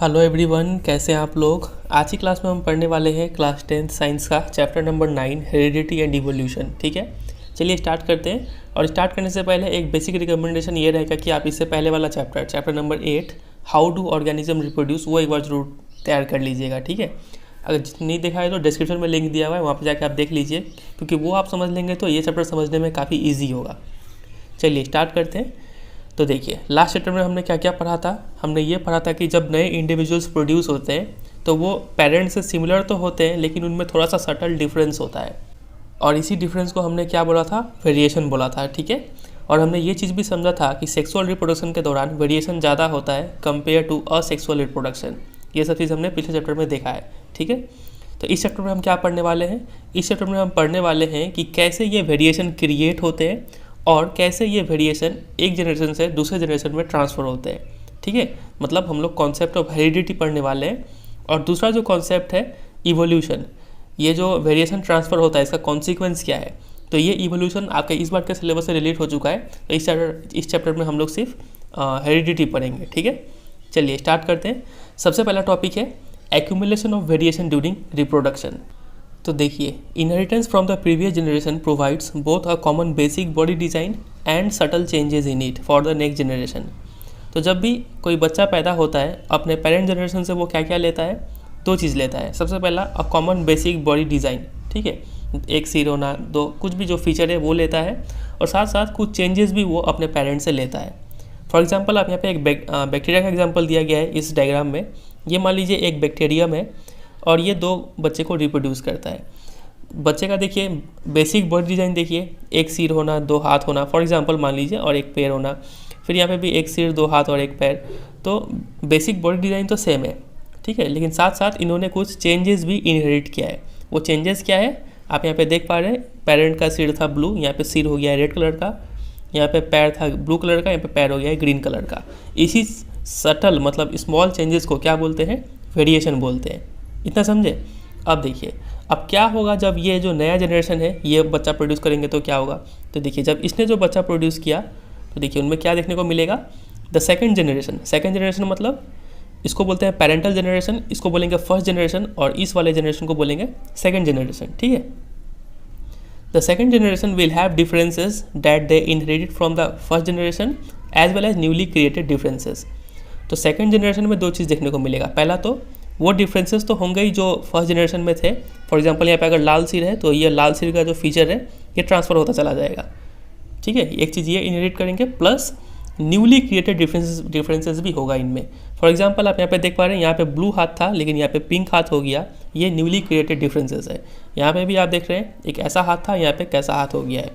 Hello everyone, कैसे हैं आप लोग। आज की क्लास में हम पढ़ने वाले हैं क्लास 10 साइंस का chapter number 9 heredity and evolution. ठीक है, चलिए स्टार्ट करते हैं। और स्टार्ट करने से पहले एक बेसिक रिकमेंडेशन ये रहेगा कि आप इससे पहले वाला chapter number 8 how do organism reproduce वो एक बार जरूर तैयार कर लीजिएगा। ठीक है, अगर नहीं देखा है तो डिस्क्रिप्शन में लिंक दिया हुआ है, वहाँ पर जाकर आप देख लीजिए, क्योंकि वो आप समझ लेंगे तो ये चैप्टर समझने में काफ़ी ईजी होगा। चलिए स्टार्ट करते हैं। तो देखिए, लास्ट चैप्टर में हमने क्या क्या पढ़ा था। हमने ये पढ़ा था कि जब नए इंडिविजुअल्स प्रोड्यूस होते हैं तो वो पेरेंट्स से सिमिलर तो होते हैं, लेकिन उनमें थोड़ा सा सटल डिफरेंस होता है, और इसी डिफरेंस को हमने क्या बोला था, वेरिएशन बोला था। ठीक है, और हमने ये चीज़ भी समझा था कि सेक्सुअल रिप्रोडक्शन के दौरान वेरिएशन ज़्यादा होता है कंपेयर टू असेक्सुअल रिप्रोडक्शन। ये सब चीज़ हमने पिछले चैप्टर में देखा है। ठीक है, तो इस चैप्टर में हम क्या पढ़ने वाले हैं। इस चैप्टर में हम पढ़ने वाले हैं कि कैसे ये वेरिएशन क्रिएट होते हैं और कैसे ये वेरिएशन एक जनरेशन से दूसरे जनरेशन में ट्रांसफ़र होते हैं। ठीक है, मतलब हम लोग कॉन्सेप्ट ऑफ हेरिडिटी पढ़ने वाले हैं, और दूसरा जो कॉन्सेप्ट है इवोल्यूशन, ये जो वेरिएशन ट्रांसफ़र होता है इसका कॉन्सिक्वेंस क्या है। तो ये इवोल्यूशन आपके इस बार के सिलेबस से रिलेट हो चुका है। तो इस चैप्टर में हम लोग सिर्फ हेरिडिटी पढ़ेंगे। ठीक है, चलिए स्टार्ट करते हैं। सबसे पहला टॉपिक है accumulation of variation during reproduction. तो देखिए, inheritance from the previous generation provides both a common basic body design and subtle changes in it for the next generation. तो जब भी कोई बच्चा पैदा होता है अपने पेरेंट जनरेशन से वो क्या क्या लेता है, दो चीज़ लेता है। सबसे पहला a common basic body design, ठीक है, एक सिर होना, दो कुछ भी जो फीचर है वो लेता है, और साथ साथ कुछ चेंजेस भी वो अपने पेरेंट से लेता है। फॉर एग्जाम्पल, आप यहाँ पे एक बैक्टीरिया का एग्जाम्पल दिया गया है इस डायग्राम में। ये मान लीजिए एक बैक्टीरियम है और ये दो बच्चे को रिप्रोड्यूस करता है। बच्चे का देखिए बेसिक बॉडी डिज़ाइन, देखिए एक सिर होना, दो हाथ होना फॉर एग्जांपल मान लीजिए, और एक पैर होना। फिर यहाँ पे भी एक सिर, दो हाथ और एक पैर। तो बेसिक बॉडी डिज़ाइन तो सेम है, ठीक है, लेकिन साथ साथ इन्होंने कुछ चेंजेस भी इनहेरिट किया है। वो चेंजेस क्या है आप यहाँ पे देख पा रहे हैं। पेरेंट का सिर था ब्लू, यहाँ पे सिर हो गया है रेड कलर का। यहाँ पे पैर था ब्लू कलर का, यहाँ पे पैर हो गया है ग्रीन कलर का। इसी सटल मतलब स्मॉल चेंजेस को क्या बोलते हैं, वेरिएशन बोलते हैं। इतना समझे। अब देखिए, अब क्या होगा जब ये जो नया जनरेशन है ये बच्चा प्रोड्यूस करेंगे तो क्या होगा। तो देखिए, जब इसने जो बच्चा प्रोड्यूस किया तो देखिए उनमें क्या देखने को मिलेगा, the second generation. Second generation मतलब इसको बोलते हैं पेरेंटल जनरेशन, इसको बोलेंगे फर्स्ट जनरेशन, और इस वाले जनरेशन को बोलेंगे सेकंड जनरेशन। ठीक है, the second generation will have differences that they inherited from the first generation as well as newly created differences. तो सेकंड जनरेशन में दो चीज़ देखने को मिलेगा। पहला तो वो डिफरेंसेस तो होंगे ही जो फर्स्ट जनरेशन में थे। फॉर एग्जांपल, यहाँ पे अगर लाल सिर है तो ये लाल सिर का जो फीचर है ये ट्रांसफ़र होता चला जाएगा। ठीक है, एक चीज़ ये इनहेरिट करेंगे, प्लस न्यूली क्रिएटेड डिफरेंसेस भी होगा इनमें। फॉर एग्जांपल, आप यहाँ पे देख पा रहे हैं, यहाँ पे ब्लू हाथ था लेकिन यहाँ पे पिंक हाथ हो गया, ये न्यूली क्रिएटेड डिफरेंसेस है। यहाँ पे भी आप देख रहे हैं एक ऐसा हाथ था, यहाँ पे कैसा हाथ हो गया है।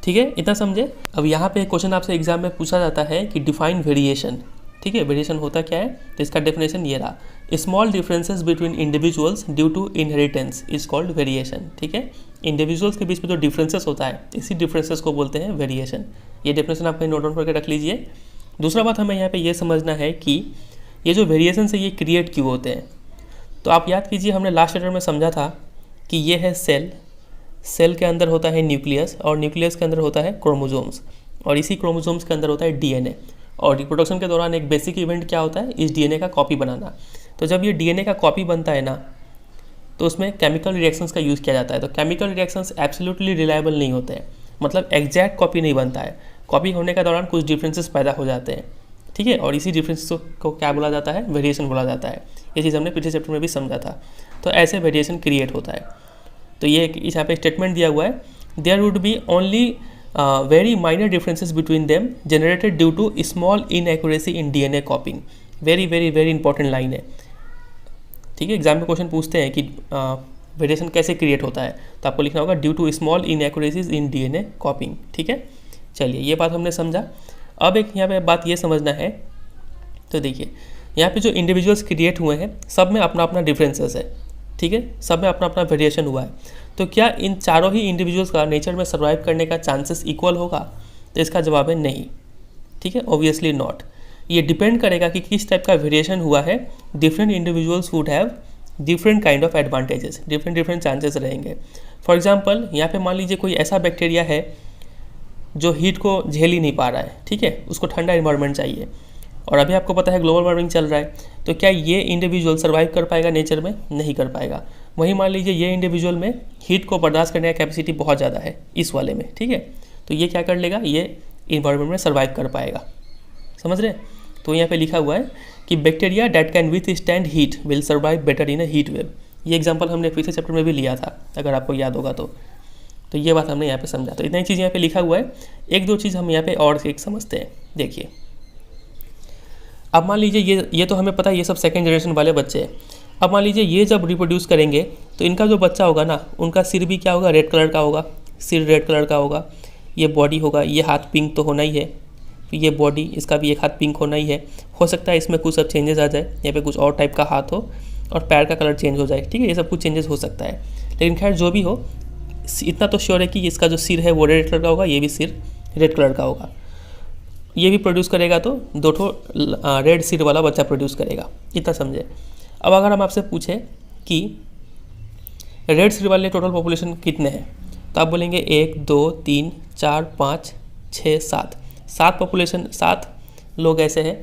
ठीक है, इतना समझे। अब यहाँ पे क्वेश्चन आपसे एग्जाम में पूछा जाता है कि डिफाइन वेरिएशन। ठीक है, वेरिएशन होता क्या है, तो इसका डेफिनेशन ये रहा, small differences between individuals due to inheritance is called variation. ठीक है, इंडिविजुअल्स के बीच में जो डिफरेंसेस होता है इसी डिफरेंसेस को बोलते हैं वेरिएशन। ये डेफिनेशन आप कहीं नोट डाउन करके रख लीजिए। दूसरा बात हमें यहाँ पे ये समझना है कि ये जो वेरिएशन है ये क्रिएट क्यों होते हैं। तो आप याद कीजिए, हमने लास्ट चैप्टर में समझा था कि ये है सेल, सेल के अंदर होता है न्यूक्लियस, और न्यूक्लियस के अंदर होता है क्रोमोजोम्स, और इसी क्रोमोजोम्स के अंदर होता है डीएनए। और रिप्रोडक्शन के दौरान एक बेसिक इवेंट क्या होता है, इस डीएनए का कॉपी बनाना। तो जब ये डीएनए का कॉपी बनता है ना, तो उसमें केमिकल रिएक्शंस का यूज़ किया जाता है। तो केमिकल रिएक्शंस एब्सोल्युटली रिलायबल नहीं होते हैं, मतलब एग्जैक्ट कॉपी नहीं बनता है। कॉपी होने के दौरान कुछ डिफरेंसेस पैदा हो जाते हैं। ठीक है, और इसी डिफरेंसेस को क्या बोला जाता है, वेरिएशन बोला जाता है। ये चीज़ हमने पिछले चैप्टर में भी समझा था। तो ऐसे वेरिएशन क्रिएट होता है। तो ये यहाँ पे स्टेटमेंट दिया हुआ है, there would be only very minor differences between them generated due to small inaccuracy in DNA copying। very important line है। ठीक है, एग्जाम में क्वेश्चन पूछते हैं कि वेरिएशन कैसे क्रिएट होता है, तो आपको लिखना होगा due to small inaccuracies in DNA copying. ठीक है, चलिए ये बात हमने समझा। अब एक यहाँ पे बात ये समझना है, तो देखिए यहाँ पे जो इंडिविजुअल्स क्रिएट हुए हैं सब में अपना अपना डिफरेंसेस है। ठीक है, सब में अपना अपना वेरिएशन हुआ है। तो क्या इन चारों ही इंडिविजुअल्स का नेचर में सर्वाइव करने का चांसेस इक्वल होगा, तो इसका जवाब है नहीं। ठीक है, ऑब्वियसली नॉट। ये डिपेंड करेगा कि किस टाइप का वेरिएशन हुआ है। Different individuals would have different kind of advantages, different chances रहेंगे। फॉर एग्जांपल, यहाँ पे मान लीजिए कोई ऐसा बैक्टीरिया है जो हीट को झेल ही नहीं पा रहा है। ठीक है, उसको ठंडा इन्वायरमेंट चाहिए, और अभी आपको पता है ग्लोबल वार्मिंग चल रहा है, तो क्या ये इंडिविजुअल सर्वाइव कर पाएगा नेचर में? नहीं कर पाएगा। वहीं मान लीजिए ये इंडिविजुअल में हीट को बर्दाश्त करने का कैपेसिटी बहुत ज़्यादा है इस वाले में, ठीक है, तो ये क्या कर लेगा, ये इन्वायरमेंट में सर्वाइव कर पाएगा। समझ रहे? तो यहाँ पे लिखा हुआ है कि bacteria that can with stand heat will survive better in a heat wave. ये एग्जांपल हमने पिछले चैप्टर में भी लिया था, अगर आपको याद होगा तो ये बात हमने यहाँ पे समझा। तो इतना ही चीज़ यहाँ पे लिखा हुआ है। एक दो चीज़ हम यहाँ पे और एक समझते हैं। देखिए, अब मान लीजिए ये तो हमें पता है ये सब सेकेंड जनरेशन वाले बच्चे हैं। अब मान लीजिए ये जब रिप्रोड्यूस करेंगे तो इनका जो बच्चा होगा ना, उनका सिर भी क्या होगा, रेड कलर का होगा, सिर रेड कलर का होगा, ये बॉडी होगा, ये हाथ पिंक तो होना ही है, ये बॉडी, इसका भी एक हाथ पिंक होना ही है। हो सकता है इसमें कुछ सब चेंजेस आ जाए, यहाँ पे कुछ और टाइप का हाथ हो और पैर का कलर चेंज हो जाए, ठीक है, ये सब कुछ चेंजेस हो सकता है। लेकिन खैर जो भी हो, इतना तो श्योर है कि इसका जो सिर है वो रेड कलर का होगा, ये भी सिर रेड कलर का होगा। ये भी प्रोड्यूस करेगा तो दो ठो रेड सिर वाला बच्चा प्रोड्यूस करेगा, इतना समझे। अब अगर हम आपसे पूछें कि रेड सिर वाले टोटल पॉपुलेशन कितने हैं, तो आप बोलेंगे 1 2 3 4 5 6 7 पॉपुलेशन, 7 लोग ऐसे हैं,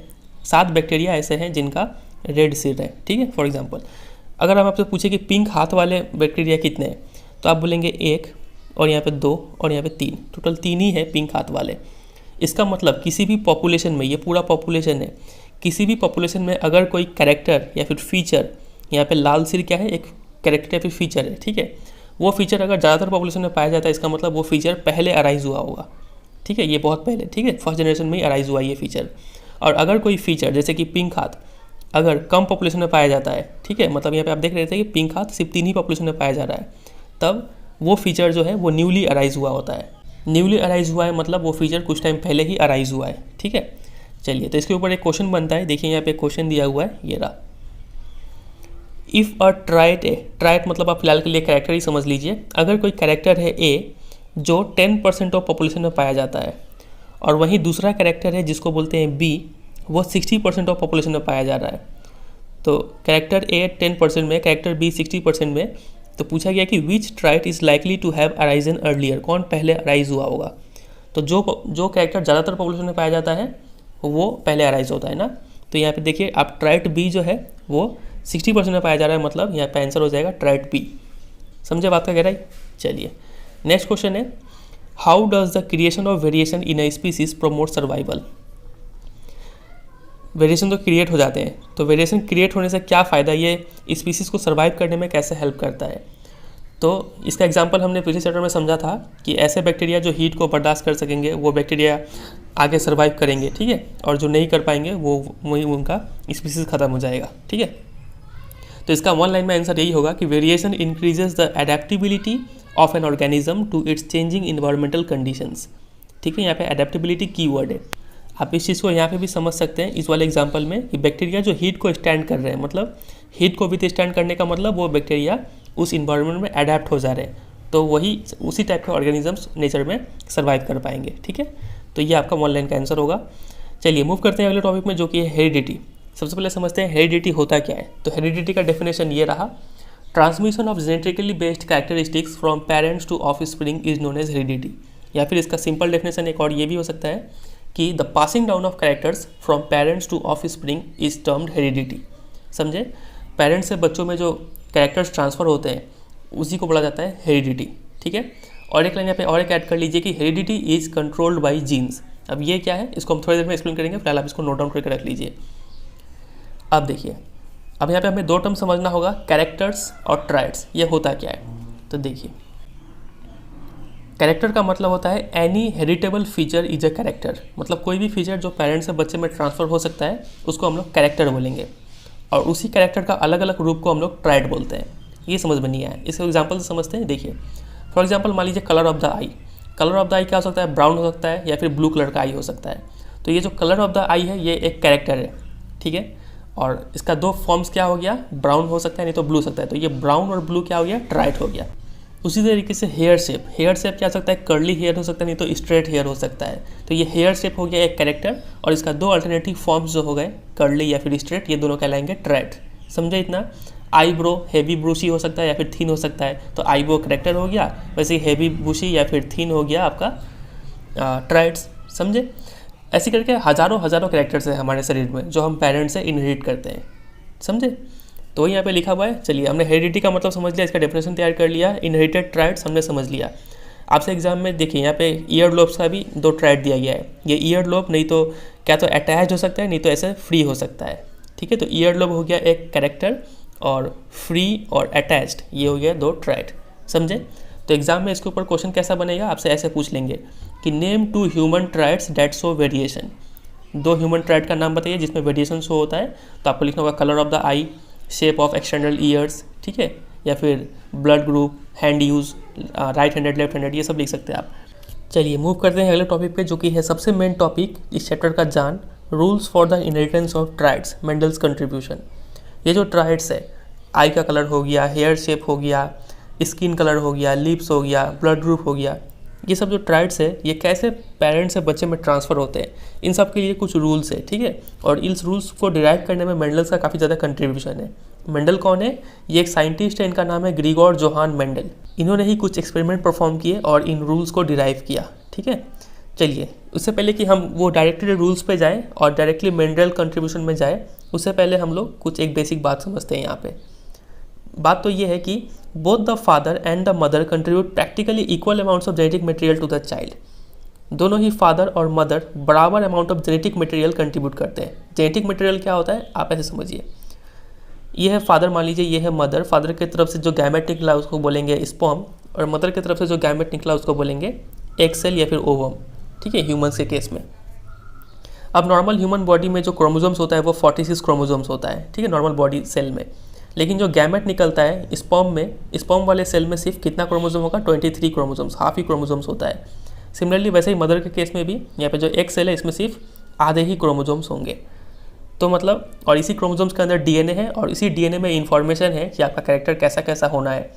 7 बैक्टीरिया ऐसे हैं जिनका रेड सिर है, ठीक है। फॉर एग्जांपल अगर हम आपसे पूछे कि पिंक हाथ वाले बैक्टीरिया कितने हैं, तो आप बोलेंगे 1 और यहाँ पे 2 और यहाँ पे 3, टोटल 3 ही है पिंक हाथ वाले। इसका मतलब किसी भी पॉपुलेशन में, ये पूरा पॉपुलेशन है, किसी भी पॉपुलेशन में अगर कोई कैरेक्टर या फिर फीचर, यहाँ पे लाल सिर क्या है, एक कैरेक्टर या फिर फीचर है, ठीक है, वो फीचर अगर ज़्यादातर पॉपुलेशन में पाया जाता है, इसका मतलब वो फीचर पहले अराइज हुआ होगा, ठीक है, ये बहुत पहले, ठीक है, फर्स्ट जनरेशन में ही अराइज हुआ ये फीचर। और अगर कोई फीचर जैसे कि पिंक हाथ अगर कम पॉपुलेशन में पाया जाता है, ठीक है, मतलब यहाँ पे आप देख रहे थे कि पिंक हाथ सिर्फ 3 ही पॉपुलेशन में पाया जा रहा है, तब वो फीचर जो है वो न्यूली अराइज हुआ होता है। न्यूली अराइज हुआ है मतलब वो फीचर कुछ टाइम पहले ही अराइज हुआ है, ठीक है। चलिए, तो इसके ऊपर एक क्वेश्चन बनता है। देखिए यहाँ पे क्वेश्चन दिया हुआ है, ये रहा। इफ़ अ ट्राइट ए, ट्राइट मतलब आप फिलहाल के लिए कैरेक्टर ही समझ लीजिए। अगर कोई कैरेक्टर है ए जो 10% ऑफ पॉपुलेशन में पाया जाता है, और वहीं दूसरा कैरेक्टर है जिसको बोलते हैं बी, वो 60% ऑफ पॉपुलेशन में पाया जा रहा है। तो कैरेक्टर ए 10% में, कैरेक्टर बी 60% में, तो पूछा गया कि which trait is likely to have arisen earlier, कौन पहले अराइज हुआ होगा। तो जो कैरेक्टर ज़्यादातर पॉपुलेशन में पाया जाता है वो पहले अराइज होता है ना। तो यहाँ पे देखिए आप ट्राइट बी जो है वो 60% में पाया जा रहा है, मतलब यहाँ पे आंसर हो जाएगा ट्राइट बी। समझे बात का गहराई? चलिए, नेक्स्ट क्वेश्चन है, how does the creation of variation in a species promote survival. Variation तो क्रिएट हो जाते हैं, तो वेरिएशन क्रिएट होने से क्या फ़ायदा, ये स्पीसीज़ को सर्वाइव करने में कैसे हेल्प करता है। तो इसका एग्जांपल हमने पिछले चैप्टर में समझा था कि ऐसे बैक्टीरिया जो हीट को बर्दाश्त कर सकेंगे वो बैक्टीरिया आगे सर्वाइव करेंगे, ठीक है, और जो नहीं कर पाएंगे वो वही उनका स्पीसीज़ ख़त्म हो जाएगा, ठीक है। तो इसका वन लाइन में आंसर यही होगा कि variation increases the adaptability of an organism to its changing environmental conditions, ठीक है। यहाँ पे एडेप्टेबिलिटी की वर्ड है। आप इस चीज़ को यहाँ पे भी समझ सकते हैं इस वाले एग्जांपल में कि बैक्टीरिया जो हीट को स्टैंड कर रहे हैं, मतलब हीट को विथ स्टैंड करने का मतलब वो बैक्टीरिया उस इन्वायरमेंट में अडेप्ट हो जा रहे हैं, तो वही उसी टाइप के ऑर्गेनिजम्स नेचर में सर्वाइव कर पाएंगे, ठीक है। तो ये आपका वन लाइन का आंसर होगा। चलिए मूव करते हैं अगले टॉपिक में, जो कि है हेरिडिटी। सबसे पहले समझते हैं हेरिडिटी होता क्या है। तो हेरिडिटी का डेफिनेशन ये रहा, transmission of genetically based characteristics from parents to offspring is known as heredity. या फिर इसका सिंपल डेफिनेशन एक और ये भी हो सकता है कि the passing down of characters from parents to offspring is termed heredity. समझे, पेरेंट्स से बच्चों में जो कैरेक्टर्स ट्रांसफ़र होते हैं उसी को बोला जाता है हेरिडिटी, ठीक है। और एक लाइन यहाँ पे और एक ऐड कर लीजिए कि heredity is controlled by genes. अब ये क्या है इसको हम थोड़ी देर में एक्सप्लेन करेंगे, फिलहाल आप इसको नोट डाउन करके रख लीजिए। अब देखिए, अब यहाँ पे हमें दो टर्म समझना होगा, कैरेक्टर्स और ट्राइट्स। ये होता क्या है, तो देखिए, कैरेक्टर का मतलब होता है any heritable feature is a character, मतलब कोई भी फीचर जो पेरेंट्स से बच्चे में ट्रांसफ़र हो सकता है उसको हम लोग कैरेक्टर बोलेंगे, और उसी कैरेक्टर का अलग अलग रूप को हम लोग ट्राइट बोलते हैं। ये समझ में नहीं आया, इसको एग्जांपल से समझते हैं। देखिए फॉर एग्जांपल मान लीजिए colour of the eye. Colour of the eye क्या हो सकता है, ब्राउन हो सकता है या फिर ब्लू कलर का आई हो सकता है। तो ये जो कलर ऑफ द आई है ये एक कैरेक्टर है, ठीक है, और इसका दो फॉर्म्स क्या हो गया, ब्राउन हो सकता है नहीं तो ब्लू सकता है। तो ये ब्राउन और ब्लू क्या हो गया, ट्राइट हो गया। उसी तरीके से हेयर शेप क्या हो सकता है, कर्ली हेयर हो सकता है नहीं तो स्ट्रेट हेयर हो सकता है। तो ये हेयर शेप हो गया एक कैरेक्टर, और इसका दो अल्टरनेटिव फॉर्म्स जो हो गए कर्ली या फिर स्ट्रेट, ये दोनों कहलाएंगे ट्राइट। समझे इतना। आईब्रो हैवी ब्रूशी हो सकता है या फिर थीन हो सकता है, तो आईब्रो कैरेक्टर हो गया, वैसे हैवी ब्रूशी या फिर थीन हो गया आपका ट्राइट्स। समझे, ऐसे करके हज़ारों कैरेक्टर्स हैं हमारे शरीर में जो हम पेरेंट्स से इनहेरिट करते हैं, समझे। तो यहाँ पे लिखा हुआ है। चलिए हमने हेरिडिटी का मतलब समझ लिया, इसका डेफिनेशन तैयार कर लिया, इनहेरिटेड ट्राइट्स हमने समझ लिया। आपसे एग्जाम में देखिए यहाँ पे ईयर लोब्स का भी 2 ट्राइट दिया गया है। ये ईयर लोब नहीं तो क्या तो अटैच हो सकता है, नहीं तो ऐसे फ्री हो सकता है, ठीक है। तो ईयर लोब हो गया एक कैरेक्टर, और फ्री और अटैच्ड ये हो गया 2 ट्राइट, समझे। तो एग्जाम में इसके ऊपर क्वेश्चन कैसा बनेगा, आपसे ऐसे पूछ लेंगे कि name 2 human traits that show variation. 2 human trait का नाम बताइए जिसमें वेरिएशन शो होता है। तो आपको लिखना होगा colour of the I, shape of external years, ठीक है, या फिर blood group, hand use, right handed left handed, ये सब लिख सकते हैं आप। चलिए मूव करते हैं अगले टॉपिक पे, जो कि है सबसे मेन टॉपिक इस चैप्टर का जान, rules for the inheritance of traits, Mendel's contribution. ये जो ट्राइट्स है, आई का कलर हो गया, हेयर शेप हो गया, स्किन कलर हो गया, लिप्स हो गया, ब्लड ग्रुप हो गया, ये सब जो ट्राइट्स है ये कैसे पेरेंट्स से बच्चे में ट्रांसफ़र होते हैं, इन सब के लिए कुछ रूल्स है, ठीक है। और इस रूल्स को डिराइव करने में मेंडल्स का काफ़ी ज़्यादा कंट्रीब्यूशन है। मेंडल कौन है, ये एक साइंटिस्ट है, इनका नाम है ग्रीगोर जोहान मेंडल। इन्होंने ही कुछ एक्सपेरिमेंट परफॉर्म किए और इन रूल्स को डिराइव किया, ठीक है। चलिए उससे पहले कि हम वो डायरेक्टली रूल्स पे जाएँ और डायरेक्टली मेंडल कंट्रीब्यूशन में जाए, उससे पहले हम लोग कुछ एक बेसिक बात समझते हैं। यहाँ पे बात तो ये है कि both the father and the mother contribute practically equal amounts of genetic material to the child. दोनों ही फादर और मदर बराबर amount of genetic material contribute करते हैं। जेनेटिक मटेरियल क्या होता है आप ऐसे समझिए, ये है फादर, मान लीजिए ये है मदर, फादर की तरफ से जो गैमेट निकला उसको बोलेंगे स्पर्म, और मदर की तरफ से जो गैमेट निकला उसको बोलेंगे एग सेल या फिर ओवम, ठीक है, ह्यूमन्स के केस में। अब नॉर्मल ह्यूमन बॉडी में जो क्रोमोसोम्स होता है वो 46 क्रोमोसोम्स होता है, ठीक है, नॉर्मल बॉडी सेल में। लेकिन जो गैमेट निकलता है स्पर्म में, स्पर्म वाले सेल में सिर्फ कितना क्रोमोसोम होगा, 23 क्रोमोसोम्स, हाफ ही क्रोमोसोम्स होता है। सिमिलरली वैसे ही मदर के केस में भी यहाँ पे जो एक सेल है इसमें सिर्फ आधे ही क्रोमोसोम्स होंगे। तो मतलब और इसी क्रोमोसोम्स के अंदर डीएनए है, और इसी डीएनए में इन्फॉर्मेशन है कि आपका कैरेक्टर कैसा कैसा होना है,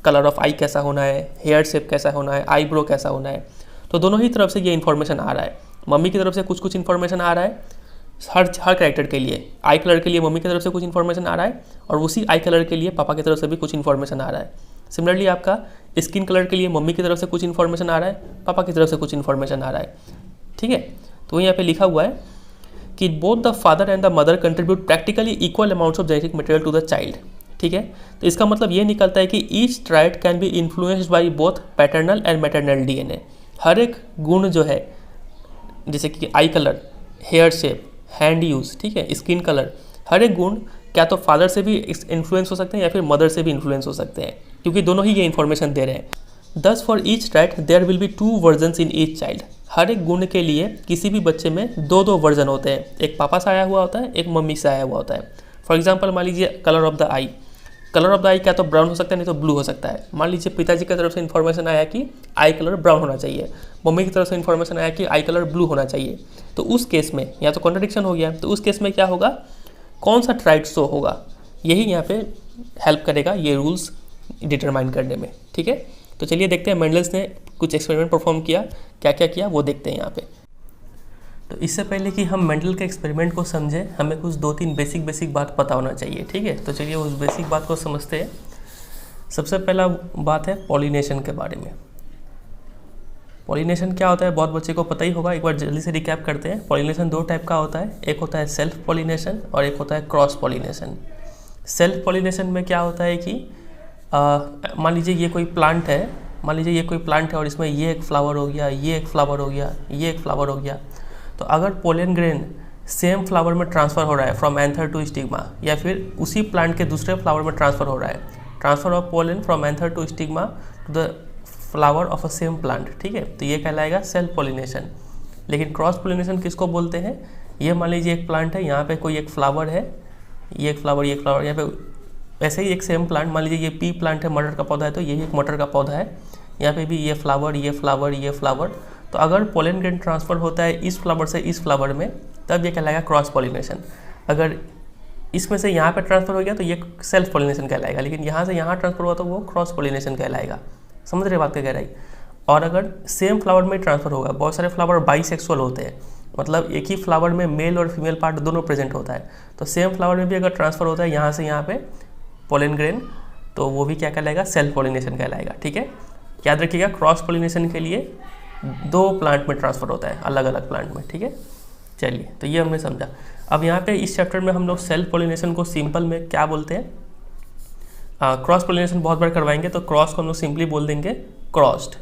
कलर ऑफ आई कैसा होना है, हेयर शेप कैसा होना है, आईब्रो कैसा होना है। तो दोनों ही तरफ से ये इन्फॉर्मेशन आ रहा है। मम्मी की तरफ से कुछ कुछ इन्फॉर्मेशन आ रहा है हर कैरेक्टर के लिए। आई कलर के लिए मम्मी की तरफ से कुछ इन्फॉर्मेशन आ रहा है, और उसी आई कलर के लिए पापा की तरफ से भी कुछ इन्फॉर्मेशन आ रहा है। सिमिलरली आपका स्किन कलर के लिए मम्मी की तरफ से कुछ इन्फॉर्मेशन आ रहा है, पापा की तरफ से कुछ इन्फॉर्मेशन आ रहा है, ठीक है। तो यहाँ पे लिखा हुआ है कि both the father and the mother contribute practically equal amounts of genetic material to the child, ठीक है। तो इसका मतलब ये निकलता है कि each trait can be influenced by both paternal and maternal DNA. हर एक गुण जो है, जैसे कि eye colour, hair shape, hand use, ठीक है, स्किन कलर, हर एक गुण क्या तो फादर से भी इन्फ्लुएंस हो सकते हैं या फिर मदर से भी इन्फ्लुएंस हो सकते हैं, क्योंकि दोनों ही ये इन्फॉर्मेशन दे रहे हैं। Thus for each trait there will be 2 versions in each child. हर एक गुण के लिए किसी भी बच्चे में 2 वर्जन होते हैं, एक पापा से आया हुआ होता है, एक मम्मी से आया हुआ होता है। फॉर एग्जाम्पल मान लीजिए colour of the eye, colour of the eye क्या तो ब्राउन हो सकता है, नहीं तो ब्लू हो सकता है। मान लीजिए पिताजी की तरफ से इन्फॉर्मेशन आया कि आई कलर ब्राउन होना चाहिए, मम्मी की तरफ से इन्फॉर्मेशन आया कि आई कलर ब्लू होना चाहिए। तो उस केस में या तो कॉन्ट्रडिक्शन हो गया, तो उस केस में क्या होगा, कौन सा ट्राइट शो होगा, यही यहाँ पे हेल्प करेगा ये रूल्स डिटरमाइन करने में, ठीक है। तो चलिए देखते हैं मेंडल्स ने कुछ एक्सपेरिमेंट परफॉर्म किया, क्या क्या किया वो देखते हैं यहाँ पे। तो इससे पहले कि हम मेंडल के एक्सपेरिमेंट को समझें, हमें कुछ 2-3 बेसिक बात पता होना चाहिए, ठीक है। तो चलिए उस बेसिक बात को समझते हैं। सबसे पहला बात है पॉलिनेशन के बारे में। पॉलिनेशन क्या होता है बहुत बच्चे को पता ही होगा, एक बार जल्दी से रिकैप करते हैं। पॉलिनेशन 2 टाइप का होता है, एक होता है सेल्फ पॉलिनेशन और एक होता है क्रॉस पॉलिनेशन। सेल्फ पॉलिनेशन में क्या होता है कि मान लीजिए ये कोई प्लांट है, और इसमें ये एक फ्लावर हो गया, ये एक फ्लावर हो गया, ये एक फ्लावर हो गया। तो अगर पोलन ग्रेन सेम फ्लावर में ट्रांसफ़र हो रहा है फ्रॉम एंथर टू स्टिग्मा, या फिर उसी प्लांट के दूसरे फ्लावर में ट्रांसफ़र हो रहा है, transfer of pollen from anther to stigma to the flower of a same plant, ठीक है, तो ये कहलाएगा सेल्फ पॉलिनेशन। लेकिन क्रॉस पॉलिनेशन किसको बोलते हैं, ये मान लीजिए एक प्लांट है, यहाँ पे कोई एक फ्लावर है, ये एक फ्लावर, ये एक फ्लावर, यहाँ पे ऐसे ही एक सेम प्लांट, मान लीजिए ये पी प्लांट है, मटर का पौधा है, तो यही एक मटर का पौधा है, यहाँ पे भी ये फ्लावर, ये फ्लावर, ये फ्लावर। तो अगर पोलन ग्रेन ट्रांसफ़र होता है इस फ्लावर से इस फ्लावर में, तब ये कहलाएगा क्रॉस पॉलिनेशन। अगर इसमें से यहाँ पे ट्रांसफ़र हो गया तो ये सेल्फ पॉलिनेशन कहलाएगा, लेकिन यहाँ से यहाँ ट्रांसफ़र हुआ तो वो क्रॉस पॉलिनेशन कहलाएगा। समझ रहे बात का गहराई। और अगर सेम फ्लावर में ट्रांसफ़र होगा, बहुत सारे फ्लावर बाइसेक्सुअल होते हैं, मतलब एक ही फ्लावर में मेल और फीमेल पार्ट दोनों प्रेजेंट होता है, तो सेम फ्लावर में भी अगर ट्रांसफ़र होता है यहाँ से यहाँ पे पोलन ग्रेन, तो वो भी क्या कहलाएगा, सेल्फ पॉलिनेशन कहलाएगा, ठीक है। याद रखिएगा क्रॉस पॉलिनेशन के लिए 2 प्लांट में ट्रांसफ़र होता है, अलग अलग प्लांट में, ठीक है। चलिए, तो ये हमने समझा। अब यहाँ पे इस चैप्टर में हम लोग सेल्फ पॉलिनेशन को सिंपल में क्या बोलते हैं, क्रॉस पॉलिनेशन बहुत बार करवाएंगे, तो क्रॉस को हम लोग सिंपली बोल देंगे क्रॉस्ड।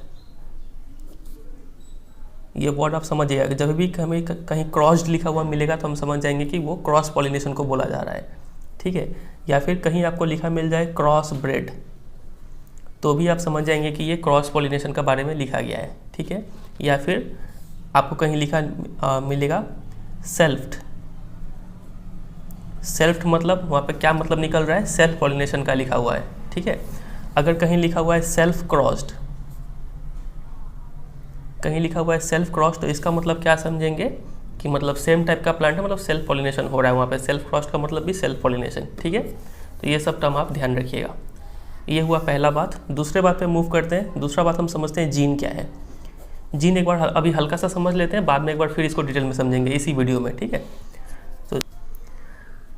ये वर्ड आप समझिएगा कि जब भी हमें कहीं क्रॉस्ड लिखा हुआ मिलेगा तो हम समझ जाएंगे कि वो क्रॉस पॉलिनेशन को बोला जा रहा है, ठीक है। या फिर कहीं आपको लिखा मिल जाए क्रॉस ब्रेड, तो भी आप समझ जाएंगे कि ये क्रॉस पॉलिनेशन का बारे में लिखा गया है, ठीक है। या फिर आपको कहीं लिखा मिलेगा सेल्फ्ड, सेल्फ्ड मतलब वहाँ पे क्या मतलब निकल रहा है, सेल्फ पॉलिनेशन का लिखा हुआ है, ठीक है। अगर कहीं लिखा हुआ है सेल्फ क्रॉस्ड, कहीं लिखा हुआ है सेल्फ क्रॉस्ड, तो इसका मतलब क्या समझेंगे कि मतलब सेम टाइप का प्लांट है, मतलब सेल्फ पॉलिनेशन हो रहा है वहाँ पे। सेल्फ क्रॉस्ड का मतलब भी सेल्फ पॉलिनेशन, ठीक है। तो ये सब टर्म आप ध्यान रखिएगा। ये हुआ पहला बात। दूसरे बात पे मूव करते हैं। दूसरा बात हम समझते हैं जीन क्या है। जीन एक बार अभी हल्का सा समझ लेते हैं, बाद में एक बार फिर इसको डिटेल में समझेंगे इसी वीडियो में, ठीक है।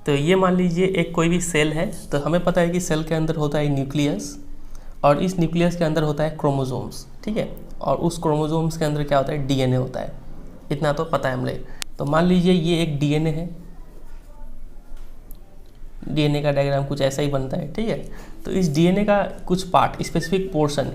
तो ये मान लीजिए एक कोई भी सेल है, तो हमें पता है कि सेल के अंदर होता है न्यूक्लियस, और इस न्यूक्लियस के अंदर होता है क्रोमोसोम्स, ठीक है। और उस क्रोमोसोम्स के अंदर क्या होता है, डीएनए होता है। इतना तो पता है हमें। तो मान लीजिए ये एक डीएनए है, डीएनए का डायग्राम कुछ ऐसा ही बनता है, ठीक है। तो इस डीएनए का कुछ पार्ट, स्पेसिफिक पोर्शन,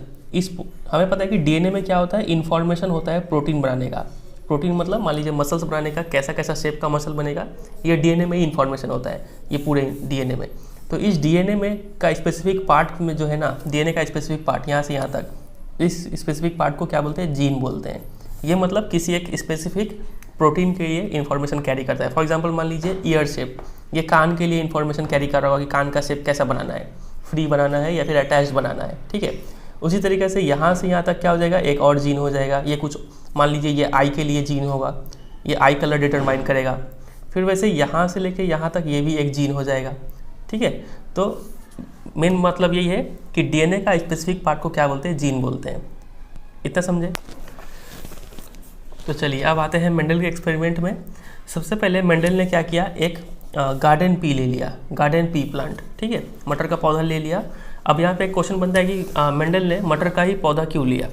हमें पता है कि डीएनए में क्या होता है, इन्फॉर्मेशन होता है प्रोटीन बनाने का। प्रोटीन मतलब मान लीजिए मसल्स बनाने का, कैसा कैसा शेप का मसल बनेगा, ये डीएनए में ही इन्फॉर्मेशन होता है, ये पूरे डीएनए में। तो इस डीएनए में का स्पेसिफिक पार्ट में जो है ना, डीएनए का स्पेसिफिक पार्ट यहाँ से यहाँ तक, इस स्पेसिफिक पार्ट को क्या बोलते हैं, जीन बोलते हैं। ये मतलब किसी एक स्पेसिफिक प्रोटीन के लिए इन्फॉर्मेशन कैरी करता है। फॉर एग्जांपल मान लीजिए ईयर शेप, ये कान के लिए इन्फॉर्मेशन कैरी कर रहा होगा कि कान का शेप कैसा बनाना है, फ्री बनाना है या फिर अटैच्ड बनाना है, ठीक है। उसी तरीके से यहाँ तक क्या हो जाएगा, एक और जीन हो जाएगा। ये कुछ मान लीजिए ये आई के लिए जीन होगा, ये आई कलर डिटरमाइन करेगा। फिर वैसे यहाँ से लेके यहाँ तक ये भी एक जीन हो जाएगा, ठीक है। तो मेन मतलब यही है कि डीएनए का स्पेसिफिक पार्ट को क्या बोलते हैं, जीन बोलते हैं। इतना समझे। तो चलिए अब आते हैं मेंडल के एक्सपेरिमेंट में। सबसे पहले मेंडल ने क्या किया, एक गार्डन पी ले लिया, गार्डन पी प्लांट, ठीक है। मटर का पौधा ले लिया। अब यहाँ पे एक क्वेश्चन बनता है कि मेंडल ने मटर का ही पौधा क्यों लिया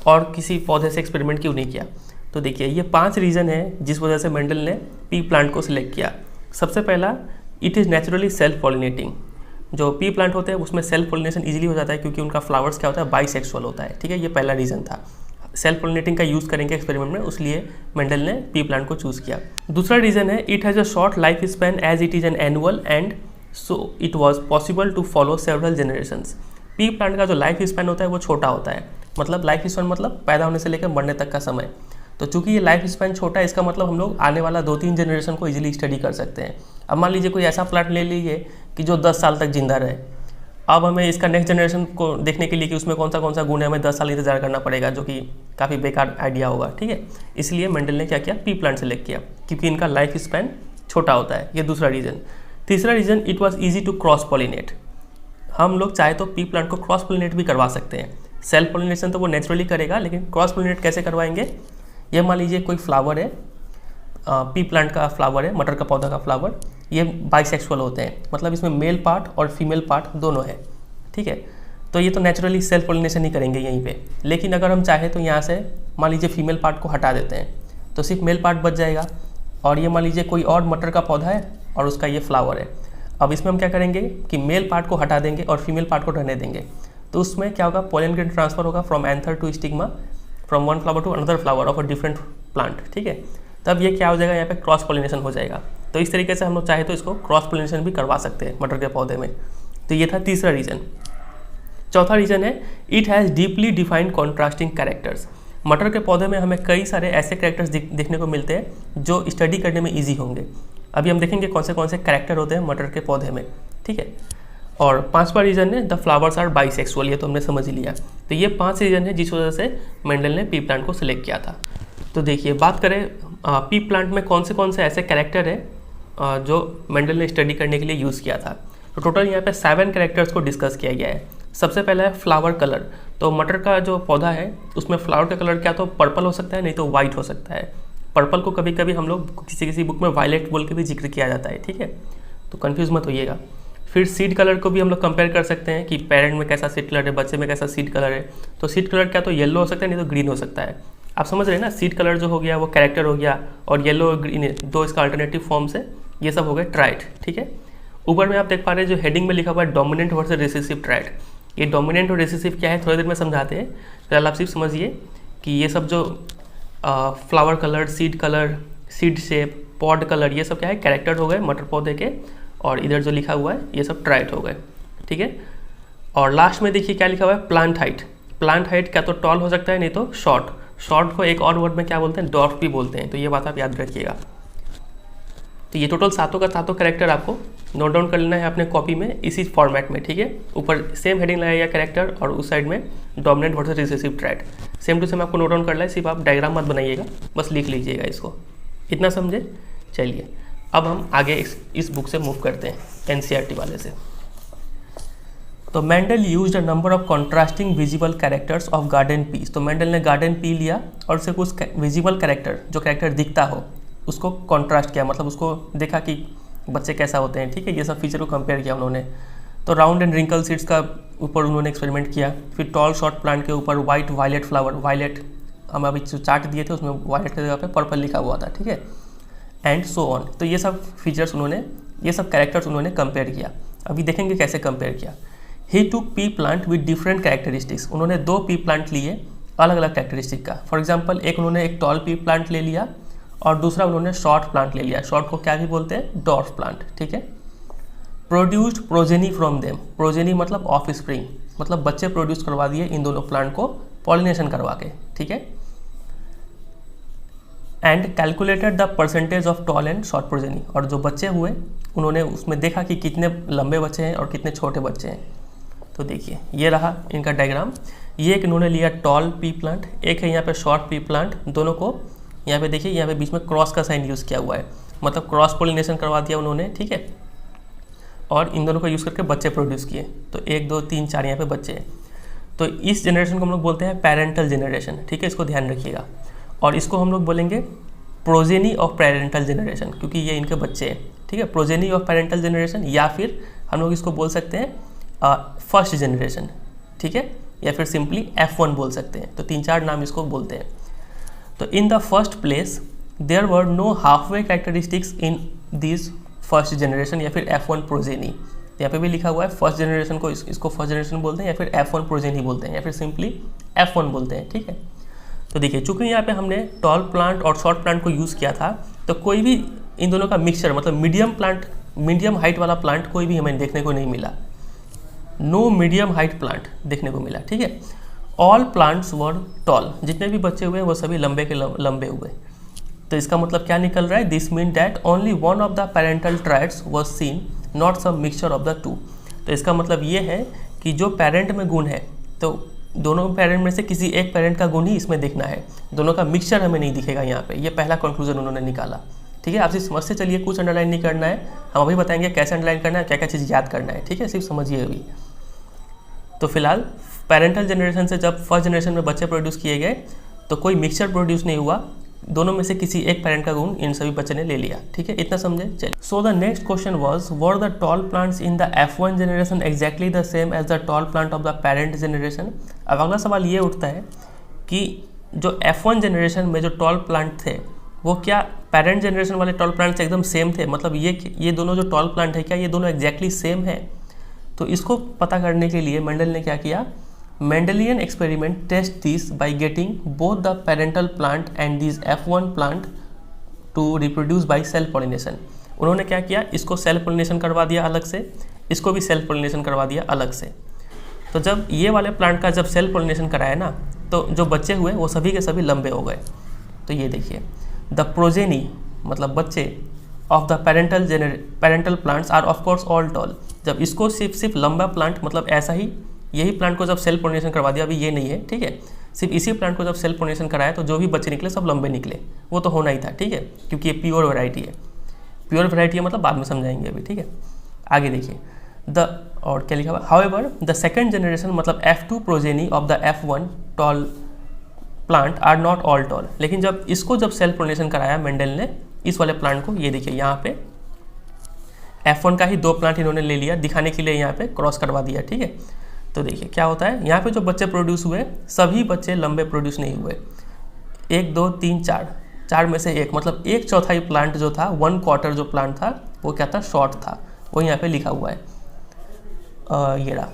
और किसी पौधे से एक्सपेरिमेंट क्यों नहीं किया। तो देखिए ये 5 रीज़न है जिस वजह से मेंडल ने पी प्लांट को सिलेक्ट किया। सबसे पहला, it is naturally self pollinating. जो पी प्लांट होते हैं उसमें सेल्फ पॉलिनेशन इजीली हो जाता है क्योंकि उनका फ्लावर्स क्या होता है, बाइसेक्सुअल होता है, ठीक है। ये पहला रीज़न था। सेल्फ पॉलिनेटिंग का यूज़ करेंगे एक्सपेरिमेंट में, इसलिए मेंडल ने पी प्लांट को चूज़ किया। दूसरा रीज़न है, it has a short life span as it is an annual and so it was possible to follow several generations. Pea plant का जो लाइफ स्पैन होता है वो छोटा होता है, मतलब लाइफ स्पैन मतलब पैदा होने से लेकर मरने तक का समय। तो चूंकि ये लाइफ स्पैन छोटा है, इसका मतलब हम लोग आने वाला 2-3 जनरेशन को इजीली स्टडी कर सकते हैं। अब मान लीजिए कोई ऐसा प्लांट ले लीजिए कि जो 10 साल तक जिंदा रहे। अब हमें इसका नेक्स्ट जनरेशन को देखने के लिए कि उसमें कौन सा गुण है, हमें 10 साल इंतजार करना पड़ेगा, जो कि काफ़ी बेकार आइडिया होगा, ठीक है। इसलिए मेंडल ने क्या किया, पी प्लांट सेलेक्ट किया क्योंकि इनका लाइफ स्पैन छोटा होता है। ये दूसरा रीज़न। तीसरा reason, it was easy to cross pollinate. हम लोग चाहे तो पी प्लांट को क्रॉस पॉलिनेट भी करवा सकते हैं। सेल्फ पॉलिनेशन तो वो नेचुरली करेगा, लेकिन क्रॉस पॉलिनेट कैसे करवाएंगे। ये मान लीजिए कोई फ्लावर है, पी प्लांट का फ्लावर है, मटर का पौधा का फ्लावर, ये बाइसेक्सुअल होते हैं, मतलब इसमें मेल पार्ट और फीमेल पार्ट दोनों है, ठीक है। तो ये तो नेचुरली सेल्फ पॉलिनेशन ही करेंगे यहीं पे। लेकिन अगर हम चाहें तो यहाँ से मान लीजिए फीमेल पार्ट को हटा देते हैं तो सिर्फ मेल पार्ट बच जाएगा। और ये मान लीजिए कोई और मटर का पौधा है और उसका ये फ्लावर है। अब इसमें हम क्या करेंगे कि मेल पार्ट को हटा देंगे और फीमेल पार्ट को रहने देंगे। तो उसमें क्या होगा, पोलन ग्रेन ट्रांसफर होगा from anther to stigma, from one flower to another flower of a different plant, ठीक है। तब ये क्या हो जाएगा, यहाँ पे क्रॉस पॉलिनेशन हो जाएगा। तो इस तरीके से हम लोग चाहे तो इसको क्रॉस पॉलिनेशन भी करवा सकते हैं मटर के पौधे में। तो ये था तीसरा रीज़न। चौथा रीज़न है, it has deeply defined contrasting characters. मटर के पौधे में हमें कई सारे ऐसे कैरेक्टर्स देखने को मिलते हैं जो स्टडी करने में ईजी होंगे। अभी हम देखेंगे कौन से कैरेक्टर होते हैं मटर के पौधे में, ठीक है। और 5वां रीज़न है, द फ्लावर्स आर बाइसेक्सुअल। ये तो हमने समझ ही लिया। तो ये 5 रीज़न है जिस वजह से मेंडल ने पी प्लांट को सिलेक्ट किया था। तो देखिए बात करें पी प्लांट में कौन से ऐसे कैरेक्टर है जो मेंडल ने स्टडी करने के लिए यूज़ किया था। तो टोटल यहाँ पे 7 कैरेक्टर्स को डिस्कस किया गया है। सबसे पहला है फ्लावर कलर। तो मटर का जो पौधा है उसमें फ्लावर का कलर क्या तो पर्पल हो सकता है, नहीं तो वाइट हो सकता है। पर्पल को कभी कभी हम लोग किसी बुक में वायलेट बोल के भी जिक्र किया जाता है, ठीक है। तो कन्फ्यूज़ मत होइएगा। फिर सीड कलर को भी हम लोग कंपेयर कर सकते हैं कि पेरेंट में कैसा सीड कलर है, बच्चे में कैसा सीड कलर है। तो सीड कलर क्या तो येलो हो सकता है, नहीं तो ग्रीन हो सकता है। आप समझ रहे हैं ना, सीड कलर जो हो गया वो कैरेक्टर हो गया, और येलो ग्रीन दो इसका अल्टरनेटिव फॉर्म्स है, ये सब हो गए ट्राइड, ठीक है। ऊपर में आप देख पा रहे हैं जो हेडिंग में लिखा हुआ है डोमिनेंट वर्सेस रिसेसिव ट्राइड। ये डोमिनेंट और रिसेसिव क्या है थोड़ी देर में समझाते हैं, फिलहाल आप सिर्फ समझिए कि ये सब जो flower colour, seed shape, pod colour, ये सब क्या है कैरेक्टर हो गए मटर पौधे के, और इधर जो लिखा हुआ है ये सब ट्राइड हो गए, ठीक है। और लास्ट में देखिए क्या लिखा हुआ है प्लांट हाइट। प्लांट हाइट क्या तो टॉल हो सकता है, नहीं तो शॉर्ट। शॉर्ट को एक और वर्ड में क्या बोलते हैं, डॉर्फ भी बोलते हैं, तो ये बात आप याद रखिएगा। तो ये टोटल सातों का सातों कैरेक्टर आपको नोट डाउन कर लेना है अपने कॉपी में इसी फॉर्मेट में, ठीक है। ऊपर सेम हेडिंग लगाइएगा कैरेक्टर, और उस साइड में dominant versus recessive trait, same to same आपको नोट डाउन कर लिया, सिर्फ आप डायग्राम मत बनाइएगा, बस लिख लीजिएगा इसको, इतना समझे। चलिए अब हम आगे इस बुक से मूव करते हैं एनसीईआरटी वाले से। तो Mendel used a number of contrasting visible characters of garden peas. तो मेंडल ने गार्डन पी लिया और उसे कुछ विजिबल कैरेक्टर, जो कैरेक्टर दिखता हो, उसको कॉन्ट्रास्ट किया, मतलब उसको देखा कि बच्चे कैसा होते हैं, ठीक है। ये सब फीचर को कंपेयर किया उन्होंने। तो राउंड एंड रिंकल सीड्स का ऊपर उन्होंने एक्सपेरिमेंट किया, फिर टॉल शॉर्ट प्लांट के ऊपर वाइट वायलेट फ्लावर, वायलेट हम अभी जो चार्ट दिए थे उसमें वायलेट की जगह पे पर्पल लिखा हुआ था, ठीक है, एंड सो ऑन। तो ये सब फीचर्स उन्होंने, ये सब कैरेक्टर्स उन्होंने कंपेयर किया। अभी देखेंगे कैसे कंपेयर किया। He took pea plant with different characteristics. उन्होंने 2 पी प्लांट लिए अलग अलग कैरेक्टरिस्टिक का। फॉर एग्जाम्पल उन्होंने एक टॉल पी प्लांट ले लिया और दूसरा उन्होंने शॉर्ट प्लांट ले लिया। शॉर्ट को क्या भी बोलते हैं, डॉर्फ प्लांट, ठीक है। Produced progeny from them. Progeny मतलब ऑफ स्प्रिंग, मतलब बच्चे प्रोड्यूस करवा दिए इन दोनों प्लांट को पॉलिनेशन करवा के, ठीक है। And calculated the percentage of tall and short progeny. और जो बच्चे हुए उन्होंने उसमें देखा कि कितने लंबे बच्चे हैं और कितने छोटे बच्चे हैं। तो देखिए ये रहा इनका डायग्राम। ये एक इन्होंने लिया टॉल पी प्लांट, एक है यहाँ पे शॉर्ट पी प्लांट। दोनों को यहाँ पे देखिए, यहाँ पे बीच में क्रॉस का साइन यूज़ किया हुआ है, मतलब क्रॉस पोलिनेशन करवा दिया उन्होंने, ठीक है। और इन दोनों को यूज़ करके बच्चे प्रोड्यूस किए। तो 1 2 3 4 यहाँ पे बच्चे हैं। तो इस जनरेशन को हम लोग बोलते हैं पेरेंटल जनरेशन, ठीक है, इसको ध्यान रखिएगा। और इसको हम लोग बोलेंगे प्रोजेनी ऑफ पेरेंटल जनरेशन, क्योंकि ये इनके बच्चे हैं, ठीक है। प्रोजेनी ऑफ पेरेंटल जनरेशन, या फिर हम लोग इसको बोल सकते हैं फर्स्ट जनरेशन, ठीक है, या फिर सिंपली F1 बोल सकते हैं। तो 3-4 नाम इसको बोलते हैं। तो in the first place there were no halfway characteristics in this first generation, या फिर F1 प्रोजेनी। यहाँ पे भी लिखा हुआ है फर्स्ट जनरेशन को इसको फर्स्ट जनरेशन बोलते हैं, या फिर F1 प्रोजेनी बोलते हैं, या फिर सिंपली F1 बोलते हैं, ठीक है। तो देखिए चूंकि यहाँ पे हमने टॉल प्लांट और शॉर्ट प्लांट को यूज़ किया था, तो कोई भी इन दोनों का मिक्सचर, मतलब मीडियम हाइट वाला प्लांट कोई भी हमें देखने को नहीं मिला। नो मीडियम हाइट प्लांट देखने को मिला, ठीक है। ऑल प्लांट्स वर टॉल, जितने भी बच्चे हुए वो सभी लंबे के लंबे हुए। तो इसका मतलब क्या निकल रहा है, this mean that only one of the parental traits was seen, not some mixture of the 2। तो इसका मतलब ये है कि जो पेरेंट में गुण है, तो दोनों पेरेंट में से किसी एक पेरेंट का गुण ही इसमें दिखना है, दोनों का मिक्सचर हमें नहीं दिखेगा यहाँ पे। ये पहला कंक्लूजन उन्होंने निकाला, ठीक है। आप सिर्फ समझते चलिए, कुछ अंडरलाइन नहीं करना है, हम अभी बताएंगे कैसे अंडरलाइन करना है, क्या क्या चीज़ याद करना है, ठीक है, सिर्फ समझिए अभी। तो फिलहाल पेरेंटल जनरेशन से जब फर्स्ट जनरेशन में बच्चे प्रोड्यूस किए गए, तो कोई मिक्सचर प्रोड्यूस नहीं हुआ, दोनों में से किसी एक पेरेंट का गुण इन सभी बच्चे ने ले लिया, ठीक है, इतना समझे। चलिए, so the next question was were the tall plants in the F1 generation exactly the same as the tall plant of the parent generation. अब अगला सवाल ये उठता है कि जो F1 जनरेशन में जो टॉल प्लांट थे, वो क्या पेरेंट जनरेशन वाले टॉल प्लांट से एकदम सेम थे, मतलब ये दोनों जो टॉल प्लांट है, क्या ये दोनों एग्जैक्टली सेम है। तो इसको पता करने के लिए मेंडल ने क्या किया, Mendelian experiment test this by getting both the parental plant and these F1 plant to reproduce by self pollination। उन्होंने क्या किया, इसको सेल्फ पोलिनेशन करवा दिया अलग से, इसको भी सेल्फ पोलिनेशन करवा दिया अलग से। तो जब ये वाले प्लांट का जब सेल्फ पोलिनेशन कराया ना, तो जो बच्चे हुए वो सभी के सभी लंबे हो गए। तो ये देखिए, द प्रोजेनी मतलब बच्चे of the parental plants are of course all tall. जब इसको सिर्फ लंबा प्लांट, मतलब ऐसा ही यही प्लांट को जब सेल्फ पोलिनेशन करवा दिया, अभी ये नहीं है, ठीक है, सिर्फ इसी प्लांट को जब सेल्फ पोलिनेशन कराया तो जो भी बच्चे निकले सब लंबे निकले। वो तो होना ही था, ठीक है, क्योंकि ये प्योर वैरायटी है। प्योर वैरायटी है मतलब बाद में समझाएंगे अभी, ठीक है। आगे देखिए, और क्या लिखा हुआ, हाउएवर द सेकंड जनरेशन मतलब F2 progeny of the F1 tall plant are not all tall. लेकिन जब इसको जब सेल्फ पोलिनेशन कराया मेंडल ने इस वाले प्लांट को, ये देखिए यहाँ पे F1 का ही 2 प्लांट इन्होंने ले लिया, दिखाने के लिए यहाँ पे क्रॉस करवा दिया, ठीक है। तो देखिए क्या होता है, यहाँ पे जो बच्चे प्रोड्यूस हुए सभी बच्चे लंबे प्रोड्यूस नहीं हुए। 1 2 3 4, 4 में से एक, मतलब 1/4 प्लांट जो था, 1/4 जो प्लांट था वो क्या था, शॉर्ट था। वो यहाँ पे लिखा हुआ है, ये रहा,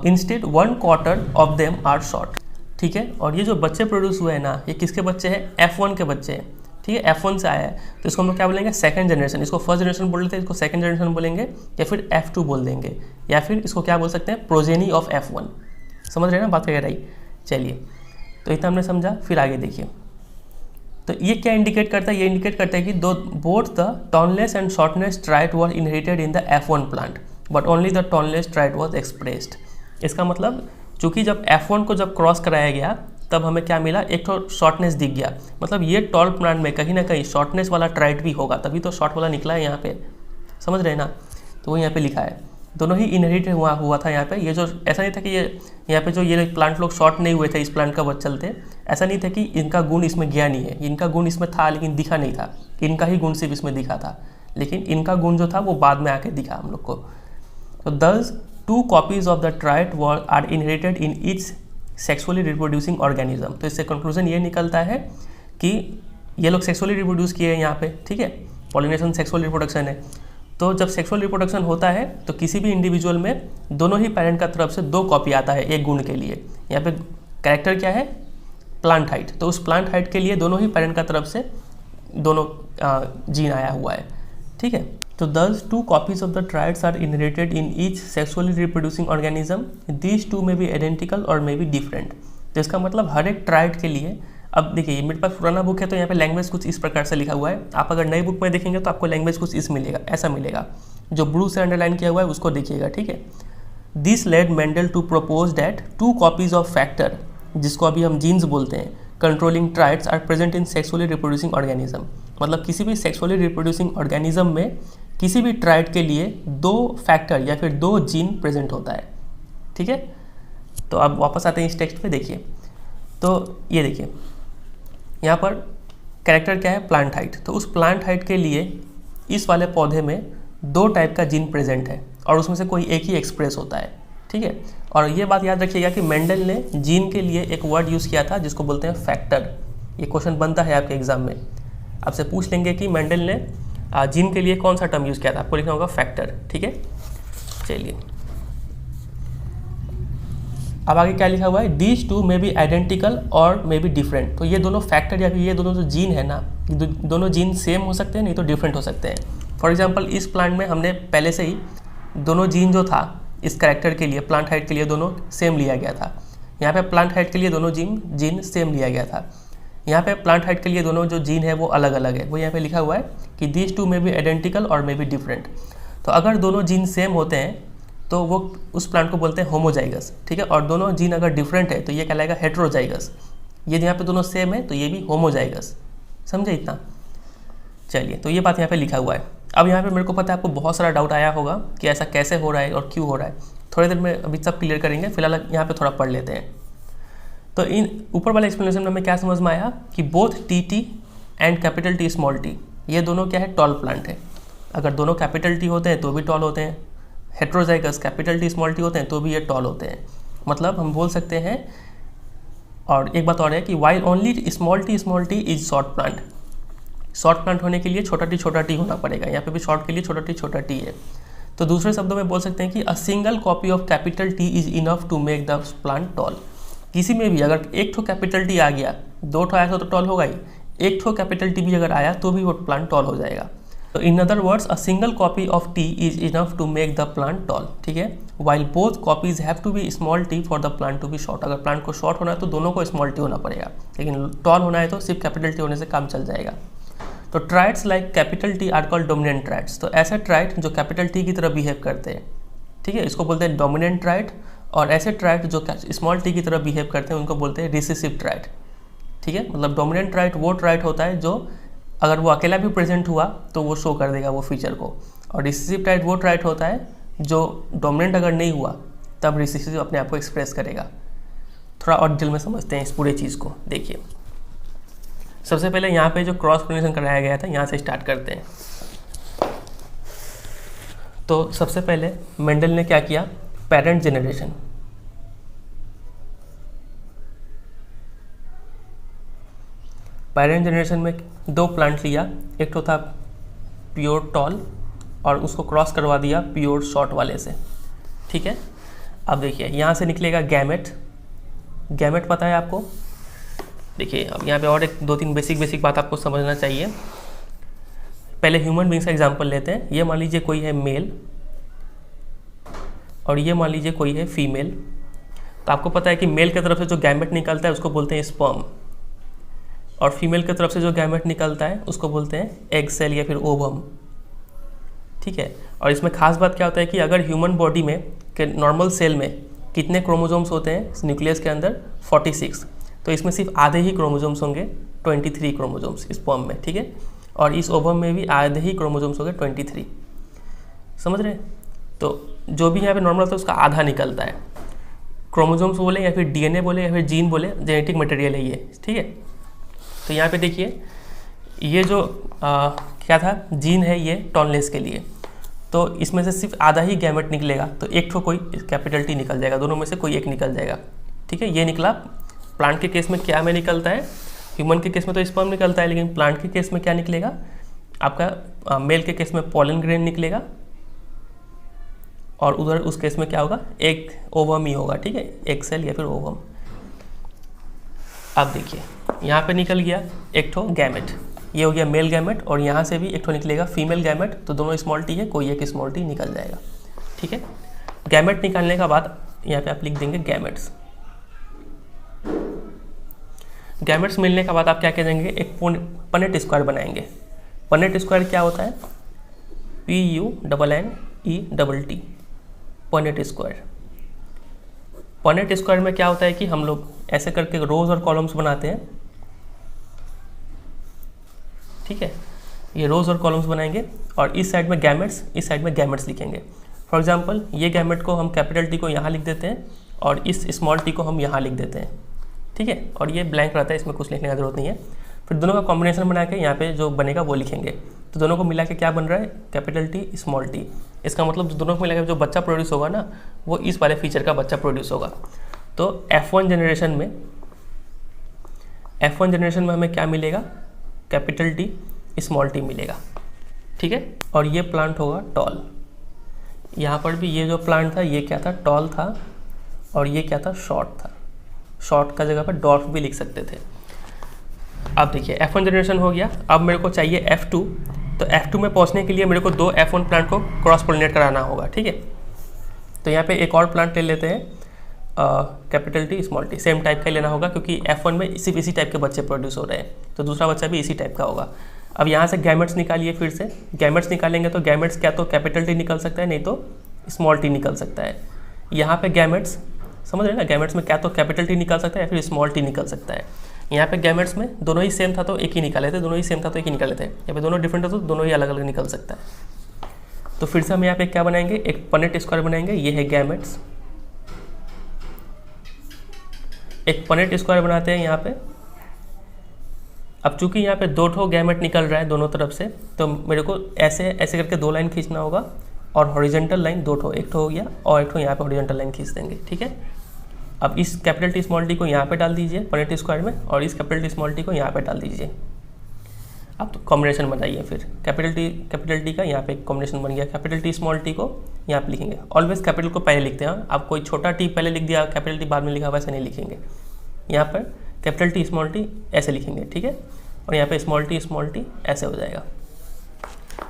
instead 1/4 of them are short. ठीक है, और ये जो बच्चे प्रोड्यूस हुए हैं ना, ये किसके बच्चे हैं, F1 के बच्चे हैं। ठीक है, F1 से आया है, तो इसको हम लोग क्या बोलेंगे, सेकंड जनरेशन। इसको फर्स्ट जनरेशन बोल लेते हैं, इसको सेकंड जनरेशन बोलेंगे, या फिर F2 बोल देंगे, या फिर इसको क्या बोल सकते हैं, प्रोजेनी ऑफ F1। समझ रहे हैं ना बात वगैरह ही। चलिए, तो इतना हमने समझा, फिर आगे देखिए। तो ये क्या इंडिकेट करता है, ये इंडिकेट करता है कि both the tallness and shortness trait were inherited in the F1 plant, but only the tallness trait was expressed. इसका मतलब चूंकि जब F1 को जब क्रॉस कराया गया तब हमें क्या मिला, एक तो शॉर्टनेस दिख गया, मतलब ये टॉल प्लांट में कहीं ना कहीं शॉर्टनेस वाला ट्राइट भी होगा, तभी तो शॉर्ट वाला निकला है यहाँ पे। समझ रहे हैं ना, तो वो यहाँ पे लिखा है, दोनों ही इनहेरिट हुआ था यहाँ पे। ये जो ऐसा नहीं था कि ये यहाँ पे जो ये प्लांट लोग शॉर्ट नहीं हुए थे इस प्लांट का चलते, ऐसा नहीं था कि इनका गुण इसमें गया नहीं है, इनका गुण इसमें था लेकिन दिखा नहीं था, इनका ही गुण सिर्फ इसमें दिखा था, लेकिन इनका गुण जो था वो बाद में आके दिखा हम लोग को। तो thus 2 copies of the trait are inherited in each sexually reproducing organism. तो इससे कंक्लूजन ये निकलता है कि ये लोग सेक्सुअली रिप्रोड्यूस किए हैं यहाँ पे। ठीक है, पॉलिनेशन सेक्सुअल रिप्रोडक्शन है, तो जब सेक्सुअल रिप्रोडक्शन होता है तो किसी भी इंडिविजुअल में दोनों ही पेरेंट का तरफ से 2 कॉपी आता है एक गुण के लिए। यहाँ पे कैरेक्टर क्या है, प्लांट हाइट, तो उस प्लांट हाइट के लिए दोनों ही पेरेंट का तरफ से दोनों जीन आया हुआ है। ठीक है, तो thus 2 copies of the triads are inherited in each sexually reproducing organism. These two may be identical or may be different. तो इसका मतलब हर एक ट्राइड के लिए, अब देखिए मेरे पास पुराना बुक है तो यहाँ पे लैंग्वेज कुछ इस प्रकार से लिखा हुआ है, आप अगर नई बुक में देखेंगे तो आपको लैंग्वेज कुछ इस मिलेगा, ऐसा मिलेगा, जो ब्लू से अंडरलाइन किया हुआ है उसको देखिएगा। ठीक है, this led Mendel to propose that 2 copies of factor, जिसको अभी हम जीन्स बोलते हैं, controlling traits are present in sexually reproducing organism. मतलब किसी भी सेक्सुअली रिप्रोड्यूसिंग ऑर्गेनिज्म में किसी भी ट्राइड के लिए 2 फैक्टर या फिर 2 जीन प्रेजेंट होता है। ठीक है, तो अब वापस आते हैं इस टेक्स्ट पे, देखिए। तो ये देखिए यहाँ पर कैरेक्टर क्या है, प्लांट हाइट, तो उस प्लांट हाइट के लिए इस वाले पौधे में 2 टाइप का जीन प्रेजेंट है और उसमें से कोई एक ही एक्सप्रेस होता है। ठीक है, और ये बात याद रखिएगा कि मेंडल ने जीन के लिए एक वर्ड यूज़ किया था जिसको बोलते हैं फैक्टर। ये क्वेश्चन बनता है आपके एग्जाम में, आपसे पूछ लेंगे कि मेंडल ने जीन के लिए कौन सा टर्म यूज़ किया था, आपको लिखना होगा फैक्टर। ठीक है, चलिए अब आगे क्या लिखा हुआ है, दीज 2 मे बी आइडेंटिकल और मे बी डिफरेंट। तो ये दोनों फैक्टर या फिर ये दोनों जो जीन है ना, दोनों जीन सेम हो सकते हैं, नहीं तो डिफरेंट हो सकते हैं। फॉर एग्जांपल इस प्लांट में हमने पहले से ही दोनों जीन जो था इस कैरेक्टर के लिए, प्लांट हाइट के लिए दोनों सेम लिया गया था। यहाँ पे प्लांट हाइट के लिए दोनों जीन सेम लिया गया था, यहाँ पे प्लांट हाइट के लिए दोनों जो जीन है वो अलग अलग है। वो यहाँ पे लिखा हुआ है कि दीज 2 मे बी आइडेंटिकल और मे बी डिफरेंट। तो अगर दोनों जीन सेम होते हैं तो वो उस प्लांट को बोलते हैं होमोजाइगस। ठीक है, और दोनों जीन अगर डिफरेंट है तो ये कहलाएगा हेट्रोजाइगस। ये यहाँ पे दोनों सेम है तो ये भी होमोजाइगस। समझे इतना? चलिए, तो ये बात यहाँ पे लिखा हुआ है। अब यहाँ पे मेरे को पता है आपको बहुत सारा डाउट आया होगा कि ऐसा कैसे हो रहा है और क्यों हो रहा है। थोड़ी देर में अभी सब क्लियर करेंगे, फिलहाल यहाँ पे थोड़ा पढ़ लेते हैं। तो इन ऊपर वाले एक्सप्लेनेशन में हमें क्या समझ में आया कि both TT and capital T small t, ये दोनों क्या है, टॉल प्लांट है। अगर दोनों कैपिटल T होते हैं तो भी टॉल होते हैं, heterozygous capital T small t होते हैं तो भी ये टॉल होते हैं। मतलब हम बोल सकते हैं, और एक बात और है कि while only small t is short plant, short plant होने के लिए छोटा t होना पड़ेगा। यहाँ पे भी शॉर्ट के लिए छोटा t है। तो दूसरे शब्दों में बोल सकते हैं कि a single copy of capital T is enough to make the plant tall. किसी में भी अगर एक ठो कैपिटल T आ गया, 2 ठो आया तो टॉल होगा ही, एक ठो कैपिटल T भी अगर आया तो भी वो प्लांट टॉल हो जाएगा। तो in other words a single copy of T is enough to make the plant tall. ठीक है, while both copies have to be small t for the plant to be short. अगर plant को short होना है तो दोनों को small t होना पड़ेगा, लेकिन टॉल होना है तो सिर्फ कैपिटल T होने से काम चल जाएगा। तो traits like capital T are called dominant traits. तो ऐसे ट्राइड जो कैपिटल T की तरह बिहेव करते हैं, ठीक है, इसको बोलते हैं डोमिनेंट ट्राइड। और ऐसे ट्राइड जो स्मॉल t की तरह बिहेव करते हैं उनको बोलते हैं रिसेसिव ट्राइड। ठीक है, मतलब डोमिनेंट ट्राइड वो ट्राइड होता है जो अगर वो अकेला भी प्रेजेंट हुआ तो वो शो कर देगा वो फीचर को, और रिसेसिव ट्राइड वो ट्राइड होता है जो डोमिनेंट अगर नहीं हुआ तब रिसेसिव अपने आप को एक्सप्रेस करेगा। थोड़ा और डिटेल में समझते हैं इस पूरे चीज़ को। देखिए, सबसे पहले यहाँ पे जो क्रॉस पोलिनेशन कराया गया था यहाँ से स्टार्ट करते हैं। तो सबसे पहले मेंडल ने क्या किया, पेरेंट जनरेशन, पैरेंट जनरेशन में 2 प्लांट लिया, एक तो था प्योर टॉल और उसको क्रॉस करवा दिया प्योर शॉर्ट वाले से, ठीक है। अब देखिए यहाँ से निकलेगा गैमेट। गैमेट पता है आपको? देखिए अब यहाँ पे और एक 2-3 बेसिक बात आपको समझना चाहिए। पहले ह्यूमन बींग्स का एग्जांपल लेते हैं। ये मान लीजिए कोई है मेल और ये मान लीजिए कोई है फीमेल। तो आपको पता है कि मेल की तरफ से जो गैमेट निकलता है उसको बोलते हैं स्पर्म, और फीमेल की तरफ से जो गैमेट निकलता है उसको बोलते हैं एग सेल या फिर ओवम, ठीक है। और इसमें खास बात क्या होता है कि अगर ह्यूमन बॉडी में के नॉर्मल सेल में कितने क्रोमोसोम्स होते हैं न्यूक्लियस के अंदर? 46। तो इसमें सिर्फ आधे ही क्रोमोसोम्स होंगे, 23 क्रोमोसोम्स स्पर्म में, ठीक है। और इस ओवम में भी आधे ही क्रोमोसोम्स होंगे, 23। समझ रहे हैं? तो जो भी यहाँ पे नॉर्मल होता है उसका आधा निकलता है। क्रोमोसोम्स बोले या फिर डीएनए बोले या फिर जीन बोले, जेनेटिक मटेरियल है ये, ठीक है। तो यहाँ पे देखिए ये जो क्या था, जीन है ये टॉलनेस के लिए, तो इसमें से सिर्फ आधा ही गैमेट निकलेगा, तो एक ठो कोई कैपिटल टी निकल जाएगा, दोनों में से कोई एक निकल जाएगा, ठीक है। ये निकला। प्लांट के केस में क्या में निकलता है? ह्यूमन के केस में तो स्पर्म निकलता है, लेकिन प्लांट के केस में क्या निकलेगा? आपका मेल के केस में पॉलन ग्रेन निकलेगा और उधर उस केस में क्या होगा? एक ओवम ही होगा, ठीक है, एक सेल या फिर ओवम। अब देखिए यहाँ पे निकल गया एक ठो गैमेट, ये हो गया मेल गैमेट, और यहाँ से भी एक ठो निकलेगा फीमेल गैमेट, तो दोनों स्मॉल टी है, कोई एक स्मॉल टी निकल जाएगा, ठीक है। गैमेट निकालने का बाद यहाँ पे आप लिख देंगे गैमेट्स। गैमेट्स मिलने के बाद आप क्या करेंगे? एक पनेट स्क्वायर बनाएंगे। पनेट स्क्वायर क्या होता है? PUNNET, Punnett square. Punnett square में क्या होता है कि हम लोग ऐसे करके रोज और कॉलम्स बनाते हैं, ठीक है। ये रोज और कॉलम्स बनाएंगे और इस साइड में गैमेट्स, इस साइड में गैमेट्स लिखेंगे। फॉर एग्जांपल ये गैमेट को हम कैपिटल टी को यहाँ लिख देते हैं और इस स्मॉल टी को हम यहाँ लिख देते हैं, ठीक है। और ये ब्लैंक रहता है, इसमें कुछ लिखने की जरूरत नहीं है। फिर दोनों का कॉम्बिनेशन बना के यहाँ पे जो बनेगा वो लिखेंगे। तो दोनों को मिला के क्या बन रहा है? Capital T small T. इसका मतलब दोनों को मिला के जो बच्चा प्रोड्यूस होगा ना, वो इस वाले फीचर का बच्चा प्रोड्यूस होगा। तो F1 जनरेशन में हमें क्या मिलेगा? कैपिटल टी स्मॉल टी मिलेगा, ठीक है। और ये प्लांट होगा टॉल। यहाँ पर भी ये जो प्लांट था ये क्या था? टॉल था, और ये क्या था? शॉर्ट था। शॉर्ट का जगह पर डॉर्फ भी लिख सकते थे। अब देखिए F1 जनरेशन हो गया। अब मेरे को चाहिए F2। तो F2 में पहुंचने के लिए मेरे को 2 F1 प्लांट को क्रॉस पोलिनेट कराना होगा, ठीक है। तो यहाँ पे एक और प्लांट ले लेते हैं, capital T small T, same type का ही लेना होगा क्योंकि F1 में सिर्फ इसी टाइप के बच्चे प्रोड्यूस हो रहे हैं, तो दूसरा बच्चा भी इसी टाइप का होगा। अब यहाँ से गैमेट्स निकालिए। फिर से गैमेट्स निकालेंगे तो गैमेट्स क्या तो कैपिटल टी निकल सकता है, नहीं तो स्मॉल टी निकल सकता है। यहाँ पे गैमेट्स समझ रहे हैं ना, गैमेट्स में क्या तो कैपिटल टी निकल सकता है या फिर स्मॉल टी निकल सकता है। यहाँ पे गैमेट्स में दोनों ही सेम था तो एक ही निकाले थे, दोनों ही सेम था तो एक ही निकाले थे। यहाँ पे दोनों डिफरेंट था तो दोनों ही अलग अलग निकल सकता है। तो फिर से हम यहाँ पे क्या बनाएंगे? एक पनेट स्क्वायर बनाएंगे। ये है गैमेट्स। एक पनेट स्क्वायर बनाते हैं यहाँ पे। अब चूंकि यहाँ पे 2 ठो गैमेट निकल रहा है दोनों तरफ से, तो मेरे को ऐसे ऐसे करके 2 लाइन खींचना होगा और हॉरिजॉन्टल लाइन 2 ठो, एक ठो हो गया और एक ठो यहाँ पे हॉरिजॉन्टल लाइन खींच देंगे, ठीक है। अब इस कैपिटल टी स्मॉल टी को यहाँ पे डाल दीजिए पनेट स्क्वायर में, और इस कैपिटल टी स्मॉल टी को यहाँ पे डाल दीजिए। अब तो कॉम्बिनेशन बनाइए। फिर कैपिटल टी का यहाँ पे कॉम्बिनेशन बन गया। कैपिटल टी स्मॉल टी को यहाँ पे लिखेंगे। ऑलवेज कैपिटल को पहले लिखते हैं। आप कोई छोटा टी पहले लिख दिया, कैपिटल टी बाद में लिखा, वैसे नहीं लिखेंगे। यहाँ पर कैपिटल टी स्मॉल टी ऐसे लिखेंगे, ठीक है। और यहाँ पे स्मॉल टी ऐसे हो जाएगा।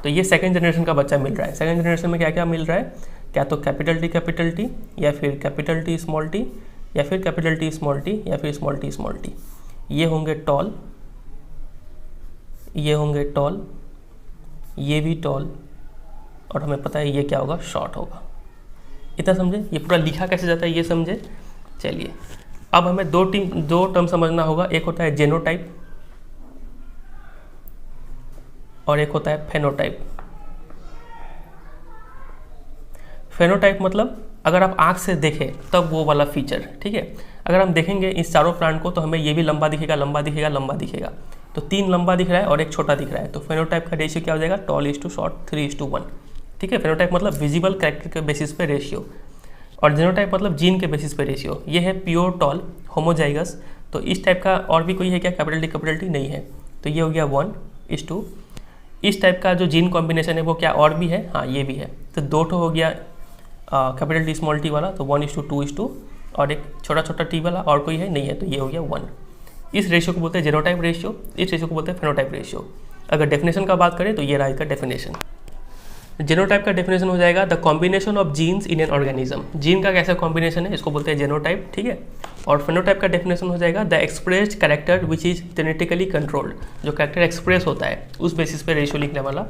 तो ये सेकंड जनरेशन का बच्चा मिल रहा है। सेकंड जनरेशन में क्या क्या मिल रहा है? क्या तो कैपिटल टी या फिर कैपिटल टी स्मॉल टी या फिर कैपिटल टी स्मॉल टी या फिर स्मॉल टी। ये होंगे टॉल, ये होंगे टॉल, ये भी टॉल, और हमें पता है ये क्या होगा? शॉर्ट होगा। इतना समझे? ये पूरा लिखा कैसे जाता है ये समझे। चलिए अब हमें दो टर्म समझना होगा। एक होता है जेनोटाइप और एक होता है फेनोटाइप। फेनोटाइप मतलब अगर आप आँख से देखें तब वो वाला फीचर, ठीक है। अगर हम देखेंगे इस चारों प्लांट को तो हमें ये भी लंबा दिखेगा, लंबा दिखेगा, लंबा दिखेगा। तो 3 लंबा दिख रहा है और एक छोटा दिख रहा है, तो फेनोटाइप का रेशियो क्या हो जाएगा? टॉल इज टू शॉर्ट 3:1, ठीक है। फेनोटाइप मतलब विजिबल कैरेक्टर के बेसिस पे रेशियो, और जेनोटाइप मतलब जीन के बेसिस पे रेशियो। ये है प्योर टॉल होमोजाइगस। तो इस टाइप का और भी कोई है क्या? कैपिटल टी नहीं है। तो ये हो गया 1:2। इस टाइप का जो जीन कॉम्बिनेशन है वो क्या और भी है? हाँ, ये भी है। तो 2 ठो हो गया कैपिटल टी स्मॉल टी वाला, तो 1:2:2, और एक छोटा छोटा टी वाला और कोई है नहीं है, तो ये हो गया 1। इस रेशियो को बोलते हैं जीनोटाइप रेशियो, इस रेशियो को बोलते हैं फेनोटाइप रेशियो। अगर डेफिनेशन का बात करें तो ये रहा इसका डेफिनेशन। जीनोटाइप का डेफिनेशन हो जाएगा the combination of genes in an organism. Gene का कैसा कॉम्बिनेशन है, इसको बोलते हैं जीनोटाइप, ठीक है। और फेनोटाइप का डेफिनेशन हो जाएगा the expressed character which is genetically controlled. जो कैरेक्टर एक्सप्रेस होता है उस बेसिस पे रेशियो लिखने वाला,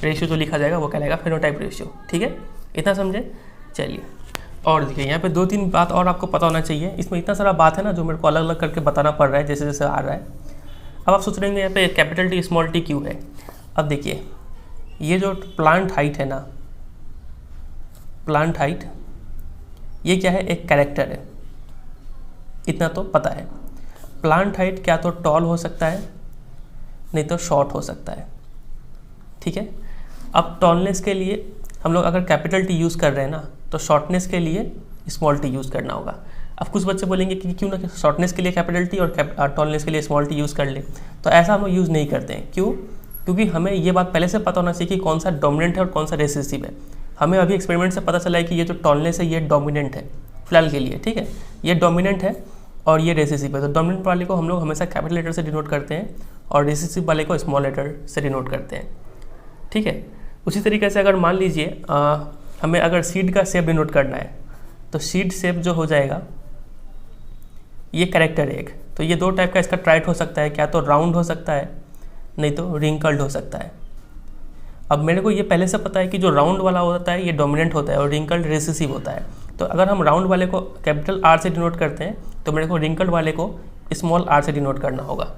रेशियो जो लिखा जाएगा वो कहलाएगा फेनोटाइप रेशियो, ठीक है। इतना समझे? चलिए और देखिए यहाँ पे 2-3 बात और आपको पता होना चाहिए। इसमें इतना सारा बात है ना जो मेरे को अलग अलग करके बताना पड़ रहा है जैसे जैसे आ रहा है। अब आप सोच रहे हैं यहाँ पे कैपिटल टी स्मॉल टी क्यों है। अब देखिए ये जो प्लांट हाइट है ना, प्लांट हाइट ये क्या है? एक कैरेक्टर है, इतना तो पता है। प्लांट हाइट क्या तो टॉल हो सकता है, नहीं तो शॉर्ट हो सकता है, ठीक है। अब टॉलनेस के लिए हम लोग अगर कैपिटल टी यूज़ कर रहे हैं ना, तो शॉर्टनेस के लिए स्मॉल टी यूज़ करना होगा। अब कुछ बच्चे बोलेंगे कि क्यों ना शॉर्टनेस के लिए कैपिटल टी और टॉलनेस के लिए स्मॉल टी यूज़ कर ले। तो ऐसा हम लोग यूज़ नहीं करते हैं। क्यों? क्योंकि हमें ये बात पहले से पता होना चाहिए कि कौन सा डोमिनेंट है और कौन सा रेसेसिव है। हमें अभी एक्सपेरिमेंट से पता चला है कि ये जो टॉलनेस है ये डोमिनेंट है फिलहाल के लिए, ठीक है। ये डोमिनेंट है और ये रेसेसिव है। तो डोमिनेंट वाले को हम लोग हमेशा कैपिटल लेटर से डिनोट करते हैं और रेसेसिव वाले को स्मॉल लेटर से डिनोट करते हैं, ठीक है। उसी तरीके से अगर मान लीजिए हमें अगर सीड का शेप डिनोट करना है, तो सीड शेप जो हो जाएगा ये कैरेक्टर है एक। तो ये 2 टाइप का इसका ट्राइट हो सकता है, क्या तो राउंड हो सकता है, नहीं तो रिंकल्ड हो सकता है। अब मेरे को ये पहले से पता है कि जो राउंड वाला होता है ये डोमिनेंट होता है और रिंकल्ड रेसेसिव होता है। तो अगर हम राउंड वाले को कैपिटल आर से डिनोट करते हैं तो मेरे को रिंकल्ड वाले को स्मॉल आर से डिनोट करना होगा।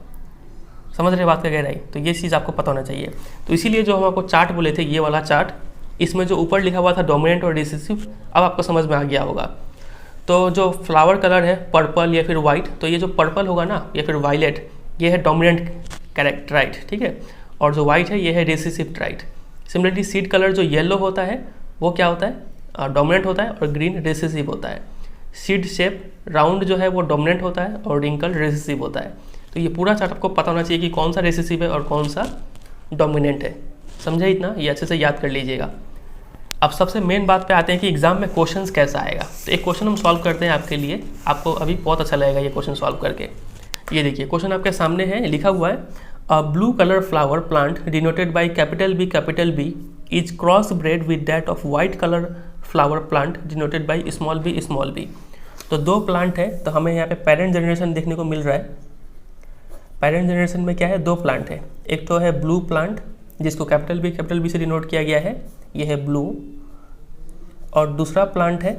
समझ रहे बात का गहराई? तो ये चीज़ आपको पता होना चाहिए। तो इसीलिए जो हम आपको चार्ट बोले थे, ये वाला चार्ट, इसमें जो ऊपर लिखा हुआ था डोमिनेंट और रिसेसिव, अब आपको समझ में आ गया होगा। तो जो फ्लावर कलर है पर्पल या फिर वाइट, तो ये जो पर्पल होगा ना या फिर वायलेट, ये है डोमिनेंट कैरेक्टर ट्राइट, ठीक है। और जो वाइट है ये है रिसेसिव ट्राइट। सिमिलरली सीड कलर जो येलो होता है वो क्या होता है? डोमिनेंट होता है और ग्रीन रेसेसिव होता है। सीड शेप राउंड जो है वो डोमिनेंट होता है और रिंकल रेसेसिव होता है। तो ये पूरा चार्ट आपको पता होना चाहिए कि कौन सा रेसेसिव है और कौन सा डोमिनेंट है। समझे इतना? ये अच्छे से याद कर लीजिएगा। अब सबसे मेन बात पे आते हैं कि एग्जाम में क्वेश्चंस कैसा आएगा। तो एक क्वेश्चन हम सॉल्व करते हैं आपके लिए, आपको अभी बहुत अच्छा लगेगा ये क्वेश्चन सॉल्व करके। ये देखिए क्वेश्चन आपके सामने है, लिखा हुआ है a blue colour flower plant denoted by capital B is cross bred with that of white colour flower plant denoted by small B. तो 2 प्लांट है, तो हमें यहाँ पे पेरेंट जनरेशन देखने को मिल रहा है। पेरेंट जनरेशन में क्या है? 2 प्लांट है। एक तो है ब्लू प्लांट जिसको कैपिटल बी से डिनोट किया गया है, ये है ब्लू। और दूसरा प्लांट है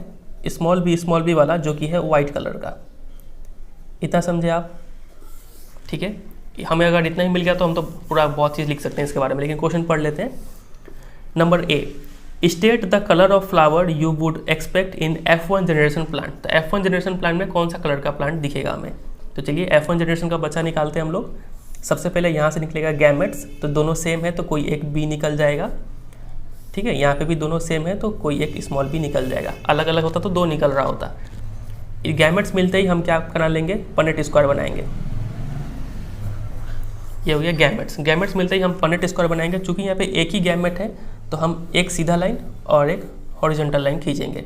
स्मॉल बी वाला जो कि है वाइट कलर का। इतना समझे आप? ठीक है। हमें अगर इतना ही मिल गया तो हम तो पूरा बहुत चीज़ लिख सकते हैं इसके बारे में, लेकिन क्वेश्चन पढ़ लेते हैं। Number A, state the colour of flower you would expect in F1 generation plant. तो F1 जनरेशन प्लांट में कौन सा कलर का प्लांट दिखेगा हमें? तो चलिए F1 जनरेशन का बच्चा निकालते हैं हम लोग। सबसे पहले यहाँ से निकलेगा गैमेट्स, तो दोनों सेम है तो कोई एक बी निकल जाएगा, ठीक है। यहाँ पे भी दोनों सेम है तो कोई एक स्मॉल बी निकल जाएगा। अलग अलग होता तो 2 निकल रहा होता। गैमेट्स मिलते ही हम क्या बना लेंगे? पनेट स्क्वायर बनाएंगे। ये हो गया गैमेट्स। गैमेट्स मिलते ही हम पनेट स्क्वायर बनाएंगे। चूँकि यहाँ पे एक ही गैमेट है तो हम एक सीधा लाइन और एक हॉरिजॉन्टल लाइन खींचेंगे।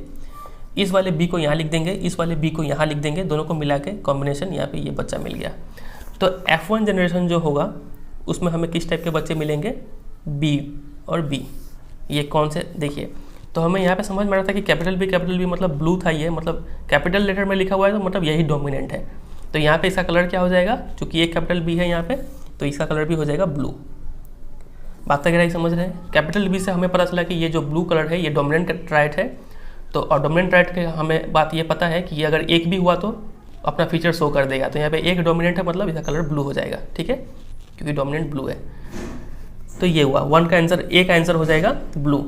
इस वाले बी को यहाँ लिख देंगे, इस वाले बी को यहाँ लिख देंगे, दोनों को मिला के कॉम्बिनेशन यहाँ पे ये बच्चा मिल गया। तो F1 जनरेशन जो होगा उसमें हमें किस टाइप के बच्चे मिलेंगे? बी और बी। ये कौन से? देखिए, तो हमें यहाँ पे समझ में आ रहा था कि कैपिटल बी मतलब ब्लू था, ये मतलब कैपिटल लेटर में लिखा हुआ है तो मतलब यही डोमिनेंट है। तो यहाँ पे इसका कलर क्या हो जाएगा? चूँकि एक कैपिटल बी है यहाँ पे तो इसका कलर भी हो जाएगा ब्लू। बात वगैरह समझ रहे हैं? कैपिटल बी से हमें पता चला कि ये जो ब्लू कलर है ये डोमिनेंट ट्राइट है। तो और डोमिनेंट ट्राइट के हमें बात ये पता है कि ये अगर एक भी हुआ तो अपना फीचर शो कर देगा। तो यहाँ पे एक डोमिनेंट है मतलब इसका कलर ब्लू हो जाएगा, ठीक है, क्योंकि डोमिनेंट ब्लू है। तो ये हुआ 1 का आंसर, ए का आंसर हो जाएगा ब्लू।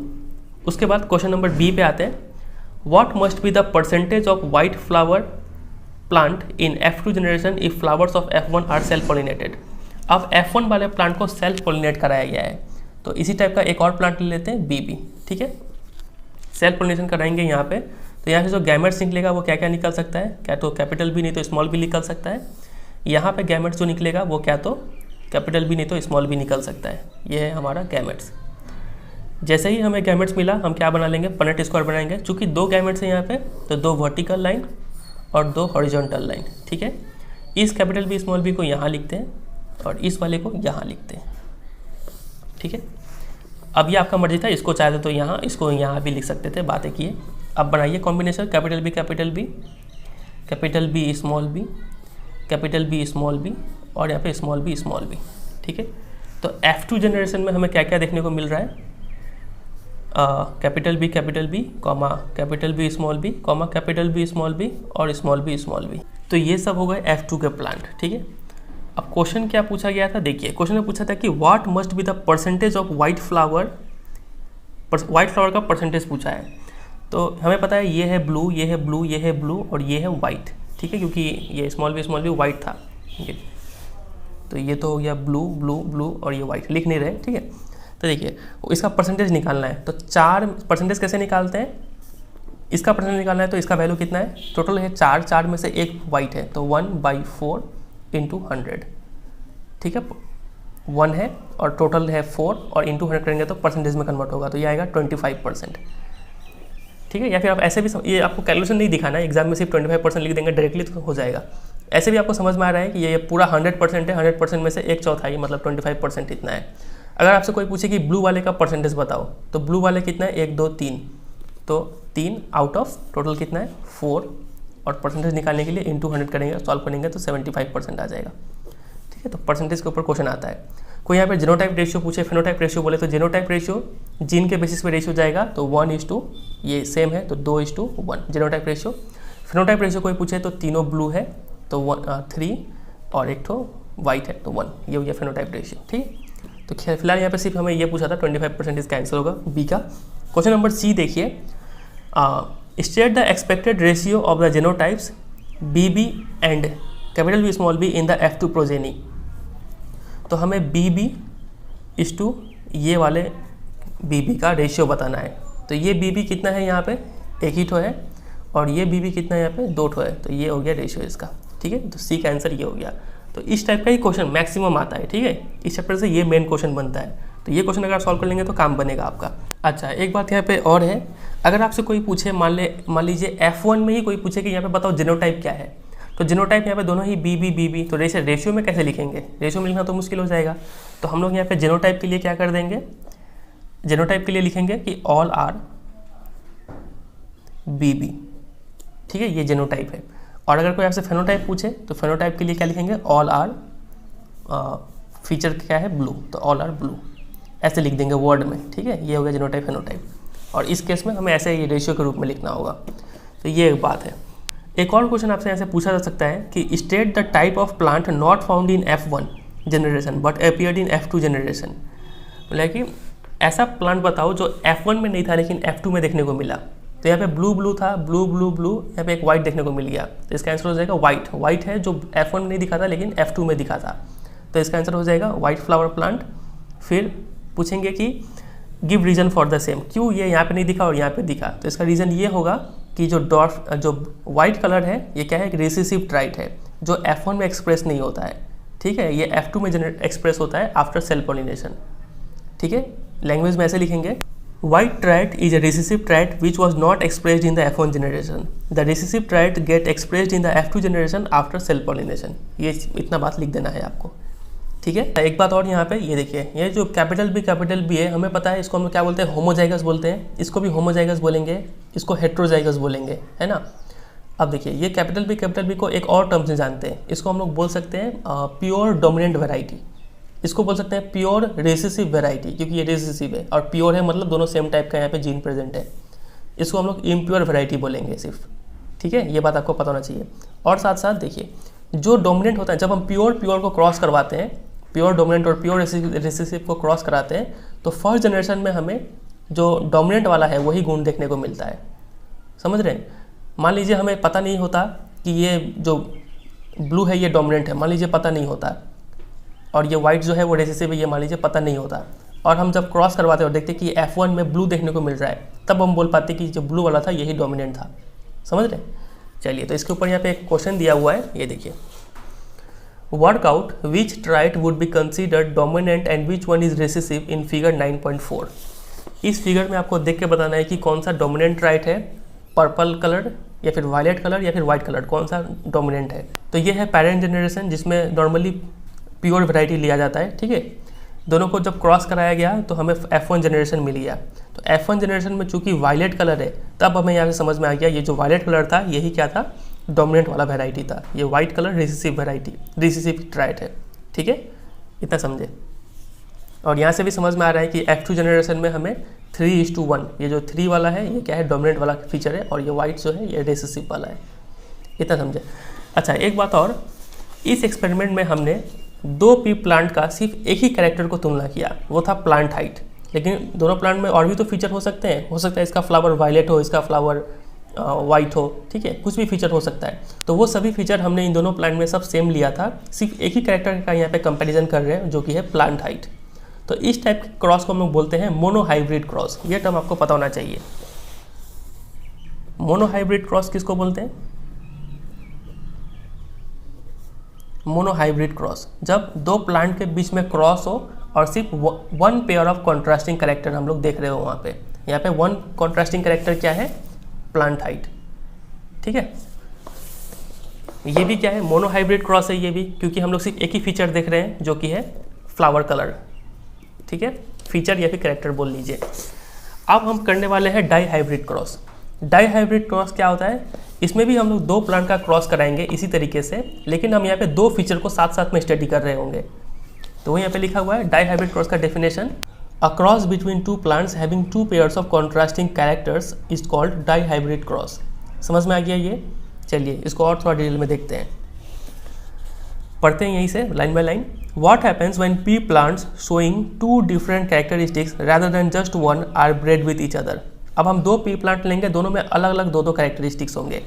उसके बाद क्वेश्चन नंबर बी पे आते हैं। What must be the percentage of white flower plant in F2 generation if flowers of F1 are self pollinated. अब F1 वाले प्लांट को सेल्फ पॉलिनेट कराया गया है, तो इसी टाइप का एक और प्लांट ले लेते हैं बी, ठीक है। सेल्फ पॉलिनेशन कराएंगे यहाँ पे, तो यहाँ से जो गैमेट्स निकलेगा वो क्या क्या निकल सकता है? क्या तो कैपिटल बी नहीं तो स्मॉल बी निकल सकता है। यहाँ पे गैमेट्स जो निकलेगा वो क्या तो कैपिटल बी नहीं तो स्मॉल बी निकल सकता है। ये है हमारा गैमेट्स। जैसे ही हमें गैमेट्स मिला हम क्या बना लेंगे, पनेट स्क्वायर बनाएंगे। चूँकि 2 गैमेट्स हैं यहाँ पे तो 2 वर्टिकल लाइन और 2 हॉरिजॉन्टल लाइन, ठीक है। इस कैपिटल बी स्मॉल बी को यहाँ लिखते हैं और इस वाले को यहाँ लिखते हैं, ठीक है। अब ये आपका मर्जी था, इसको चाहते तो यहाँ, इसको यहाँ भी लिख सकते थे, बात एक ये। अब बनाइए combination capital B capital B, capital B small B, capital B small B और यहाँ पे स्मॉल बी, ठीक है। तो F2 जनरेशन में हमें क्या क्या देखने को मिल रहा है, capital B comma capital B small B comma capital B small B और स्मॉल बी। तो ये सब हो गए F2 के प्लांट, ठीक है। अब क्वेश्चन क्या पूछा गया था, देखिए क्वेश्चन में पूछा था कि what must be the percentage of white flower का परसेंटेज पूछा है। तो हमें पता है ये है ब्लू, ये है ब्लू, ये है ब्लू और ये है वाइट, ठीक है, क्योंकि ये स्मॉल बी वाइट था, ठीक है। तो ये तो हो गया ब्लू ब्लू ब्लू और ये वाइट, लिख नहीं रहे, ठीक है। तो देखिए इसका परसेंटेज निकालना है, तो 4 परसेंटेज कैसे निकालते हैं, इसका परसेंटेज निकालना है तो इसका वैल्यू कितना है, टोटल है 4 में से एक वाइट है तो 1/4 इंटू 100, ठीक है। 1 है और टोटल है 4 और इंटू 100 करेंगे तो परसेंटेज में कन्वर्ट होगा, तो ये आएगा 25%, ठीक है। या फिर आप ऐसे भी ये आपको कैलकुलेशन नहीं दिखाना है, एग्जाम में सिर्फ 25% लिख देंगे डायरेक्टली तो हो जाएगा। ऐसे भी आपको समझ में आ रहा है कि ये पूरा 100% है, 100% में से 1/4 मतलब 25% इतना है। अगर आपसे कोई पूछे कि ब्लू वाले का परसेंटेज बताओ तो ब्लू वाले कितना है, 1 2 3, तो 3 आउट ऑफ टोटल कितना है 4 और परसेंटेज निकालने के लिए इंटू 100 करेंगे, सॉल्व करेंगे तो 75% आ जाएगा, ठीक है। तो परसेंटेज के ऊपर क्वेश्चन आता है। कोई यहाँ पे जीनोटाइप रेशियो पूछे, फेनोटाइप रेशियो बोले तो जीनोटाइप रेशियो जीन के बेसिस पे रेशियो जाएगा तो 1:, ये सेम है तो 2:1 जीनोटाइप रेशियो। फेनोटाइप रेशियो कोई पूछे तो तीनों ब्लू है तो 3 और एक ठो वाइट है तो 1, ये हो गया फेनोटाइप रेशियो, ठीक है। तो फिलहाल यहाँ पे सिर्फ हमें ये पूछा था 25% इसका आंसर होगा बी का। क्वेश्चन नंबर सी देखिए, state the expected ratio of the genotypes BB and capital B small B in the F2 progeny. तो हमें BB = ये वाले BB का रेशियो बताना है। तो ये BB कितना है, यहाँ पे एक ही ठो है और ये BB कितना है, यहाँ पे 2 ठो है, तो ये हो गया रेशियो इसका, ठीक है। तो सी का आंसर ये हो गया। तो इस टाइप का ही क्वेश्चन मैक्सिमम आता है, ठीक है। इस चैप्टर से ये मेन क्वेश्चन बनता है, तो ये क्वेश्चन अगर आप सॉल्व कर लेंगे तो काम बनेगा आपका। अच्छा, एक बात यहाँ पे और है, अगर आपसे कोई पूछे मान लीजिए F1 में ही कोई पूछे कि यहाँ पे बताओ जीनोटाइप क्या है, तो जीनोटाइप यहाँ पे दोनों ही BB, तो रेशियो में कैसे लिखेंगे, रेशियो में लिखना तो मुश्किल हो जाएगा। तो हम लोग यहाँ पे जीनोटाइप के लिए क्या कर देंगे, जीनोटाइप के लिए लिखेंगे कि ऑल आर BB, ठीक है, ये जीनोटाइप है। और अगर कोई आपसे फेनोटाइप पूछे तो फेनोटाइप के लिए क्या लिखेंगे, ऑल आर फीचर क्या है ब्लू, तो ऑल आर ब्लू ऐसे लिख देंगे वर्ड में, ठीक है। ये हो गया जीनोटाइप फेनोटाइप, और इस केस में हमें ऐसे ये रेशियो के रूप में लिखना होगा। तो ये एक बात है। एक और क्वेश्चन आपसे ऐसे पूछा जा सकता है कि state the type of plant not found in F1 generation but appeared in F2 generation. मतलब कि ऐसा प्लांट बताओ जो F1 में नहीं था लेकिन F2 में देखने को मिला। तो यहाँ पे ब्लू था, ब्लू यहाँ पे एक वाइट देखने को मिल गया, तो इसका आंसर हो जाएगा वाइट है जो F1 में नहीं दिखा था लेकिन F2 में दिखा था, तो इसका आंसर हो जाएगा वाइट फ्लावर प्लांट। फिर पूछेंगे कि give reason for the same, क्यों ये यहाँ पे नहीं दिखा और यहाँ पे दिखा, तो इसका रीज़न ये होगा कि जो वाइट कलर है ये क्या है, एक रिसेसिव ट्राइट है जो F1 में एक्सप्रेस नहीं होता है, ठीक है। ये F2 में एक्सप्रेस होता है आफ्टर सेल पॉलिनेशन, ठीक है। लैंग्वेज में ऐसे लिखेंगे, white trait is a recessive trait which was not expressed in the F1 generation. The recessive trait get expressed in the F2 generation after cell pollination. ये इतना बात लिख देना है आपको, ठीक है। एक बात और यहाँ पे ये देखिए, ये जो कैपिटल बी है हमें पता है इसको हम क्या बोलते हैं, होमोजाइगस बोलते हैं, इसको भी होमोजाइगस बोलेंगे, इसको हेट्रोजाइगस बोलेंगे, है ना। अब देखिए ये कैपिटल बी को एक और टर्म से जानते हैं, इसको हम लोग बोल सकते हैं प्योर डोमिनेंट वेराइटी, इसको बोल सकते हैं प्योर रेसेसिव वेराइटी, क्योंकि ये रेसेसिव है और प्योर है मतलब दोनों सेम टाइप का यहाँ पे जीन प्रेजेंट है। इसको हम लोग इम्प्योर वेराइटी बोलेंगे सिर्फ, ठीक है। ये बात आपको पता होना चाहिए। और साथ साथ देखिए जो डोमिनेंट होता है, जब हम प्योर को क्रॉस करवाते हैं, प्योर डोमिनेंट और प्योर रेसेसिव को क्रॉस कराते हैं, तो फर्स्ट जनरेशन में हमें जो डोमिनेंट वाला है वही गुण देखने को मिलता है, समझ रहे हैं। मान लीजिए हमें पता नहीं होता कि ये जो ब्लू है ये डोमिनेंट है, मान लीजिए पता नहीं होता, और ये वाइट जो है वो रेसेसिव है, ये मान लीजिए पता नहीं होता, और हम जब क्रॉस करवाते हैं और देखते हैं कि F1 में ब्लू देखने को मिल रहा है, तब हम बोल पाते कि जो ब्लू वाला था यही डोमिनेंट था, समझ रहे हैं। चलिए, तो इसके ऊपर यहाँ पे एक क्वेश्चन दिया हुआ है, ये देखिए, work out which trait would be considered dominant and which one is recessive in figure 9.4। इस फिगर में आपको देख के बताना है कि कौन सा डोमिनेंट ट्राइट है, पर्पल कलर या फिर वायलेट कलर या फिर वाइट कलर, कौन सा डोमिनेंट है। तो ये है पैरेंट जनरेशन जिसमें नॉर्मली प्योर वैरायटी लिया जाता है, ठीक है। दोनों को जब क्रॉस कराया गया तो हमें F1 जनरेशन मिल गया। तो F1 जनरेशन में चूंकि वायलेट कलर है, तब हमें यहाँ से समझ में आ गया ये जो वायलेट कलर था यही क्या था, डोमिनेंट वाला वैरायटी था। ये white colour recessive variety, recessive trait है, ठीक है, इतना समझे। और यहाँ से भी समझ में आ रहा है कि F2 जनरेशन में हमें 3:1, ये जो 3 वाला है ये क्या है, डोमिनेंट वाला फीचर है, और ये वाइट जो है ये रिसेसिव वाला है, इतना समझे। अच्छा, एक बात और, इस एक्सपेरिमेंट में हमने 2 पी प्लांट का सिर्फ एक ही कैरेक्टर को तुलना किया, वो था प्लांट हाइट। लेकिन दोनों प्लांट में और भी तो फीचर हो सकते हैं, हो सकता है इसका फ्लावर वायलेट हो, इसका फ्लावर वाइट हो, ठीक है, कुछ भी फीचर हो सकता है। तो वो सभी फीचर हमने इन दोनों प्लांट में सब सेम लिया था, सिर्फ एक ही कैरेक्टर का यहाँ पे कंपैरिजन कर रहे हैं जो कि है प्लांट हाइट। तो इस टाइप के क्रॉस को हम लोग बोलते हैं मोनोहाइब्रिड क्रॉस। ये टर्म आपको पता होना चाहिए। मोनोहाइब्रिड क्रॉस किसको बोलते हैं? मोनोहाइब्रिड क्रॉस जब 2 प्लांट के बीच में क्रॉस हो और सिर्फ 1 पेयर ऑफ कॉन्ट्रास्टिंग कैरेक्टर हम लोग देख रहे हो वहाँ पे। यहाँ पे 1 कॉन्ट्रास्टिंग कैरेक्टर क्या है? प्लांट हाइट, ठीक है। ये भी क्या है? मोनोहाइब्रिड क्रॉस है ये भी, क्योंकि हम लोग सिर्फ एक ही फीचर देख रहे हैं जो कि है फ्लावर कलर, ठीक है, फीचर या फिर कैरेक्टर बोल लीजिए। अब हम करने वाले हैं dihybrid cross. Dihybrid cross क्या होता है? इसमें भी हम लोग 2 प्लांट का क्रॉस कराएंगे इसी तरीके से, लेकिन हम यहाँ पे 2 फीचर को साथ साथ में स्टडी कर रहे होंगे। तो वो यहाँ पे लिखा हुआ है डाई हाइब्रिड क्रॉस का definition, a cross between 2 plants having 2 pairs of contrasting characters is called dihybrid cross. समझ में आ गया ये? चलिए इसको और थोड़ा डिटेल में देखते हैं, पढ़ते हैं यहीं से line by line. What happens when P plants showing 2 different characteristics rather than just one are bred with each other? अब हम 2 P प्लांट लेंगे, दोनों में अलग अलग 2 कैरेक्टरिस्टिक्स होंगे।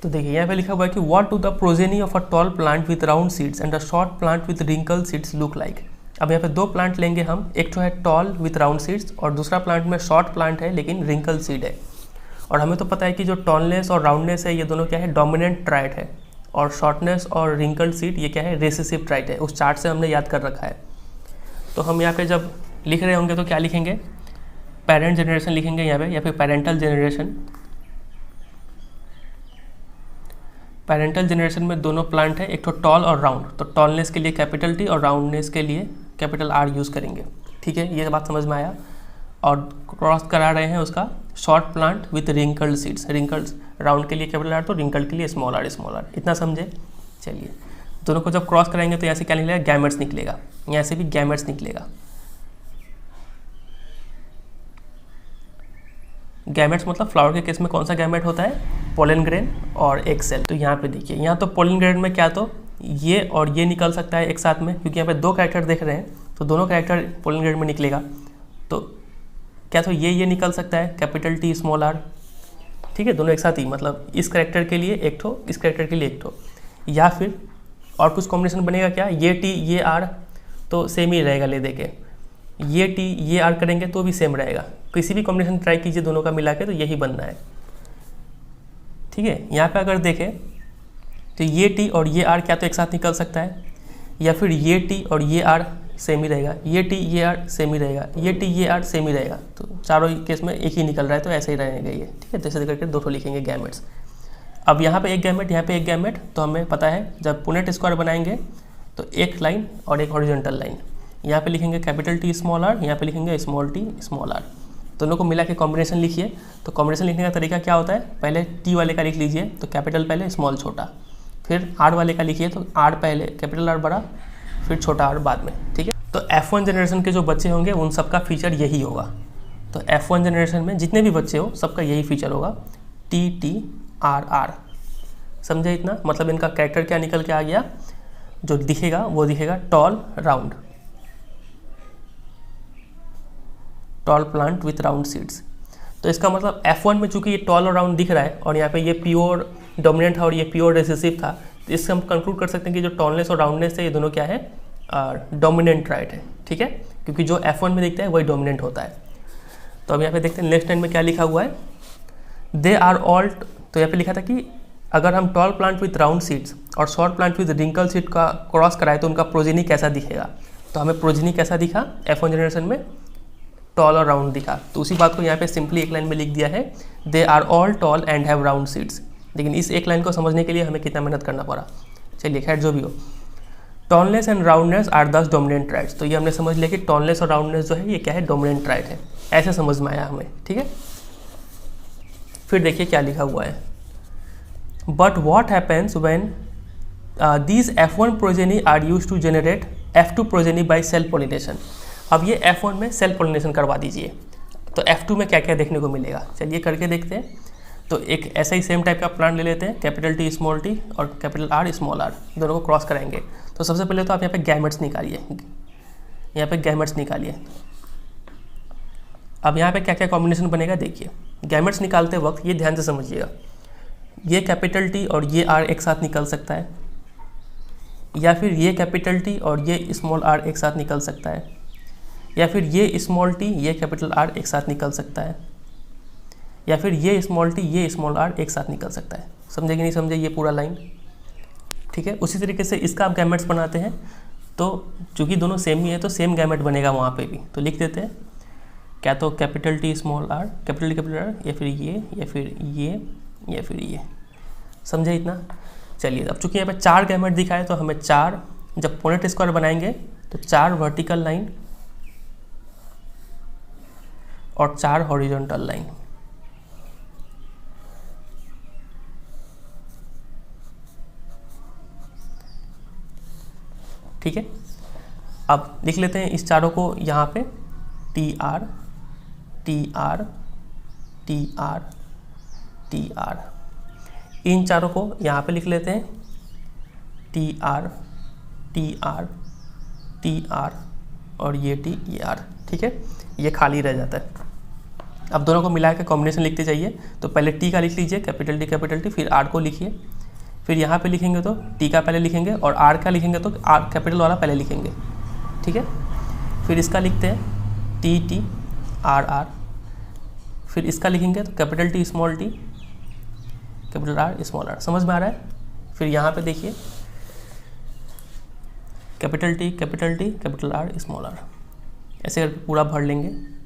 तो देखिए यहाँ पे लिखा हुआ है कि what do the progeny of a tall plant with round seeds and a short plant with wrinkled seeds look like? अब यहाँ पे 2 प्लांट लेंगे हम, एक तो है टॉल विथ राउंड सीड्स और दूसरा प्लांट में शॉर्ट प्लांट है लेकिन रिंकल सीड है। और हमें तो पता है कि जो टॉलनेस और राउंडनेस है ये दोनों क्या है? डोमिनेंट ट्राइट है, और शॉर्टनेस और रिंकल्ड सीड ये क्या है? रेसेसिव ट्राइट है। उस चार्ट से हमने याद कर रखा है। तो हम यहाँ पे जब लिख रहे होंगे तो क्या लिखेंगे? पेरेंट जनरेशन लिखेंगे यहाँ पे, या फिर पेरेंटल जनरेशन। पेरेंटल जनरेशन में दोनों प्लांट है, एक तो टॉल और राउंड। तो टॉलनेस के लिए कैपिटल T और राउंडनेस के लिए कैपिटल R यूज़ करेंगे, ठीक है, ये बात समझ में आया। और क्रॉस करा रहे हैं उसका short plant with wrinkled seeds, wrinkled round के लिए कैपिटल R, तो रिंकल्ड के लिए स्मॉल r, इतना समझे। चलिए दोनों को जब क्रॉस कराएंगे तो यहाँ से क्या निकलेगा? गैमेट्स निकलेगा, यहाँ से भी गैमेट्स निकलेगा। गैमेट्स मतलब फ्लावर के केस में कौन सा गैमेट होता है? पोलन ग्रेन और एक सेल। तो यहाँ पे देखिए, यहाँ तो पोलन ग्रेन में क्या तो ये और ये निकल सकता है एक साथ में, क्योंकि यहाँ पे 2 कैरेक्टर देख रहे हैं तो दोनों कैरेक्टर पोलन ग्रेन में निकलेगा। तो क्या तो ये निकल सकता है कैपिटल T स्मॉल r, ठीक है, दोनों एक साथ ही, मतलब इस कैरेक्टर के लिए एक ठो, इस कैरेक्टर के लिए एक ठो। या फिर और कुछ कॉम्बिनेशन बनेगा क्या? ये T ये R तो सेम ही रहेगा, ले देके ये T ये R करेंगे तो भी सेम रहेगा। किसी भी कॉम्बिनेशन ट्राई कीजिए दोनों का मिला के, तो यही बनना है, ठीक है। यहाँ पे अगर देखें तो ये T और ये R क्या तो एक साथ निकल सकता है, या फिर ये T और ये R सेम ही रहेगा, ये T ये R सेम ही रहेगा, ये T ये R सेम ही रहेगा। तो चारों केस में एक ही निकल रहा है तो ऐसे ही रहेगा ये, ठीक है। तो ऐसे करके 2 लिखेंगे गैमेट्स। अब यहाँ पे एक गैमेट, यहाँ पे एक गैमेट, तो हमें पता है जब पुनेट स्क्वायर बनाएंगे तो एक लाइन और एक हॉरिजॉन्टल लाइन, यहाँ पे लिखेंगे कैपिटल T स्मॉल r, यहाँ पे लिखेंगे स्मॉल t स्मॉल r। दोनों को मिला के कॉम्बिनेशन लिखिए। तो कॉम्बिनेशन लिखने का तरीका क्या होता है? पहले T वाले का लिख लीजिए तो कैपिटल पहले स्मॉल छोटा, फिर R वाले का लिखिए तो R पहले कैपिटल R बड़ा, फिर छोटा r बाद में, ठीक है। तो F1 जनरेशन के जो बच्चे होंगे उन सबका फीचर यही होगा। तो F1 जनरेशन में जितने भी बच्चे हो सबका यही फीचर होगा, T T R R। समझे इतना? मतलब इनका कैरेक्टर क्या निकल के आ गया? जो दिखेगा वो दिखेगा tall round, tall plant with round seeds. तो इसका मतलब F1 में चूंकि ये टॉल और राउंड दिख रहा है और यहाँ पे ये प्योर डोमिनेंट था और ये प्योर रिसेसिव था, तो इससे हम कंक्लूड कर सकते हैं कि जो टॉलनेस और राउंडनेस है ये दोनों क्या है? डोमिनेंट ट्राइट है, ठीक है, क्योंकि जो F1 में दिखता है वही डोमिनेंट होता है। तो अब यहाँ पे देखते हैं नेक्स्ट लाइन में क्या लिखा हुआ है, दे आर ऑल। तो यहाँ पे लिखा था कि अगर हम tall plant with round seeds और short plant with wrinkle seed का क्रॉस कराए तो उनका प्रोजेनी कैसा दिखेगा। तो हमें प्रोजेनी कैसा दिखा F1 जनरेशन में, टॉल और राउंड दिखा। तो उसी बात को यहाँ पे सिंपली एक लाइन में लिख दिया है, they are all tall and have round seeds. लेकिन इस एक लाइन को समझने के लिए हमें कितना मेहनत करना पड़ा। चलिए खैर जो भी हो, टॉलनेस एंड राउंडनेस आर दस डोमिनेंट ट्राइट्स। तो ये हमने समझ लिया कि टॉलनेस और राउंडनेस जो है ये क्या है, डोमिनेंट ट्राइट है। ऐसे समझ में आया हमें, ठीक है। फिर देखिए क्या लिखा हुआ है, but what happens when these F1 progeny are used to generate F2 progeny by self pollination. अब ये F1 में सेल्फ पोलिनेशन करवा दीजिए, तो F2 में क्या क्या देखने को मिलेगा, चलिए करके देखते हैं। तो एक ऐसा ही सेम टाइप का प्लांट ले लेते हैं, कैपिटल T स्मॉल t और कैपिटल R स्मॉल r, दोनों को क्रॉस कराएंगे। तो सबसे पहले तो आप यहाँ पे गैमेट्स निकालिए, यहाँ पे गैमेट्स निकालिए। अब यहाँ पे क्या क्या कॉम्बिनेशन बनेगा देखिए। गैमेट्स निकालते वक्त ये ध्यान से समझिएगा, ये कैपिटल T और ये R एक साथ निकल सकता है, या फिर ये कैपिटल T और ये स्मॉल r एक साथ निकल सकता है, या फिर ये स्मॉल t ये कैपिटल R एक साथ निकल सकता है, या फिर ये स्मॉल t ये स्मॉल r एक साथ निकल सकता है। समझे कि नहीं समझे ये पूरा लाइन, ठीक है। उसी तरीके से इसका आप गैमेट्स बनाते हैं, तो चूँकि दोनों सेम ही है तो सेम गैमेट बनेगा वहाँ पे भी। तो लिख देते हैं क्या, तो capital T small r, capital R, या फिर ये, या फिर ये, या फिर ये। समझे इतना। चलिए अब चूँकि यहाँ पे 4 गैमेट दिखाए तो हमें 4, जब पोनेट स्क्वायर बनाएंगे तो 4 वर्टिकल लाइन और 4 हॉरिजॉन्टल लाइन। ठीक है, अब लिख लेते हैं इस चारों को यहाँ पे TR TR TR TR। इन चारों को यहाँ पे लिख लेते हैं TR TR TR और ये T ये R। ठीक है, ये खाली रह जाता है। अब दोनों को मिला के कॉम्बिनेशन लिखते जाइए। तो पहले T का लिख लीजिए, कैपिटल T, फिर R को लिखिए, फिर यहाँ पे लिखेंगे तो T का पहले लिखेंगे और R का लिखेंगे तो R कैपिटल वाला पहले लिखेंगे। ठीक है, फिर इसका लिखते हैं T R R, फिर इसका लिखेंगे तो capital T small t, capital R small r। समझ में आ रहा है। फिर यहाँ पे देखिए capital T capital R small r, ऐसे करके पूरा भर लेंगे।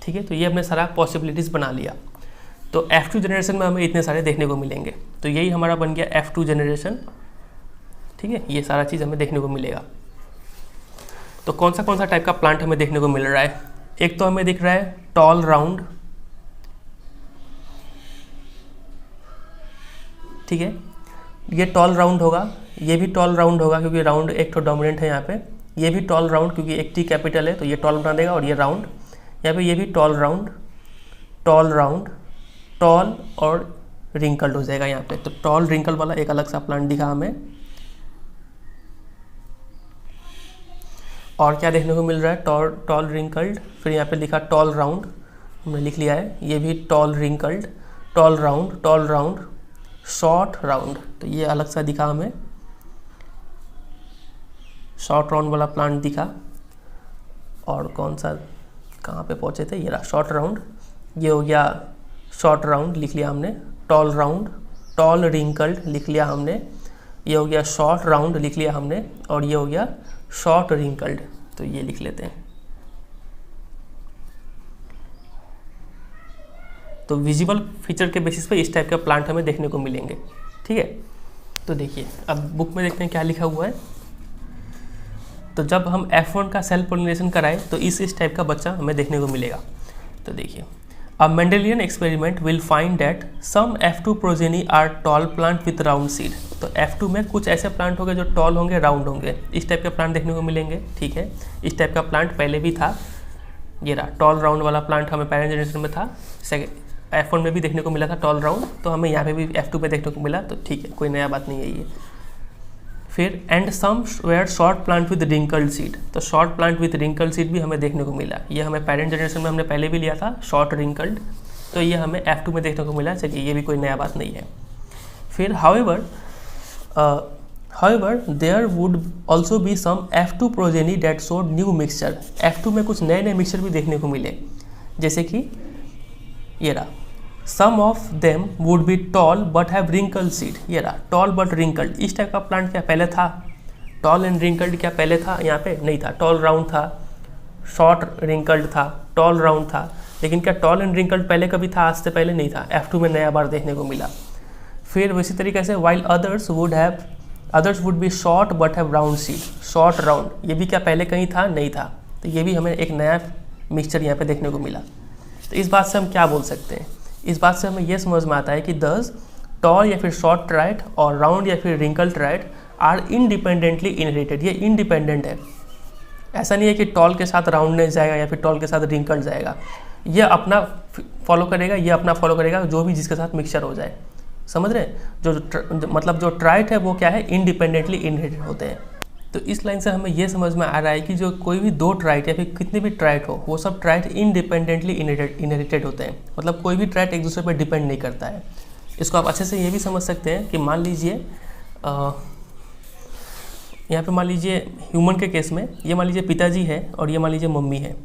ठीक है, तो ये हमने सारा पॉसिबिलिटीज़ बना लिया। तो F2 जनरेशन में हमें इतने सारे देखने को मिलेंगे। तो यही हमारा बन गया F2 जनरेशन। ठीक है, ये सारा चीज़ हमें देखने को मिलेगा। तो कौन सा टाइप का प्लांट हमें देखने को मिल रहा है। एक तो हमें दिख रहा है टॉल राउंड। ठीक है, ये टॉल राउंड होगा, ये भी टॉल राउंड होगा क्योंकि राउंड एक तो डोमिनेंट है यहाँ पे। ये भी टॉल राउंड क्योंकि एक T कैपिटल है तो ये टॉल बना देगा, और ये राउंड। यहाँ पे ये भी टॉल राउंड, टॉल और रिंकल्ड हो जाएगा यहाँ पे। तो टॉल रिंकल वाला एक अलग सा प्लांट दिखा हमें। और क्या देखने को मिल रहा है, टॉल रिंकल्ड, फिर यहाँ पे लिखा टॉल राउंड, हमने लिख लिया है। ये भी tall wrinkled, tall round, short round, तो ये अलग सा दिखा हमें। शॉर्ट राउंड वाला प्लांट दिखा। और कौन सा, कहाँ पे पहुँचे थे, ये रहा शॉर्ट राउंड। ये हो गया शॉर्ट राउंड, लिख लिया हमने। टॉल राउंड, टॉल रिंकल्ड लिख लिया हमने। ये हो गया शॉर्ट राउंड लिख लिया हमने, और ये हो गया शॉर्ट रिंकल्ड। तो ये लिख लेते हैं। तो विजिबल फीचर के बेसिस पे इस टाइप का प्लांट हमें देखने को मिलेंगे। ठीक है, तो देखिए अब बुक में देखते हैं क्या लिखा हुआ है। तो जब हम F1 का सेल्फ पोलिनेशन कराएं तो इस टाइप का बच्चा हमें देखने को मिलेगा। तो देखिए A Mendelian experiment will find that some F2 progeny are tall plant with round seed. तो F2 में कुछ ऐसे प्लांट होंगे जो टॉल होंगे, राउंड होंगे, इस टाइप के प्लांट देखने को मिलेंगे, ठीक है। इस टाइप का प्लांट पहले भी था, ये रहा टॉल राउंड वाला प्लांट हमें पहले जनरेशन में था, F1 में भी देखने को मिला था टॉल राउंड, तो हमें यहाँ पे भी F2 में देखने को मिला, तो ठीक है, कोई नया बात नहीं है ये। फिर and some were short plant with wrinkled seed, तो short plant with wrinkled seed भी हमें देखने को मिला, ये हमें पेरेंट जनरेशन में हमने पहले भी लिया था शॉर्ट रिंकल्ड, तो ये हमें F2 में देखने को मिला, चलिए ये भी कोई नया बात नहीं है। फिर however there would also be some F2 progeny that showed new mixture, F2 में कुछ नए नए मिक्सचर भी देखने को मिले, जैसे कि ये रहा some of them would be tall but have wrinkled seed, ये रहा टॉल बट रिंकल्ड, इस टाइप का प्लांट क्या पहले था? टॉल एंड रिंकल्ड क्या पहले था? यहाँ पे नहीं था, टॉल राउंड था, शॉर्ट रिंकल्ड था, टॉल राउंड था, लेकिन क्या टॉल एंड रिंकल्ड पहले कभी था? आज से पहले नहीं था, F2 में नया बार देखने को मिला। फिर इसी तरीके से while others would be short but have round seed, short round, ये भी क्या पहले कहीं था? नहीं था, तो ये भी हमें एक नया मिक्सचर यहाँ पे देखने को मिला। तो इस बात से हम क्या बोल सकते हैं? इस बात से हमें यह समझ में आता है कि दस टॉल या फिर शॉर्ट ट्राइट और राउंड या फिर रिंकल ट्राइट आर इंडिपेंडेंटली इनहेरिटेड, ये इंडिपेंडेंट है, ऐसा नहीं है कि टॉल के साथ राउंडनेस जाएगा या फिर टॉल के साथ रिंकल जाएगा, ये अपना फॉलो करेगा, ये अपना फॉलो करेगा, जो भी जिसके साथ मिक्सचर हो जाए, समझ रहे हैं? मतलब जो ट्राइट है वो क्या है? इंडिपेंडेंटली इनहेरिटेड होते हैं। तो इस लाइन से हमें यह समझ में आ रहा है कि जो कोई भी दो ट्राइट या फिर कितने भी ट्राइट हो, वो सब ट्राइट इंडिपेंडेंटली इनहेरिटेड होते हैं, मतलब कोई भी ट्राइट एक दूसरे पर डिपेंड नहीं करता है। इसको आप अच्छे से ये भी समझ सकते हैं कि मान लीजिए यहाँ पे मान लीजिए ह्यूमन के केस में ये मान लीजिए पिताजी है और ये मान लीजिए मम्मी है।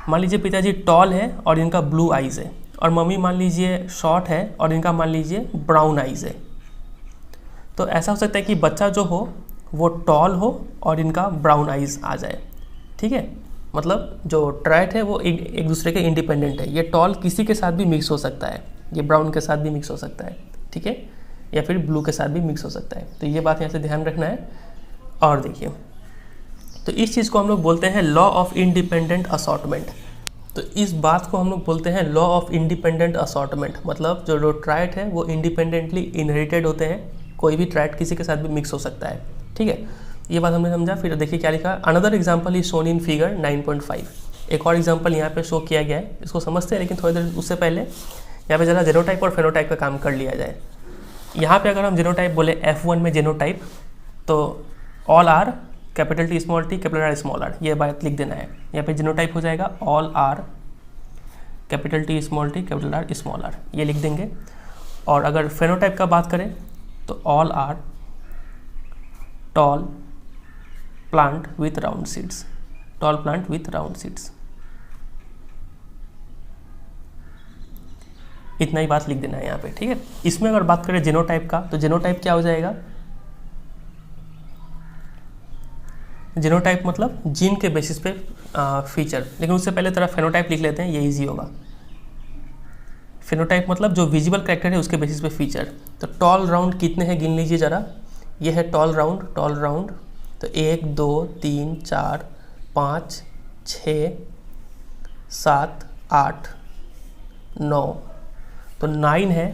मान लीजिए पिताजी टॉल है और इनका ब्लू आइज़ है, और मम्मी मान लीजिए शॉर्ट है और इनका मान लीजिए ब्राउन आइज़ है। तो ऐसा हो सकता है कि बच्चा जो हो वो टॉल हो और इनका ब्राउन आइज़ आ जाए, ठीक है। मतलब जो ट्राइट है वो एक दूसरे के इंडिपेंडेंट है, ये टॉल किसी के साथ भी मिक्स हो सकता है, ये ब्राउन के साथ भी मिक्स हो सकता है, ठीक है, या फिर ब्लू के साथ भी मिक्स हो सकता है। तो ये बात यहाँ से ध्यान रखना है। और देखिए, तो इस चीज़ को हम लोग बोलते हैं लॉ ऑफ इंडिपेंडेंट असॉर्टमेंट। तो इस बात को हम लोग बोलते हैं लॉ ऑफ इंडिपेंडेंट असॉर्टमेंट, मतलब जो ट्राइट है वो इंडिपेंडेंटली इनहेरिटेड होते हैं, कोई भी ट्राइट किसी के साथ भी मिक्स हो सकता है, ठीक है। ये बात हमने समझा। फिर देखिए क्या लिखा, another example is shown in figure 9.5। एक और एग्जांपल यहाँ पे शो किया गया है, इसको समझते हैं, लेकिन थोड़ी देर उससे पहले यहाँ पे ज़रा जेनोटाइप और फेनोटाइप का काम कर लिया जाए। यहाँ पे अगर हम जेनोटाइप बोले F1 में जेनोटाइप, तो all are capital T small t capital R small r, ये बात लिख देना है। यहाँ पे जेनोटाइप हो जाएगा all are capital T small t capital R small r, ये लिख देंगे। और अगर फेनोटाइप का बात करें तो all are tall plant with round seeds, tall plant with round seeds, इतना ही बात लिख देना है यहाँ पे, ठीक है। इसमें अगर बात करें जेनोटाइप का, तो जेनोटाइप क्या हो जाएगा? जेनोटाइप मतलब जीन के बेसिस पे फीचर, लेकिन उससे पहले तरह फेनोटाइप लिख लेते हैं, ये इजी होगा। फेनोटाइप मतलब जो विजिबल कैरेक्टर है उसके बेसिस पे फीचर। तो टॉल राउंड कितने हैं गिन लीजिए ज़रा, ये है टॉल राउंड, तो 1 2 3 4 5 6 7 8 9, तो 9 है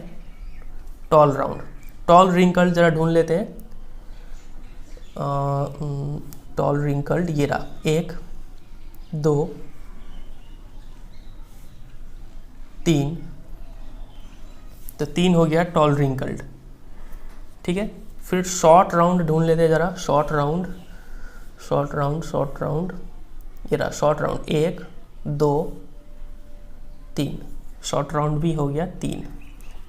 टॉल राउंड। टॉल रिंकल्ड ज़रा ढूंढ लेते हैं, टॉल रिंकल्ड ये रहा 1 2 3, तो 3 हो गया टॉल रिंकल्ड, ठीक है। फिर शॉर्ट राउंड ढूंढ लेते हैं ज़रा, शॉर्ट राउंड ये रहा शॉर्ट राउंड 1 2 3, शॉर्ट राउंड भी हो गया 3।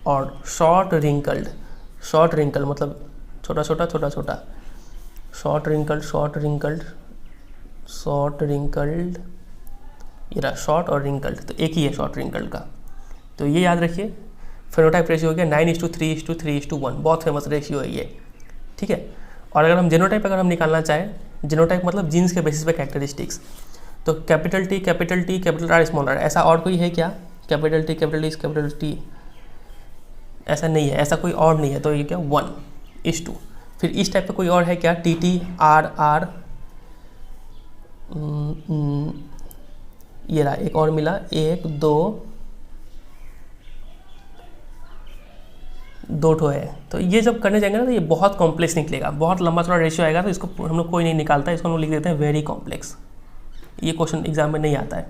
और शॉर्ट रिंकल्ड मतलब छोटा छोटा, शॉर्ट रिंकल्ड ये रहा शॉर्ट और रिंकल्ड, तो एक ही है शॉर्ट रिंकल्ड का। तो ये याद रखिए, फेनोटाइप रेशियो हो गया 9:3:3:1, बहुत फेमस रेशियो है ये, ठीक है। और अगर हम जेनोटाइप निकालना चाहें, जेनोटाइप मतलब जीन्स के बेसिस पे कैरेक्टरिस्टिक्स, तो capital T capital R small r, ऐसा और कोई है क्या? कैपिटल T ऐसा नहीं है, ऐसा कोई और नहीं है, तो ये क्या 1:2। फिर इस टाइप का कोई और है क्या? TT R ये रहा एक और मिला 1 2 2 ठो है। तो ये जब करने जाएंगे ना तो ये बहुत कॉम्प्लेक्स निकलेगा, बहुत लंबा चौड़ा रेशियो आएगा, तो इसको हम लोग कोई नहीं निकालता है, इसको हम लोग लिख देते हैं वेरी कॉम्प्लेक्स। ये क्वेश्चन एग्जाम में नहीं आता है।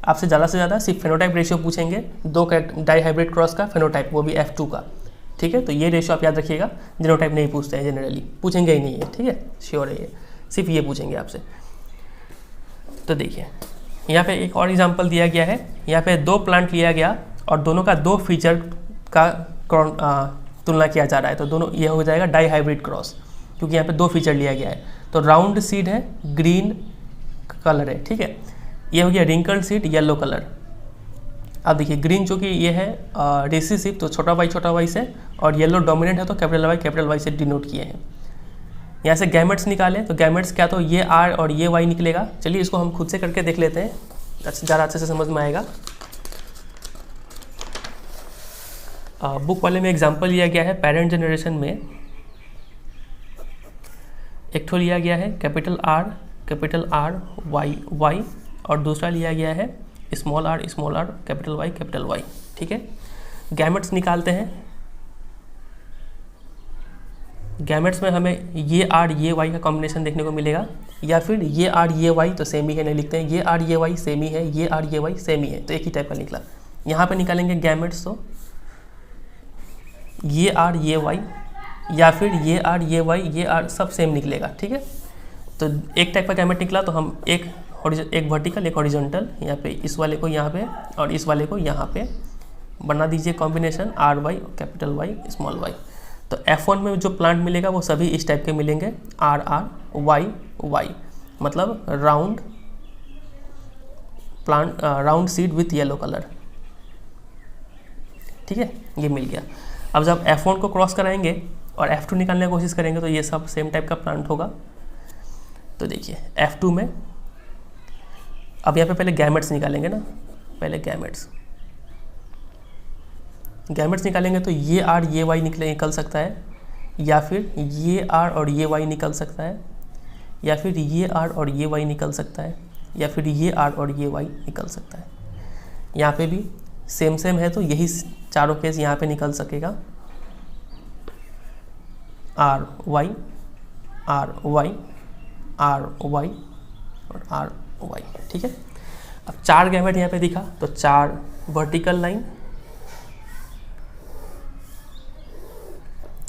आपसे ज़्यादा से ज़्यादा सिर्फ फेनोटाइप रेशियो पूछेंगे, 2 डाइहाइब्रिड क्रॉस का फेनोटाइप, वो भी F2 का, ठीक है। तो ये रेशियो आप याद रखिएगा, जीनोटाइप नहीं पूछते हैं जनरली, पूछेंगे ही नहीं है, ठीक है, श्योर है ये, सिर्फ ये पूछेंगे आपसे। तो देखिए यहाँ पे एक और एग्जांपल दिया गया है, यहाँ पे 2 प्लांट लिया गया और दोनों का 2 फीचर का तुलना किया जा रहा है, तो दोनों ये हो जाएगा डाइहाइब्रिड क्रॉस, क्योंकि यहाँ पे 2 फीचर लिया गया है। तो राउंड सीड है, ग्रीन कलर है, ठीक है। ये हो गया रिंकल्ड सीड, येलो कलर। अब देखिए ग्रीन चूँकि ये है रिसेसिव, तो छोटा वाई से, और येलो डोमिनेंट है तो कैपिटल वाई से डिनोट किए हैं। यहाँ से गैमेट्स निकालें तो गैमेट्स क्या, तो ये R और ये Y निकलेगा। चलिए इसको हम खुद से करके देख लेते हैं, ज़्यादा अच्छे से समझ में आएगा। बुक वाले में एग्जांपल लिया गया है, पेरेंट जनरेशन में एक ठो लिया गया है कैपिटल R Y, और दूसरा लिया गया है स्मॉल r कैपिटल Y, ठीक है। गैमेट्स निकालते हैं। गैमेट्स में हमें ये R ये Y का कॉम्बिनेशन देखने को मिलेगा, या फिर ये R ये Y तो सेम ही है, नहीं लिखते हैं, ये R ये Y सेम ही है, ये R ये Y सेम ही है, तो एक ही टाइप का निकला। यहाँ पे निकालेंगे गैमेट्स, तो ये R ये Y या फिर ये R ये Y ये R सब सेम निकलेगा, ठीक है। तो एक टाइप का गैमेट निकला, तो हम एक वर्टिकल एक हॉरिजॉन्टल, यहाँ पे इस वाले को यहाँ पे और इस वाले को यहाँ पे बना दीजिए combination RY capital Y small y। तो F1 में जो प्लांट मिलेगा वो सभी इस टाइप के मिलेंगे, RY, मतलब round seed with yellow colour, ठीक है, ये मिल गया। अब जब F1 को क्रॉस कराएंगे और F2 निकालने की कोशिश करेंगे तो ये सब सेम टाइप का प्लांट होगा। तो देखिए F2 में अब यहाँ पे पहले गैमेट्स निकालेंगे ना, पहले गैमेट्स निकालेंगे, तो ये R ये Y निकल सकता है, या फिर ये R और ये Y निकल सकता है, या फिर ये R और ये Y निकल सकता है, या फिर ये R और ये Y निकल सकता है। यहाँ पे भी सेम है, तो यही चारों केस यहाँ पे निकल सकेगा, RY और RY, ठीक है। अब 4 गैमेट यहाँ पे दिखा, तो 4 वर्टिकल लाइन,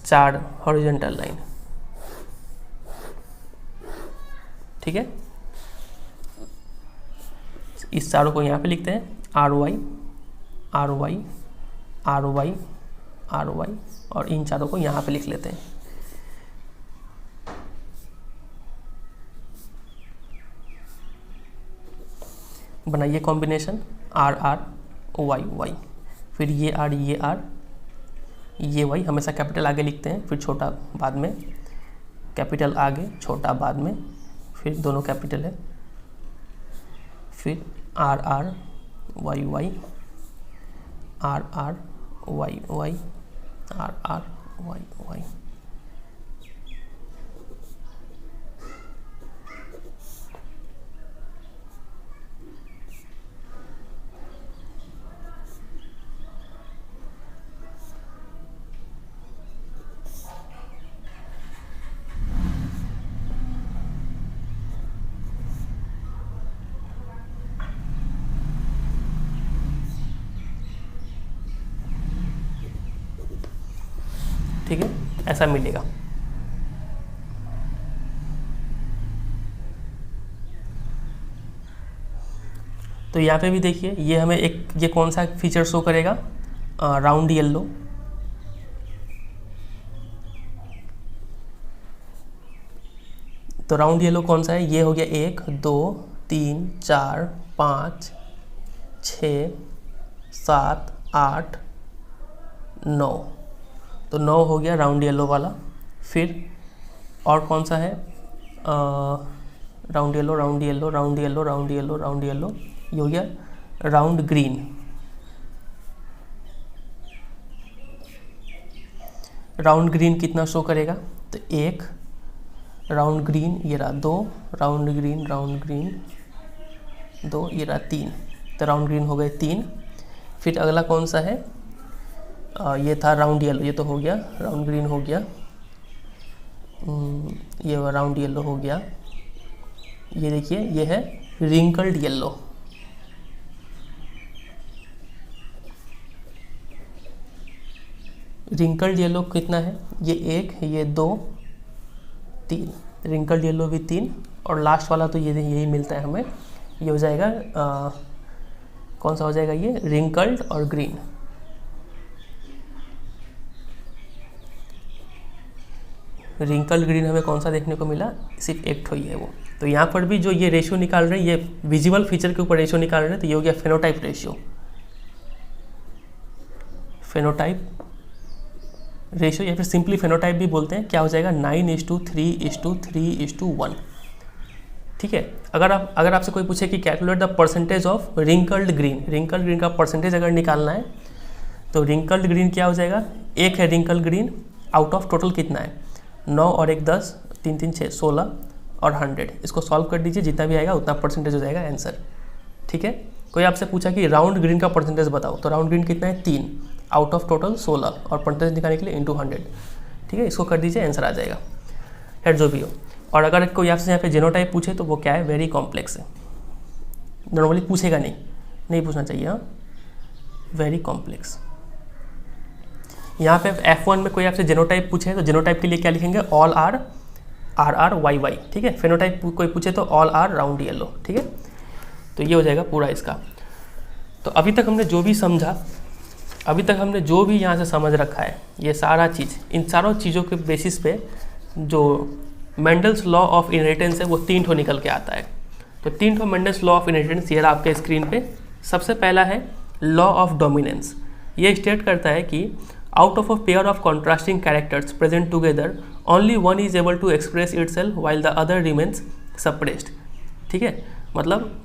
4 हॉरिजॉन्टल लाइन, ठीक है। इस चारों को यहाँ पे लिखते हैं RY और इन चारों को यहाँ पे लिख लेते हैं। बनाइए कॉम्बिनेशन RY, फिर ये R ये Y, हमेशा कैपिटल आगे लिखते हैं, फिर छोटा बाद में, कैपिटल आगे छोटा बाद में, फिर दोनों कैपिटल है, फिर RY RY। ठीक है, ऐसा मिलेगा। तो यहाँ पे भी देखिए, ये हमें ये कौन सा फीचर शो करेगा, राउंड येलो। तो राउंड येलो कौन सा है, ये हो गया 1 2 3 4 5 6 7 8 9, तो 9 हो गया राउंड येलो वाला। फिर और कौन सा है, राउंड येलो, ये हो गया राउंड ग्रीन। राउंड ग्रीन कितना शो करेगा, तो 1 राउंड ग्रीन, ये रहा 2 राउंड ग्रीन 2, ये रहा 3, तो राउंड ग्रीन हो गए 3। फिर अगला कौन सा है, ये था राउंड येलो, ये तो हो गया, राउंड ग्रीन हो गया, ये राउंड येलो हो गया। ये देखिए ये है रिंकल्ड येलो। रिंकल्ड येलो कितना है, ये 1, ये 2, 3, रिंकल्ड येलो भी 3, और लास्ट वाला तो ये यही मिलता है हमें, ये हो जाएगा कौन सा हो जाएगा, ये रिंकल्ड और ग्रीन। रिंकल्ड ग्रीन हमें कौन सा देखने को मिला, सिर्फ एक ठो ही है वो। तो यहाँ पर भी जो ये रेशियो निकाल रहे हैं, ये विजिबल फीचर के ऊपर रेशियो निकाल रहे हैं, तो ये हो गया फेनोटाइप रेशियो। फेनोटाइप रेशियो या फिर सिंपली फेनोटाइप भी बोलते हैं, क्या हो जाएगा 9:3:3:1। ठीक है। अगर आपसे कोई पूछे कि calculate the percentage of wrinkled green का परसेंटेज अगर निकालना है, तो रिंकल्ड ग्रीन क्या हो जाएगा, 1 है wrinkled green, out of total कितना है 9 और 1 10, 3 3 6 16 और 100। इसको सॉल्व कर दीजिए, जितना भी आएगा उतना परसेंटेज हो जाएगा आंसर। ठीक है। कोई आपसे पूछा कि राउंड ग्रीन का परसेंटेज बताओ, तो राउंड ग्रीन कितना है 3, आउट ऑफ टोटल 16, और परसेंटेज निकालने के लिए इंटू 100। ठीक है, इसको कर दीजिए, आंसर आ जाएगा। खैर जो भी हो। और अगर कोई आपसे यहाँ पे जेनोटाइप पूछे तो वो क्या है, वेरी कॉम्प्लेक्स है, नॉर्मली पूछेगा नहीं पूछना चाहिए। हाँ, वेरी कॉम्प्लेक्स। यहाँ पे F1 में कोई आपसे जेनोटाइप पूछे तो जेनोटाइप के लिए क्या लिखेंगे, ऑल आर RR YY। ठीक है। फेनोटाइप कोई पूछे तो ऑल आर राउंड येलो। ठीक है, तो ये हो जाएगा पूरा इसका। तो अभी तक हमने जो भी समझा, अभी तक हमने जो भी यहाँ से समझ रखा है, ये सारा चीज़, इन सारों चीज़ों के बेसिस पे जो मेंडल्स लॉ ऑफ इनहेरिटेंस है वो 3 ठो निकल के आता है। तो 3 ठो मेंडल्स लॉ ऑफ इनहेरिटेंस ये आपके स्क्रीन पे। सबसे पहला है लॉ ऑफ डोमिनेंस। ये स्टेट करता है कि out of a pair of contrasting characters present together only one is able to express itself while the other remains suppressed. ठीक है, मतलब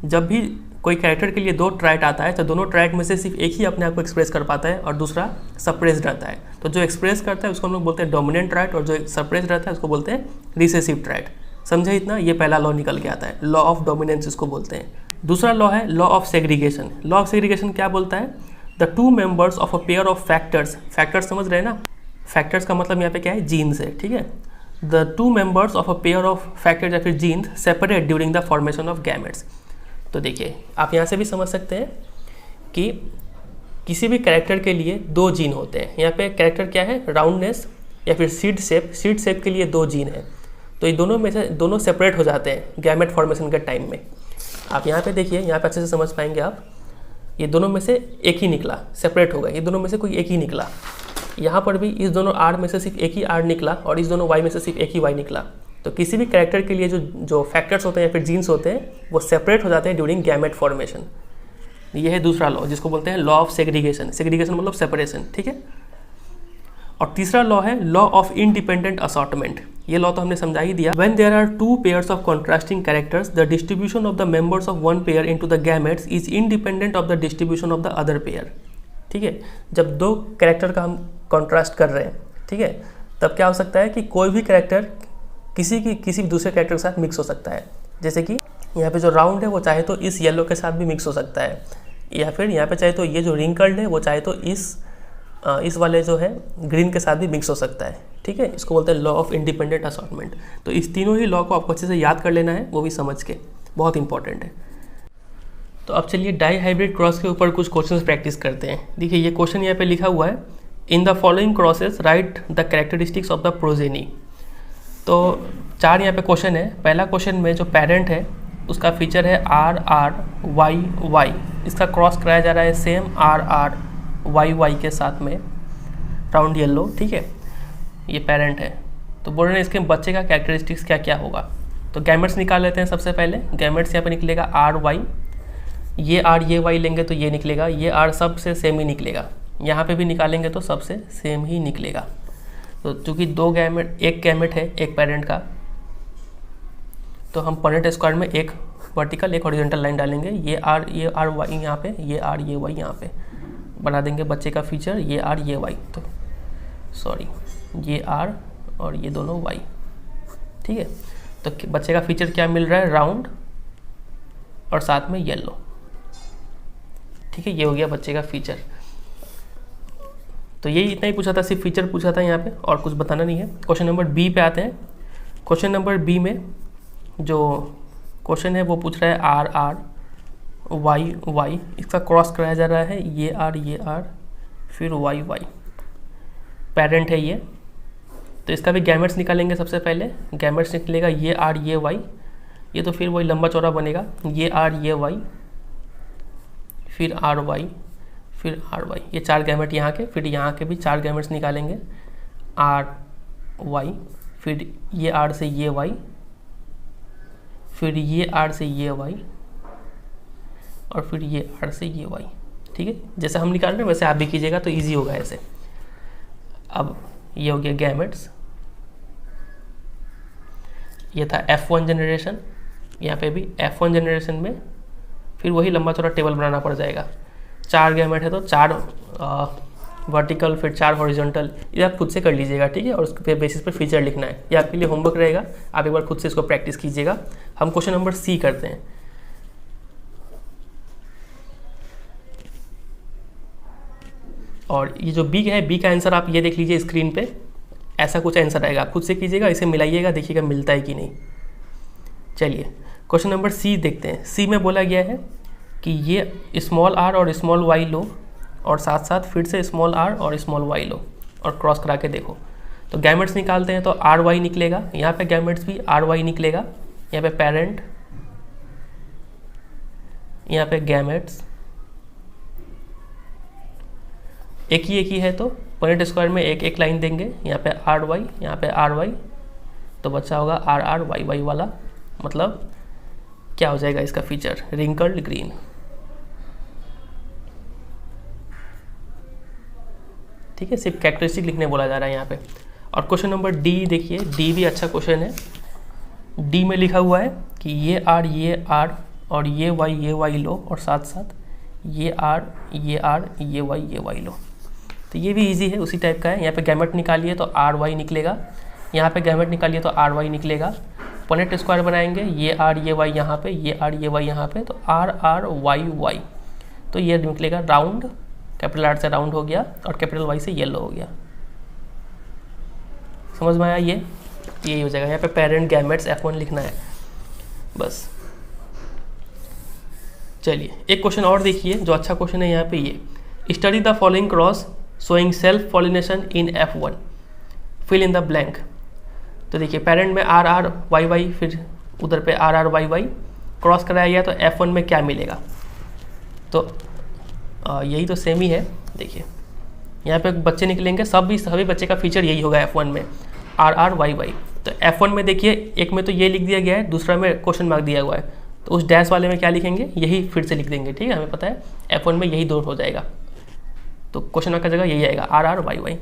जब भी कोई कैरेक्टर के लिए 2 ट्राइट आता है तो दोनों ट्राइट में से सिर्फ एक ही अपने आप को एक्सप्रेस कर पाता है और दूसरा सप्रेस्ड रहता है। तो जो एक्सप्रेस करता है उसको हम लोग बोलते हैं डोमिनेंट ट्राइट, और जो सप्रेस्ड रहता है उसको बोलते हैं रिसेसिव ट्राइट। समझे इतना? ये पहला लॉ निकल के आता है, लॉ ऑफ डोमिनेंस इसको बोलते हैं। दूसरा लॉ है law of segregation. Law of segregation क्या बोलता है, the 2 members of a pair of factors, factors समझ रहे हैं ना, फैक्टर्स का मतलब यहाँ पे क्या है, जीन्स है। ठीक है, the 2 members of a pair of factors या फिर genes separate during the formation of gametes. तो देखिए आप यहाँ से भी समझ सकते हैं कि किसी भी कैरेक्टर के लिए 2 जीन होते हैं। यहाँ पे कैरेक्टर क्या है, राउंडनेस या फिर सीड शेप। सीड शेप के लिए 2 जीन है, तो ये दोनों में से दोनों सेपरेट हो जाते हैं गैमेट फॉर्मेशन के टाइम में। आप यहाँ पे देखिए, यहाँ पे अच्छे से समझ पाएंगे आप, ये दोनों में से एक ही निकला, सेपरेट हो गए, ये दोनों में से कोई एक ही निकला। यहाँ पर भी इस दोनों आर में से सिर्फ एक ही आर निकला और इस दोनों वाई में से सिर्फ एक ही वाई निकला। तो किसी भी कैरेक्टर के लिए जो फैक्टर्स होते हैं या फिर जीन्स होते हैं वो सेपरेट हो जाते हैं ड्यूरिंग गैमेट फॉर्मेशन। ये है दूसरा लॉ जिसको बोलते हैं लॉ ऑफ सेग्रीगेशन। सेग्रीगेशन मतलब सेपरेशन। ठीक है। और तीसरा लॉ है लॉ ऑफ इंडिपेंडेंट असॉर्टमेंट। ये लॉ तो हमने समझा ही दिया। When there are 2 pairs of contrasting characters the distribution of the members of one pair into the gametes is independent of the distribution of the other pair. ठीक है, जब 2 character का हम कॉन्ट्रास्ट कर रहे हैं, ठीक है, तब क्या हो सकता है कि कोई भी कैरेक्टर किसी दूसरे कैरेक्टर के साथ मिक्स हो सकता है। जैसे कि यहाँ पे जो राउंड है वो चाहे तो इस येलो के साथ भी मिक्स हो सकता है, या फिर यहाँ पे चाहे तो ये जो रिंकल्ड है वो चाहे तो इस वाले जो है ग्रीन के साथ भी मिक्स हो सकता है। ठीक है, इसको बोलते हैं लॉ ऑफ इंडिपेंडेंट असॉर्टमेंट। तो इस तीनों ही लॉ को आपको अच्छे से याद कर लेना है, वो भी समझ के, बहुत इंपॉर्टेंट है। तो अब चलिए डाई हाइब्रिड क्रॉस के ऊपर कुछ क्वेश्चंस प्रैक्टिस करते हैं। देखिए ये क्वेश्चन यहाँ पे लिखा हुआ है, in the following crosses right the characteristics of the progeny. तो 4 यहाँ पे क्वेश्चन है। पहला क्वेश्चन में जो पेरेंट है उसका फीचर है RR YY, इसका क्रॉस कराया जा रहा है सेम RR YY के साथ में राउंड येलो। ठीक है, ये पेरेंट है। तो बोल रहे हैं इसके बच्चे का कैरेक्टरिस्टिक्स क्या क्या होगा। तो गैमेट्स निकाल लेते हैं सबसे पहले। गैमेट्स यहाँ पे निकलेगा RY, ये R ये Y लेंगे तो ये निकलेगा, ये R सबसे सेम ही निकलेगा, यहाँ पे भी निकालेंगे तो सबसे सेम ही निकलेगा। तो चूँकि 2 गैमेट, एक गैमेट है एक पेरेंट का, तो हम पनेट स्क्वायर में एक वर्टिकल एक हॉरिजॉन्टल लाइन डालेंगे। ये R Y यहाँ पे, ये R ये Y यहाँ पे बना देंगे बच्चे का फीचर, ये R ये Y। तो सॉरी, ये R और ये दोनों Y। ठीक है, तो बच्चे का फीचर क्या मिल रहा है, राउंड और साथ में येलो। ठीक है, ये हो गया बच्चे का फीचर। तो यही इतना ही पूछा था, सिर्फ फीचर पूछा था यहाँ पे, और कुछ बताना नहीं है। क्वेश्चन नंबर बी पे आते हैं। क्वेश्चन नंबर बी में जो क्वेश्चन है वो पूछ रहा है आर आर वाई वाई, इसका क्रॉस कराया जा रहा है, ये आर फिर वाई वाई, पेरेंट है ये। तो इसका भी गैमेट्स निकालेंगे। सबसे पहले गैमेट्स निकलेगा ये आर ये वाई, ये तो फिर वही लंबा चौड़ा बनेगा, ये आर ये वाई फिर आर वाई फिर आर वाई, ये 4 गैमेट यहाँ के, फिर यहाँ के भी 4 गैमेट्स निकालेंगे, आर वाई, फिर ये आर से ये वाई, फिर ये आर से ये वाई, और फिर ये आर से ये वाई। ठीक है, जैसे हम निकाल रहे हैं वैसे आप भी कीजिएगा तो इजी होगा ऐसे। अब ये हो गया गैमेट्स, ये था F1 जनरेशन, यहाँ पे भी F1 जनरेशन में फिर वही लंबा चौड़ा टेबल बनाना पड़ जाएगा। 4 गैमेट है तो 4 वर्टिकल फिर 4 हॉरिजॉन्टल, ये आप खुद से कर लीजिएगा। ठीक है, और उसके बेसिस पे फीचर लिखना है, ये आपके लिए होमवर्क रहेगा, आप एक बार खुद से इसको प्रैक्टिस कीजिएगा। हम क्वेश्चन नंबर सी करते हैं। और ये जो बी है, बी का आंसर आप ये देख लीजिए स्क्रीन पे, ऐसा कुछ आंसर आएगा, आप खुद से कीजिएगा, इसे मिलाइएगा, देखिएगा मिलता है कि नहीं। चलिए क्वेश्चन नंबर सी देखते हैं। सी में बोला गया है कि ये स्मॉल आर और स्मॉल वाई लो, और साथ साथ फिर से स्मॉल आर और स्मॉल वाई लो, और क्रॉस करा के देखो। तो गैमेट्स निकालते हैं तो आर वाई निकलेगा, यहाँ पे गैमेट्स भी आर वाई निकलेगा, यहाँ पे पेरेंट, यहाँ पे गैमेट्स, एक ही है तो पॉइंट स्क्वायर में एक एक लाइन देंगे, यहाँ पे आर वाई, यहाँ पे आर वाई, तो बच्चा होगा आर आर वाई वाई वाला, मतलब क्या हो जाएगा इसका फीचर, रिंकल्ड ग्रीन। ठीक है, सिर्फ कैरेक्टरिस्टिक लिखने बोला जा रहा है यहाँ पे। और क्वेश्चन नंबर डी देखिए, डी भी अच्छा क्वेश्चन है। डी में लिखा हुआ है कि ये आर और ये वाई लो, और साथ साथ ये आर ये वाई लो। तो ये भी इजी है, उसी टाइप का है। यहाँ पे गैमेट निकालिए तो आर वाई निकलेगा, यहाँ पे गैमेट निकालिए तो आर वाई निकलेगा। पॉइंट स्क्वायर बनाएंगे, ये आर ये वाई यहाँ पे, ये आर ये वाई यहाँ पे, तो आर वाई, तो ये निकलेगा राउंड, कैपिटल आर से राउंड हो गया और कैपिटल वाई से येलो हो गया। समझ में आया? ये यही हो जाएगा। यहाँ पे पेरेंट गैमेट्स F1 लिखना है बस। चलिए एक क्वेश्चन और देखिए जो अच्छा क्वेश्चन है यहाँ पे, ये study the following cross showing self pollination in F1, fill in the blank. तो देखिए पेरेंट में आर वाई, फिर उधर पे आर वाई क्रॉस कराया गया, तो F1 में क्या मिलेगा? तो यही तो सेम ही है। देखिए यहाँ पे बच्चे निकलेंगे, सभी बच्चे का फीचर यही होगा F1 में, आर वाई। तो F1 में देखिए एक में तो ये लिख दिया गया है, दूसरा में क्वेश्चन मार्क दिया हुआ है, तो उस डैश वाले में क्या लिखेंगे, यही फिर से लिख देंगे। ठीक है, हमें पता है F1 में यही दो हो जाएगा, तो क्वेश्चन मार्क का जगह यही आएगा, आर वाई।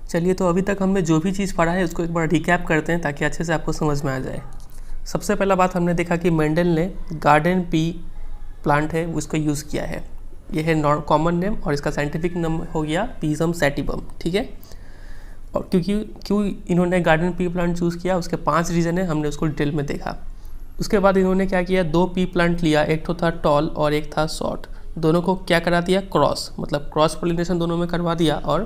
चलिए तो अभी तक हमने जो भी चीज़ पढ़ा है उसको एक बार रिकैप करते हैं ताकि अच्छे से आपको समझ में आ जाए। सबसे पहला बात हमने देखा कि मेंडल ने गार्डन पी प्लांट है उसको यूज़ किया है, यह है कॉमन नेम, और इसका साइंटिफिक नेम हो गया पीजम सैटिवम। ठीक है, और क्यों इन्होंने गार्डन पी प्लांट चूज़ किया, उसके 5 रीज़न है, हमने उसको डिटेल में देखा। उसके बाद इन्होंने क्या किया, 2 पी प्लांट लिया, एक तो था टॉल और एक था शॉर्ट, दोनों को क्या करा दिया, क्रॉस, मतलब क्रॉस पोलिनेशन दोनों में करवा दिया, और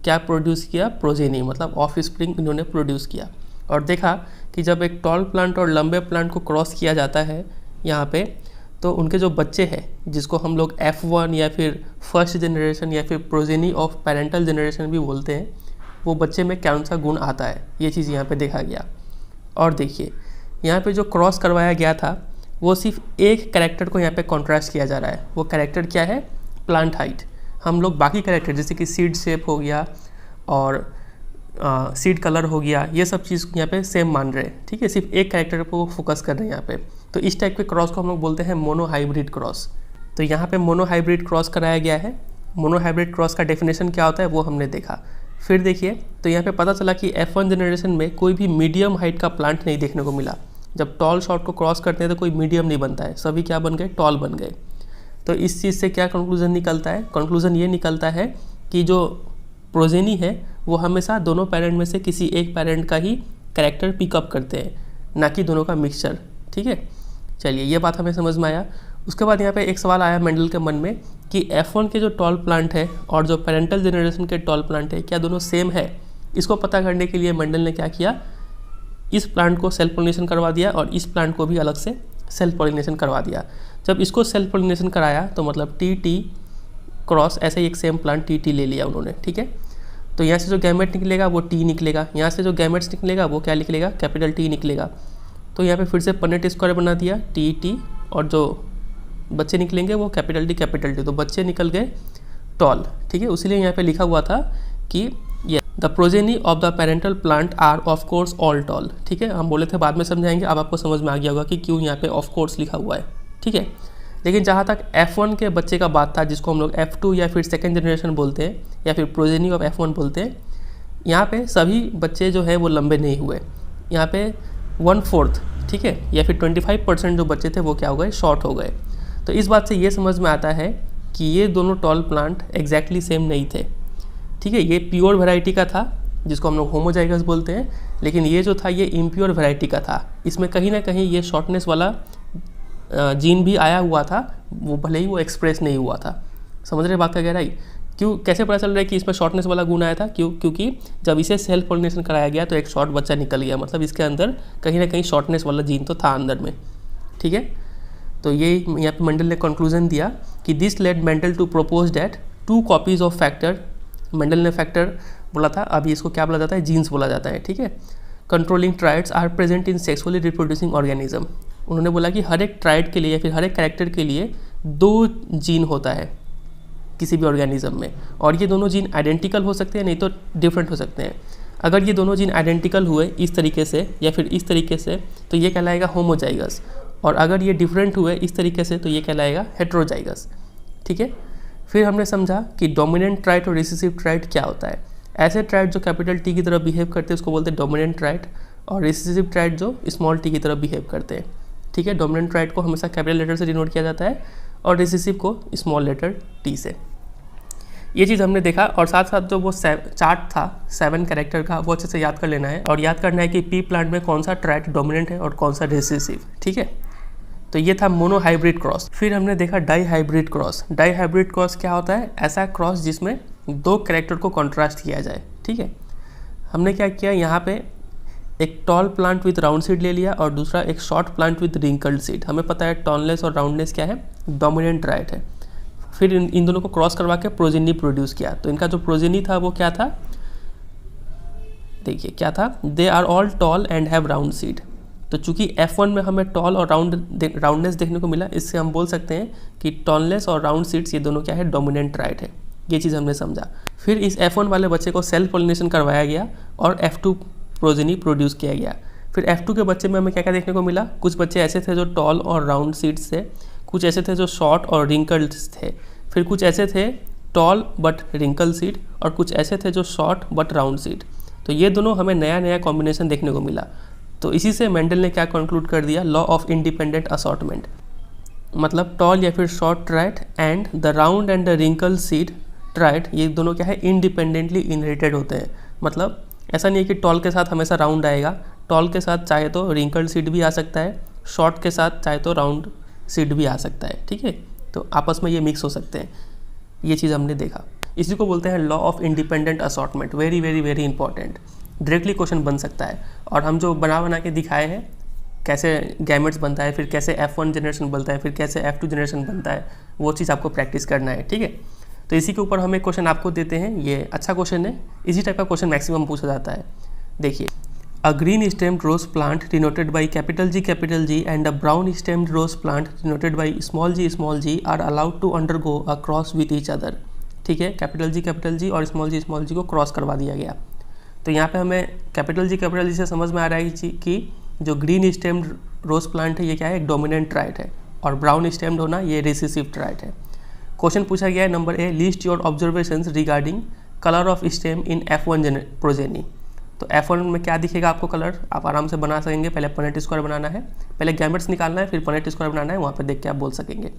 क्या प्रोड्यूस किया, प्रोजेनी, मतलब ऑफ स्प्रिंग इन्होंने प्रोड्यूस किया। और देखा कि जब एक टॉल प्लांट और लंबे प्लांट को क्रॉस किया जाता है यहाँ पे, तो उनके जो बच्चे हैं जिसको हम लोग F1 या फिर फर्स्ट जनरेशन या फिर प्रोजेनी ऑफ पेरेंटल जनरेशन भी बोलते हैं, वो बच्चे में कौन सा गुण आता है, ये चीज़ यहाँ पे देखा गया। और देखिए यहाँ पे जो क्रॉस करवाया गया था वो सिर्फ एक कैरेक्टर को यहाँ पे कॉन्ट्रास्ट किया जा रहा है, वो कैरेक्टर क्या है, प्लांट हाइट। हम लोग बाकी कैरेक्टर जैसे कि सीड शेप हो गया और सीड कलर हो गया, ये सब चीज़ यहाँ पे सेम मान रहे हैं। ठीक है, सिर्फ एक कैरेक्टर को फोकस कर रहे हैं यहाँ पे। तो इस टाइप के क्रॉस को हम लोग बोलते हैं मोनो हाइब्रिड क्रॉस। तो यहाँ पे मोनो हाइब्रिड क्रॉस कराया गया है। मोनो हाइब्रिड क्रॉस का डेफिनेशन क्या होता है वो हमने देखा। फिर देखिए तो यहाँ पे पता चला कि F1 जनरेशन में कोई भी मीडियम हाइट का प्लांट नहीं देखने को मिला। जब टॉल शॉर्ट को क्रॉस करते हैं तो कोई मीडियम नहीं बनता है, सभी क्या बन गए, टॉल बन गए। तो इस चीज़ से क्या कंक्लूजन निकलता है, कंक्लूजन ये निकलता है कि जो प्रोजेनी है वो हमेशा दोनों पेरेंट में से किसी एक पेरेंट का ही कैरेक्टर पिकअप करते हैं, ना कि दोनों का मिक्सचर। ठीक है, चलिए ये बात हमें समझ में आया। उसके बाद यहाँ पे एक सवाल आया मेंडल के मन में कि F1 के जो टॉल प्लांट है और जो पेरेंटल जनरेशन के टॉल प्लांट है क्या दोनों सेम है, इसको पता करने के लिए मेंडल ने क्या किया, इस प्लांट को सेल्फ पॉलिनेशन करवा दिया और इस प्लांट को भी अलग से सेल्फ पॉलिनेशन करवा दिया। जब इसको सेल्फ पॉलिनेशन कराया तो मतलब TT क्रॉस ऐसे ही एक सेम प्लांट TT ले लिया उन्होंने, ठीक है। तो यहाँ से जो गैमेट निकलेगा वो T निकलेगा, यहाँ से जो गैमेट्स निकलेगा वो क्या निकलेगा, कैपिटल T निकलेगा। तो यहाँ पे फिर से पनेट स्क्वायर बना दिया TT, और जो बच्चे निकलेंगे वो कैपिटल T, तो बच्चे निकल गए टॉल, ठीक है। उसीलिए यहाँ पे लिखा हुआ था कि ये the progeny of the parental plant are of course all tall, ठीक है। हम बोले थे बाद में समझाएंगे, अब आपको समझ में आ गया होगा कि क्यों यहाँ पे ऑफ कोर्स लिखा हुआ है, ठीक है। लेकिन जहाँ तक F1 के बच्चे का बात था, जिसको हम लोग F2 या फिर सेकेंड जनरेशन बोलते हैं या फिर प्रोजेनी ऑफ F1 बोलते हैं, यहाँ पे सभी बच्चे जो है वो लंबे नहीं हुए। यहाँ पे 1/4, ठीक है, या फिर 25% जो बच्चे थे वो क्या हो गए, शॉर्ट हो गए। तो इस बात से ये समझ में आता है कि ये दोनों टॉल प्लांट एग्जैक्टली सेम नहीं थे, ठीक है। ये प्योर वैरायटी का था जिसको हम लोग होमोजाइगस बोलते हैं, लेकिन ये जो था ये इम्प्योर वैरायटी का था। इसमें कहीं ना कहीं ये शॉर्टनेस वाला जीन भी आया हुआ था, वो भले ही वो एक्सप्रेस नहीं हुआ था। समझ रहे बात का गहराई? क्यों, कैसे पता चल रहा है कि इसमें शॉर्टनेस वाला गुण आया था? क्योंकि जब इसे सेल्फ पॉलिनेशन कराया गया तो एक शॉर्ट बच्चा निकल गया, मतलब इसके अंदर कहीं ना कहीं शॉर्टनेस वाला जीन तो था अंदर में, ठीक है। तो ये यहाँ पे मेंडल ने कंक्लूजन दिया कि this led Mendel to propose that 2 copies of factor, Mendel ने फैक्टर बोला था, अभी इसको क्या बोला जाता है, जीन्स बोला जाता है, ठीक है। Controlling traits are present in sexually reproducing organism. उन्होंने बोला कि हर एक ट्राइड के लिए या फिर हर एक कैरेक्टर के लिए 2 जीन होता है किसी भी ऑर्गेनिज्म में, और ये दोनों जीन आइडेंटिकल हो सकते हैं, नहीं तो डिफरेंट हो सकते हैं। अगर ये दोनों जीन आइडेंटिकल हुए इस तरीके से या फिर इस तरीके से तो ये कहलाएगा होमोजाइगस, और अगर ये डिफरेंट हुए इस तरीके से तो ये कहलाएगा हेट्रोजाइगस, ठीक है। फिर हमने समझा कि डोमिनेंट ट्राइड और रिसेसिव ट्राइड क्या होता है। ऐसे ट्राइड जो कैपिटल T की तरह बिहेव करते हैं उसको बोलते हैं डोमिनेंट ट्राइड, और रिसेसिव ट्राइड जो स्मॉल t की तरह बिहेव करते हैं, ठीक है। डोमिनेंट ट्राइड को हमेशा कैपिटल लेटर से डिनोट किया जाता है और रिसेसिव को स्मॉल लेटर T से। ये चीज़ हमने देखा, और साथ साथ जो वो चार्ट था 7 कैरेक्टर का वो अच्छे से याद कर लेना है, और याद करना है कि पी प्लांट में कौन सा ट्राइड डोमिनेंट है और कौन सा रिसेसिव, ठीक है। तो ये था मोनो हाइब्रिड क्रॉस। फिर हमने देखा dihybrid cross. Dihybrid cross क्या होता है? ऐसा क्रॉस जिसमें 2 कैरेक्टर को कॉन्ट्रास्ट किया जाए, ठीक है। हमने क्या किया, यहाँ पे एक toll plant with round seed ले लिया और दूसरा एक short plant with wrinkled seed. हमें पता है टॉनलेस और राउंडनेस क्या है, डोमिनेंट ट्राइड है। फिर इन दोनों को क्रॉस करवा के प्रोजेनी प्रोड्यूस किया। तो इनका जो प्रोजेनी था वो क्या था, देखिए क्या था, they are all tall and have round seed. तो चूंकि F1 में हमें टॉल और राउंडनेस देखने को मिला, इससे हम बोल सकते हैं कि टॉलनेस और राउंड सीड्स ये दोनों क्या है, डोमिनेंट ट्राइड है। ये चीज़ हमने समझा। फिर इस F1 वाले बच्चे को सेल्फ पॉलिनेशन करवाया गया और F2 प्रोजेनी प्रोड्यूस किया गया। फिर F2 के बच्चे में हमें क्या क्या देखने को मिला, कुछ बच्चे ऐसे थे जो टॉल और राउंड सीड्स थे, कुछ ऐसे थे जो शॉर्ट और रिंकल्ड थे, फिर कुछ ऐसे थे टॉल बट रिंकल सीड, और कुछ ऐसे थे जो शॉर्ट बट राउंड सीड। तो ये दोनों हमें नया नया कॉम्बिनेशन देखने को मिला। तो इसी से मेंडल ने क्या कंक्लूड कर दिया, लॉ ऑफ इंडिपेंडेंट असॉर्टमेंट। मतलब टॉल या फिर short trait and the round and the wrinkle seed trait, ये दोनों क्या है, इंडिपेंडेंटली इनहेरिटेड होते हैं। मतलब ऐसा नहीं है कि टॉल के साथ हमेशा राउंड आएगा, टॉल के साथ चाहे तो रिंकल्ड सीड भी आ सकता है, शॉर्ट के साथ चाहे तो राउंड सीड भी आ सकता है, ठीक है। तो आपस में ये मिक्स हो सकते हैं, ये चीज़ हमने देखा। इसी को बोलते हैं law of independent assortment. Very very very important, directly question बन सकता है। और हम जो बना के दिखाए हैं कैसे गैमेट्स बनता है, फिर कैसे F1 जनरेशन बनता है, फिर कैसे F2 जनरेशन बनता है, वो चीज़ आपको प्रैक्टिस करना है, ठीक है। तो इसी के ऊपर हम एक क्वेश्चन आपको देते हैं, ये अच्छा क्वेश्चन है, इसी टाइप का क्वेश्चन मैक्सिमम पूछा जाता है। देखिए, a green stemmed rose plant denoted by capital G and a brown stemmed rose plant denoted by small g are allowed to undergo a cross with each other, ठीक है। Capital G और small g को cross करवा दिया गया। तो यहाँ पे हमें कैपिटल G से समझ में आ रहा है कि जो ग्रीन स्टेम्ड रोज प्लांट है ये क्या है, एक डोमिनेंट ट्राइड है, और ब्राउन स्टेम्ड होना ये रिसेसिव ट्राइड है। क्वेश्चन पूछा गया है number A, list your observations regarding colour of stem in F1 progeny. तो F1 में क्या दिखेगा आपको कलर, आप आराम से बना सकेंगे। पहले पनेट स्क्वायर बनाना है, पहले गैमेट्स निकालना है, फिर पनेट स्क्वायर बनाना है, वहाँ पे देख के आप बोल सकेंगे।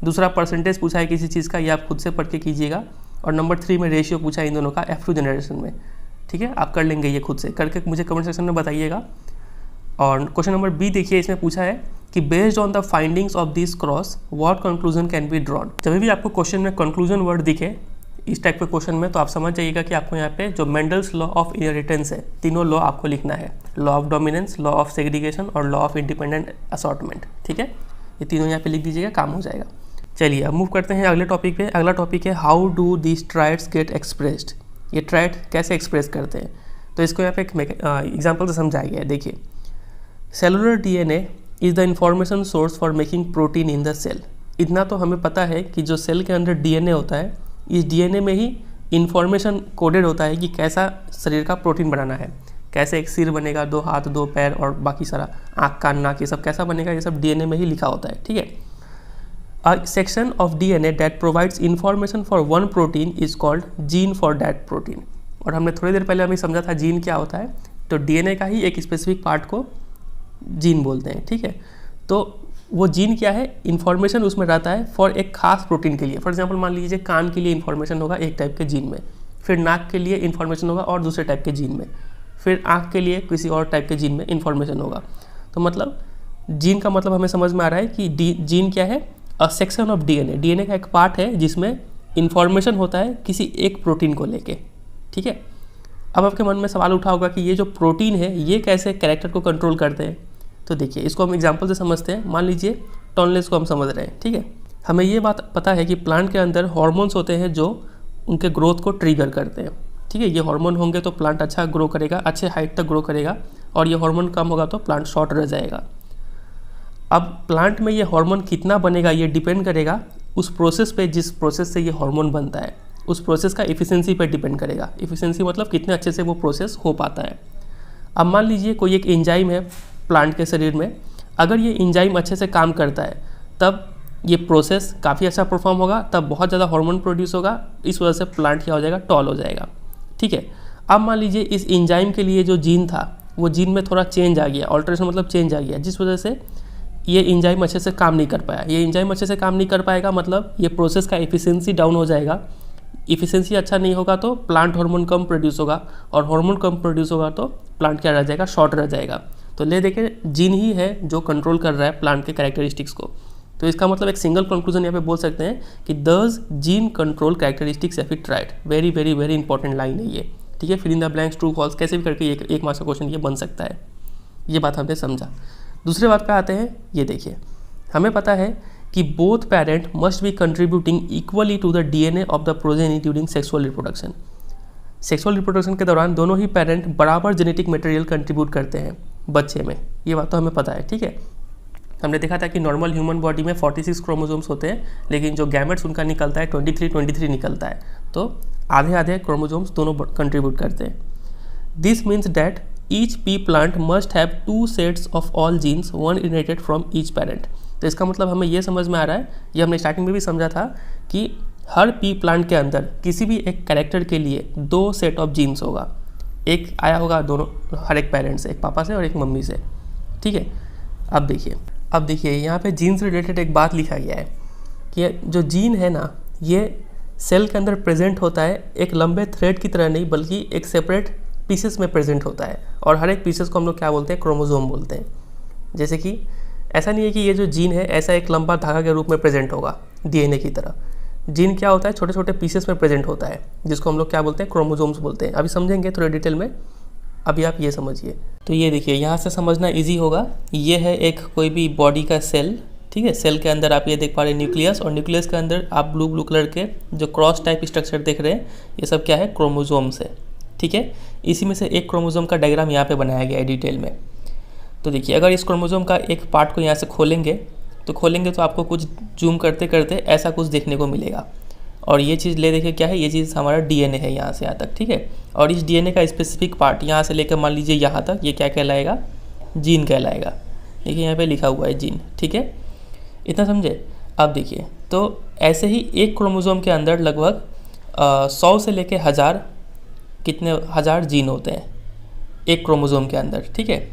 दूसरा परसेंटेज पूछा है किसी चीज़ का, ये आप खुद से पढ़ के कीजिएगा। और नंबर 3 में रेशियो पूछा है इन दोनों का F2 जनरेशन में, ठीक है। आप कर लेंगे ये खुद से करके, मुझे कमेंट सेक्शन में बताइएगा। और क्वेश्चन नंबर बी देखिए, इसमें पूछा है कि based on the findings of this cross what conclusion can be drawn. जब भी आपको क्वेश्चन में कंक्लूजन वर्ड दिखे इस टाइप के क्वेश्चन में, तो आप समझ जाइएगा कि आपको यहाँ पे जो मेंडल्स लॉ ऑफ इनहेरिटेंस है, तीनों लॉ आपको लिखना है, law of dominance, law of segregation और लॉ ऑफ इंडिपेंडेंट असॉर्टमेंट। ठीक है, ये तीनों यहाँ पे लिख दीजिएगा, काम हो जाएगा। चलिए अब मूव करते हैं अगले टॉपिक पे। अगला टॉपिक है how do these traits get expressed. ये ट्राइड कैसे एक्सप्रेस करते हैं, तो इसको यहाँ पे एक एग्जाम्पल से समझाया गया है। देखिए, cellular DNA is the information source for making protein in the cell. इतना तो हमें पता है कि जो सेल के अंदर डीएनए होता है, इस डीएनए में ही इंफॉर्मेशन कोडेड होता है कि कैसा शरीर का प्रोटीन बनाना है, कैसे एक सिर बनेगा, 2 हाथ 2 पैर और बाकी सारा आँख कान नाक, ये सब कैसा बनेगा, ये सब डीएनए में ही लिखा होता है। ठीक है, a section of DNA that provides information for one protein is called gene for that protein. और हमने थोड़ी देर पहले हमें समझा था जीन क्या होता है, तो डीएनए का ही एक स्पेसिफिक पार्ट को जीन बोलते हैं। ठीक है, तो वो जीन क्या है, इन्फॉर्मेशन उसमें रहता है फॉर एक खास प्रोटीन के लिए। फॉर एग्जांपल मान लीजिए कान के लिए इन्फॉर्मेशन होगा एक टाइप के जीन में, फिर नाक के लिए इन्फॉर्मेशन होगा और दूसरे टाइप के जीन में, फिर आँख के लिए किसी और टाइप के जीन में इन्फॉर्मेशन होगा। तो मतलब जीन का मतलब हमें समझ में आ रहा है कि जीन क्या है, a section of DNA. DNA का एक पार्ट है जिसमें इन्फॉर्मेशन होता है किसी एक प्रोटीन को लेके। ठीक है, अब आपके मन में सवाल उठा होगा कि ये जो प्रोटीन है ये कैसे कैरेक्टर को कंट्रोल करते हैं। तो देखिए, इसको हम एग्जांपल से समझते हैं। मान लीजिए टॉनलेस को हम समझ रहे हैं। ठीक है, हमें ये बात पता है कि प्लांट के अंदर हार्मोन्स होते हैं जो उनके ग्रोथ को ट्रिगर करते हैं। ठीक है, ये हार्मोन होंगे तो प्लांट अच्छा ग्रो करेगा, अच्छे हाइट तक ग्रो करेगा, और ये हार्मोन कम होगा तो प्लांट शॉर्ट रह जाएगा। अब प्लांट में ये हार्मोन कितना बनेगा ये डिपेंड करेगा उस प्रोसेस पे, जिस प्रोसेस से ये हार्मोन बनता है, उस प्रोसेस का इफिशिएंसी पे डिपेंड करेगा। इफिशिएंसी मतलब कितने अच्छे से वो प्रोसेस हो पाता है। अब मान लीजिए कोई एक एंजाइम है प्लांट के शरीर में, अगर ये एंजाइम अच्छे से काम करता है तब ये प्रोसेस काफ़ी अच्छा परफॉर्म होगा, तब बहुत ज़्यादा हार्मोन प्रोड्यूस होगा, इस वजह से प्लांट क्या हो जाएगा, टॉल हो जाएगा। ठीक है, अब मान लीजिए इस एंजाइम के लिए जो जीन था वो जीन में थोड़ा चेंज आ गया, ऑल्ट्रेशन मतलब चेंज आ गया, जिस वजह से ये एंजाइम अच्छे से काम नहीं कर पाया। ये एंजाइम अच्छे से काम नहीं कर पाएगा मतलब ये प्रोसेस का एफिशिएंसी डाउन हो जाएगा। इफिशिएंसी अच्छा नहीं होगा तो प्लांट हार्मोन कम प्रोड्यूस होगा, और हार्मोन कम प्रोड्यूस होगा तो प्लांट क्या रह जाएगा, शॉर्ट रह जाएगा। तो ले देखिए, जीन ही है जो कंट्रोल कर रहा है प्लांट के कैरेक्टरिस्टिक्स को। तो इसका मतलब एक सिंगल कंक्लूजन यहाँ पे बोल सकते हैं कि this gene control characteristics of a trait. Very very very important line है ये। ठीक है, फिर in the blanks true false कैसे भी करके एक मार्क्स का क्वेश्चन ये बन सकता है। ये बात हमने समझा। दूसरे बात पे आते हैं। ये देखिए, हमें पता है कि both parent must be contributing equally to the DNA of the progeny during sexual reproduction. Sexual reproduction के दौरान दोनों ही पेरेंट बराबर जेनेटिक मटेरियल कंट्रीब्यूट करते हैं बच्चे में। ये बात तो हमें पता है। ठीक है, हमने देखा था कि नॉर्मल ह्यूमन बॉडी में 46 क्रोमोसोम्स होते हैं, लेकिन जो गैमेट्स उनका निकलता है 23 निकलता है। तो आधे आधे क्रोमोसोम्स दोनों कंट्रीब्यूट करते हैं। This means that each pea plant must have 2 sets of all genes, one inherited from each parent. तो इसका मतलब हमें ये समझ में आ रहा है, ये हमने स्टार्टिंग में भी समझा था कि हर पी प्लांट के अंदर किसी भी एक कैरेक्टर के लिए 2 सेट ऑफ जीन्स होगा। एक आया होगा दोनों, हर एक पेरेंट से, एक पापा से और एक मम्मी से। ठीक है, अब देखिए यहाँ पे जीन से रिलेटेड एक बात लिखा गया है कि जो जीन है ना, ये सेल के अंदर प्रेजेंट होता है एक लंबे थ्रेड की तरह नहीं, बल्कि एक सेपरेट पीसेस में प्रेजेंट होता है। और हर एक पीसेस को हम लोग क्या बोलते हैं, क्रोमोसोम बोलते हैं। जैसे कि ऐसा नहीं है कि ये जो जीन है ऐसा एक लंबा धागा के रूप में प्रेजेंट होगा डीएनए की तरह। जीन क्या होता है, छोटे छोटे पीसेस में प्रेजेंट होता है, जिसको हम लोग क्या बोलते हैं, क्रोमोसोम्स बोलते हैं। अभी समझेंगे थोड़े डिटेल में, अभी आप ये समझिए। तो ये देखिए, यहाँ से समझना इजी होगा। ये है एक कोई भी बॉडी का सेल। ठीक है, सेल के अंदर आप ये देख पा रहे हैं न्यूक्लियस, और न्यूक्लियस के अंदर आप ब्लू कलर के जो क्रॉस टाइप स्ट्रक्चर देख रहे हैं, ये सब क्या है, क्रोमोसोम्स है। ठीक है, इसी में से एक क्रोमोसोम का डायग्राम यहाँ पे बनाया गया है डिटेल में। तो देखिए, अगर इस क्रोमोसोम का एक पार्ट को यहाँ से खोलेंगे तो आपको कुछ जूम करते करते ऐसा कुछ देखने को मिलेगा। और ये चीज़ ले देखिए क्या है, ये चीज़ हमारा डीएनए है यहाँ से यहाँ तक। ठीक है, और इस डीएनए का स्पेसिफिक पार्ट यहाँ से लेकर मान लीजिए यहाँ तक, ये क्या कहलाएगा, जीन कहलाएगा। देखिए यहाँ पे लिखा हुआ है जीन। ठीक है, इतना समझे। अब देखिए, तो ऐसे ही एक क्रोमोसोम के अंदर लगभग 100 से लेकर 1000 कितने हज़ार जीन होते हैं एक क्रोमोसोम के अंदर। ठीक है,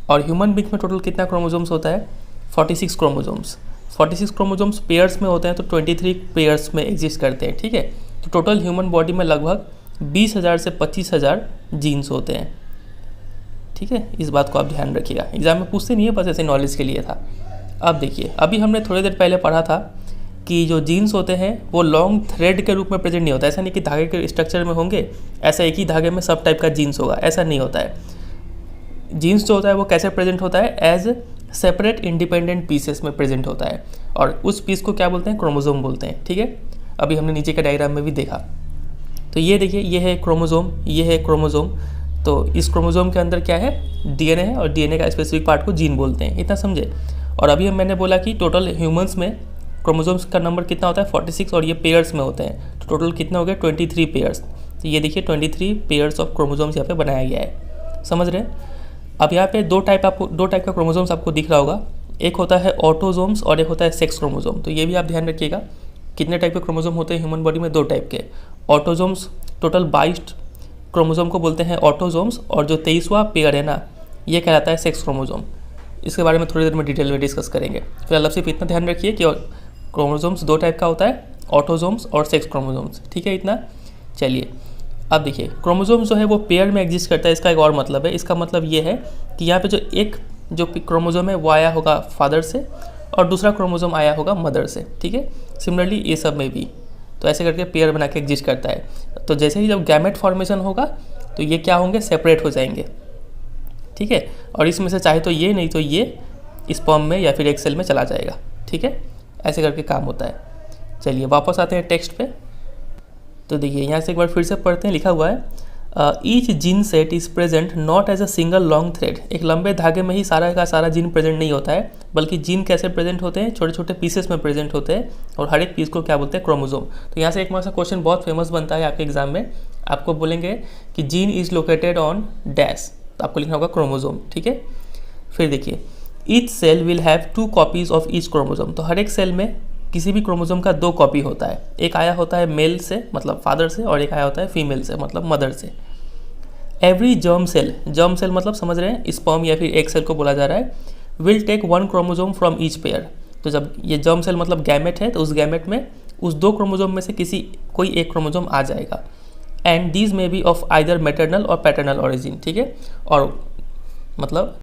और ह्यूमन बींग में टोटल कितना क्रोमोसोम्स होता है, 46 क्रोमोसोम्स। 46 क्रोमोसोम्स पेयर्स में होते हैं, तो 23 पेयर्स में एग्जिस्ट करते हैं। ठीक है, तो टोटल ह्यूमन बॉडी में लगभग 20,000 से 25,000 जीन्स होते हैं। ठीक है, इस बात को आप ध्यान रखिएगा, एग्जाम में पूछते नहीं है, बस ऐसे नॉलेज के लिए था। अब देखिए, अभी हमने थोड़ी देर पहले पढ़ा था कि जो जीन्स होते हैं वो लॉन्ग थ्रेड के रूप में प्रेजेंट नहीं होता। ऐसा नहीं कि धागे के स्ट्रक्चर में होंगे, ऐसा एक ही धागे में सब टाइप का जीन्स होगा, ऐसा नहीं होता है। जीन्स जो होता है वो कैसे प्रेजेंट होता है, एज सेपरेट इंडिपेंडेंट पीसेस में प्रेजेंट होता है, और उस पीस को क्या बोलते हैं, क्रोमोसोम बोलते हैं। ठीक है, अभी हमने नीचे के डायग्राम में भी देखा। तो ये देखिए, ये है क्रोमोसोम, ये है क्रोमोसोम। तो इस क्रोमोसोम के अंदर क्या है, डीएनए है, और डीएनए का स्पेसिफिक पार्ट को जीन बोलते हैं, इतना समझे। और अभी मैंने बोला कि टोटल ह्यूमंस में क्रोमोसोम्स का नंबर कितना होता है, 46, और ये पेयर्स में होते हैं। तो टोटल कितने हो गए, 23 पेयर्स। तो ये देखिए 23 पेयर्स ऑफ क्रोमोसोम्स यहाँ पे बनाया गया है, समझ रहे हैं। अब यहाँ पे दो टाइप का क्रोमोसोम्स आपको दिख रहा होगा, एक होता है ऑटोसोम्स और एक होता है सेक्स क्रोमोसोम। तो ये भी आप ध्यान रखिएगा, कितने टाइप के क्रोमोसोम होते हैं ह्यूमन बॉडी में, 2 टाइप के। ऑटोसोम्स टोटल 22 क्रोमोसोम को बोलते हैं ऑटोसोम्स, और जो 23वां पेयर है ना, ये कहलाता है सेक्स क्रोमोसोम। इसके बारे में थोड़ी देर में डिटेल में डिस्कस करेंगे। फिलहाल सिर्फ इतना ध्यान रखिए कि क्रोमोसोम्स 2 टाइप का होता है, ऑटोसोम्स और सेक्स क्रोमोसोम्स। ठीक है, इतना। चलिए अब देखिए, क्रोमोसोम्स जो है वो पेयर में एग्जिस्ट करता है। इसका एक और मतलब है, इसका मतलब ये है कि यहाँ पे जो क्रोमोसोम है वो आया होगा फादर से, और दूसरा क्रोमोसोम आया होगा मदर से। ठीक है, सिमिलरली ये सब में भी तो ऐसे करके पेयर बना के एग्जिस्ट करता है। तो जैसे ही जब गैमेट फॉर्मेशन होगा तो ये क्या होंगे, सेपरेट हो जाएंगे। ठीक है, और इसमें से चाहे तो ये, नहीं तो ये स्पर्म में या फिर एक सेल में चला जाएगा। ठीक है, ऐसे करके काम होता है। चलिए वापस आते हैं टेक्स्ट पे। तो देखिए यहाँ से एक बार फिर से पढ़ते हैं, लिखा हुआ है each gene set is present not as a single long thread. एक लंबे धागे में ही सारा का सारा जीन प्रेजेंट नहीं होता है, बल्कि जीन कैसे प्रेजेंट होते हैं, छोटे छोटे पीसेस में प्रेजेंट होते हैं, और हर एक पीस को क्या बोलते हैं, क्रोमोसोम। तो यहाँ से एक सा क्वेश्चन बहुत फेमस बनता है आपके एग्जाम में, आपको बोलेंगे कि gene is located on dash, तो आपको लिखना होगा क्रोमोसोम। ठीक है, फिर देखिए each cell will have 2 copies of each chromosome. तो हर एक सेल में किसी भी क्रोमोसोम का 2 कॉपी होता है, एक आया होता है मेल से मतलब फादर से, और एक आया होता है फीमेल से मतलब मदर से। एवरी जर्म सेल मतलब समझ रहे हैं, स्पर्म या फिर एक सेल को बोला जा रहा है, will take 1 chromosome from each pair. तो जब ये जर्म सेल मतलब गैमेट है, तो उस गैमेट में उस 2 क्रोमोसोम में से कोई एक क्रोमोसोम आ जाएगा। And these may be of either maternal और पैटर्नल ऑरिजिन। ठीक है, और मतलब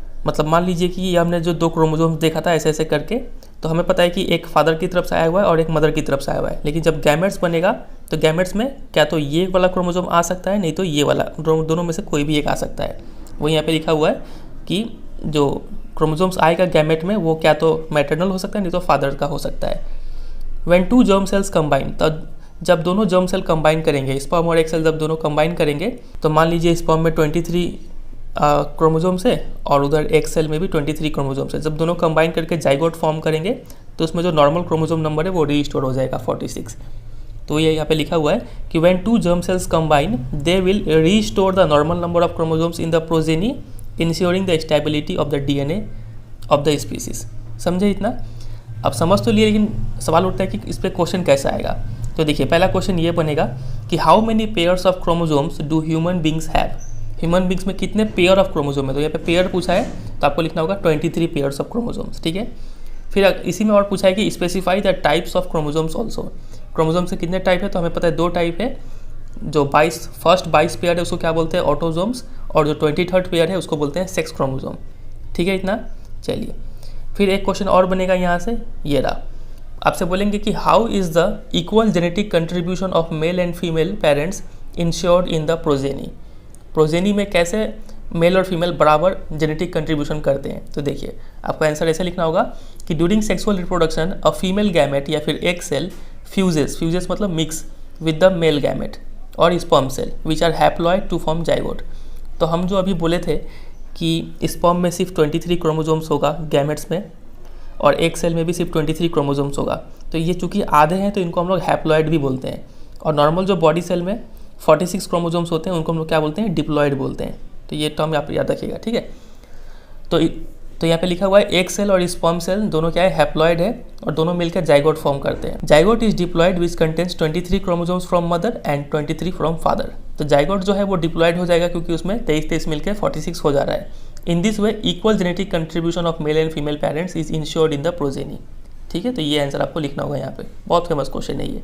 मान लीजिए कि ये हमने जो 2 क्रोमोसोम्स देखा था ऐसे ऐसे करके, तो हमें पता है कि एक फादर की तरफ से आया हुआ है और एक मदर की तरफ से आया हुआ है। लेकिन जब गैमेट्स बनेगा तो गैमेट्स में क्या तो ये वाला क्रोमोसोम आ सकता है, नहीं तो ये वाला, दोनों में से कोई भी एक आ सकता है। वो यहाँ पे लिखा हुआ है कि जो क्रोमोसोम्स आएगा गैमेट में वो क्या तो मैटरनल हो सकता है, नहीं तो फादर का हो सकता है। व्हेन 2 जर्म सेल्स कंबाइन, तब जब दोनों जर्म सेल कंबाइन करेंगे, स्पर्म और एक सेल जब दोनों कंबाइन करेंगे, तो मान लीजिए स्पर्म में 23 क्रोमोसोम्स है और उधर एक सेल में भी 23 क्रोमोसोम्स है। जब दोनों कंबाइन करके जाइगोट फॉर्म करेंगे तो उसमें जो नॉर्मल क्रोमोसोम नंबर है वो रीस्टोर हो जाएगा 46। तो ये यहाँ पे लिखा हुआ है कि when 2 germ cells combine they will restore the normal number of chromosomes in the progeny ensuring the stability of the DNA of the species. समझे इतना? अब समझ तो लिए, लेकिन सवाल उठता है कि इस पर क्वेश्चन कैसे आएगा। तो देखिए पहला क्वेश्चन ये बनेगा कि how many pairs of chromosomes do human beings have. Human beings में कितने पेयर ऑफ क्रोमोसोम है, तो यहाँ पे पेयर पूछा है तो आपको लिखना होगा 23 पेयर्स ऑफ क्रोमोसोम्स। ठीक है, फिर इसी में और पूछा है कि specify the types of chromosomes also. Chromosome से कितने टाइप है, तो हमें पता है 2 टाइप है। जो 22 पेयर है उसको क्या बोलते हैं, ऑटोसोम्स, और जो 23rd पेयर है उसको बोलते हैं सेक्स क्रोमोसोम। ठीक है इतना। चलिए फिर एक क्वेश्चन और बनेगा यहाँ से, ये रहा, आपसे बोलेंगे कि how is the equal genetic contribution of male and female parents insured in the progeny. Progeny में कैसे मेल और फीमेल बराबर जेनेटिक कंट्रीब्यूशन करते हैं। तो देखिए आपका आंसर ऐसे लिखना होगा कि during sexual reproduction a female gamete या फिर एक सेल फ्यूजेस मतलब mix with the male gamete और sperm cell which are haploid to form zygote. तो हम जो अभी बोले थे कि स्पर्म में सिर्फ 23 क्रोमोसोम्स होगा गैमेट्स में, और एक सेल में भी सिर्फ 23 क्रोमोसोम्स होगा। तो ये चूँकि आधे हैं तो इनको हम लोग हैप्लॉइड भी बोलते हैं। और नॉर्मल जो बॉडी सेल में 46 क्रोमोसोम्स होते हैं उनको हम लोग क्या बोलते हैं, डिप्लॉइड बोलते हैं। तो ये टर्म आप याद रखिएगा। ठीक है, तो यहाँ पे लिखा हुआ है एक सेल और स्पर्म सेल दोनों क्या है, हैप्लॉइड है, और दोनों मिलकर जाइगोट फॉर्म करते हैं। Zygote is diploid which contains 23 chromosomes from mother and 23 from father. तो जाइगोट जो है वो डिप्लॉइड हो जाएगा क्योंकि उसमें 23 मिलकर 46 हो जा रहा है। In this way equal genetic contribution of male and female parents is insured in the progeny. ठीक है, तो ये आंसर आपको लिखना होगा यहाँ पे, बहुत फेमस क्वेश्चन है ये।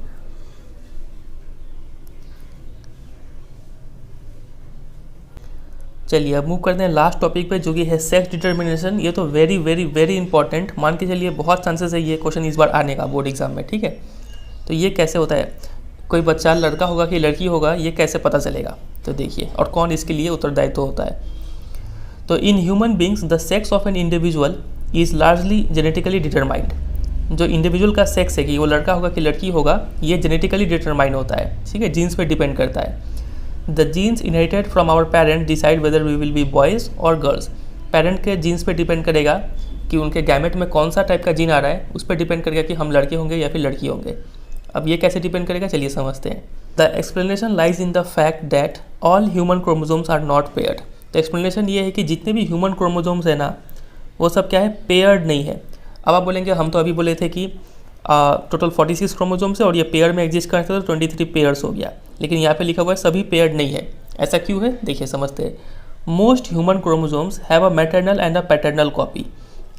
चलिए अब मूव करते हैं लास्ट टॉपिक पे, जो कि है सेक्स डिटर्मिनेशन। ये तो वेरी वेरी वेरी इंपॉर्टेंट, मान के चलिए बहुत चांसेस है ये क्वेश्चन इस बार आने का बोर्ड एग्जाम में, ठीक है। तो ये कैसे होता है, कोई बच्चा लड़का होगा कि लड़की होगा, ये कैसे पता चलेगा, तो देखिए, और कौन इसके लिए उत्तरदायित्व होता है। तो in human beings the sex of an individual is largely genetically determined. जो इंडिविजुअल का सेक्स है कि वो लड़का होगा कि लड़की होगा, ये जेनेटिकली डिटरमाइन होता है, ठीक है, जीन्स पे डिपेंड करता है। The genes inherited from our parent decide whether we will be boys और गर्ल्स। पेरेंट के जीन्स पे डिपेंड करेगा कि उनके गैमेट में कौन सा टाइप का जीन आ रहा है, उस पर डिपेंड करेगा कि हम लड़के होंगे या फिर लड़की होंगे। अब ये कैसे डिपेंड करेगा, चलिए समझते हैं। The explanation lies in the fact that all human chromosomes are not paired. तो एक्सप्लेनेशन ये है कि जितने भी ह्यूमन क्रोमोजोम्स है ना, वो सब क्या है, पेयर्ड नहीं है। अब आप बोलेंगे हम तो अभी बोले थे कि टोटल 46 क्रोमोजोम्स है और ये पेयर में एग्जिस्ट करते हैं तो 23 पेयर्स हो गया, लेकिन यहाँ पे लिखा हुआ है सभी पेयर्ड नहीं है। ऐसा क्यों है, देखिए समझते हैं। Most human chromosomes have a maternal and a paternal copy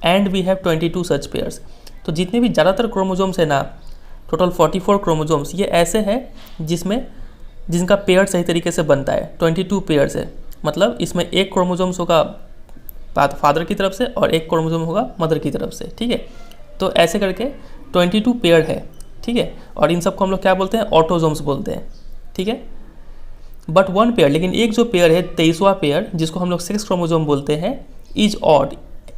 and we have 22 such pairs. तो जितने भी ज़्यादातर क्रोमोजोम्स है ना, टोटल 44 क्रोमोजोम्स, ये ऐसे हैं जिनका पेयर सही तरीके से बनता है। 22 पेयर्स है, मतलब इसमें एक क्रोमोजोम्स होगा फादर की तरफ से और एक क्रोमोजोम होगा मदर की तरफ से, ठीक है। तो ऐसे करके 22 पेयर है, ठीक है। और इन सबको हम लोग क्या बोलते हैं, ऑटोजोम्स बोलते हैं, ठीक है। बट वन पेयर, लेकिन एक जो पेयर है 23वां पेयर, जिसको हम लोग सेक्स क्रोमोजोम बोलते हैं, is odd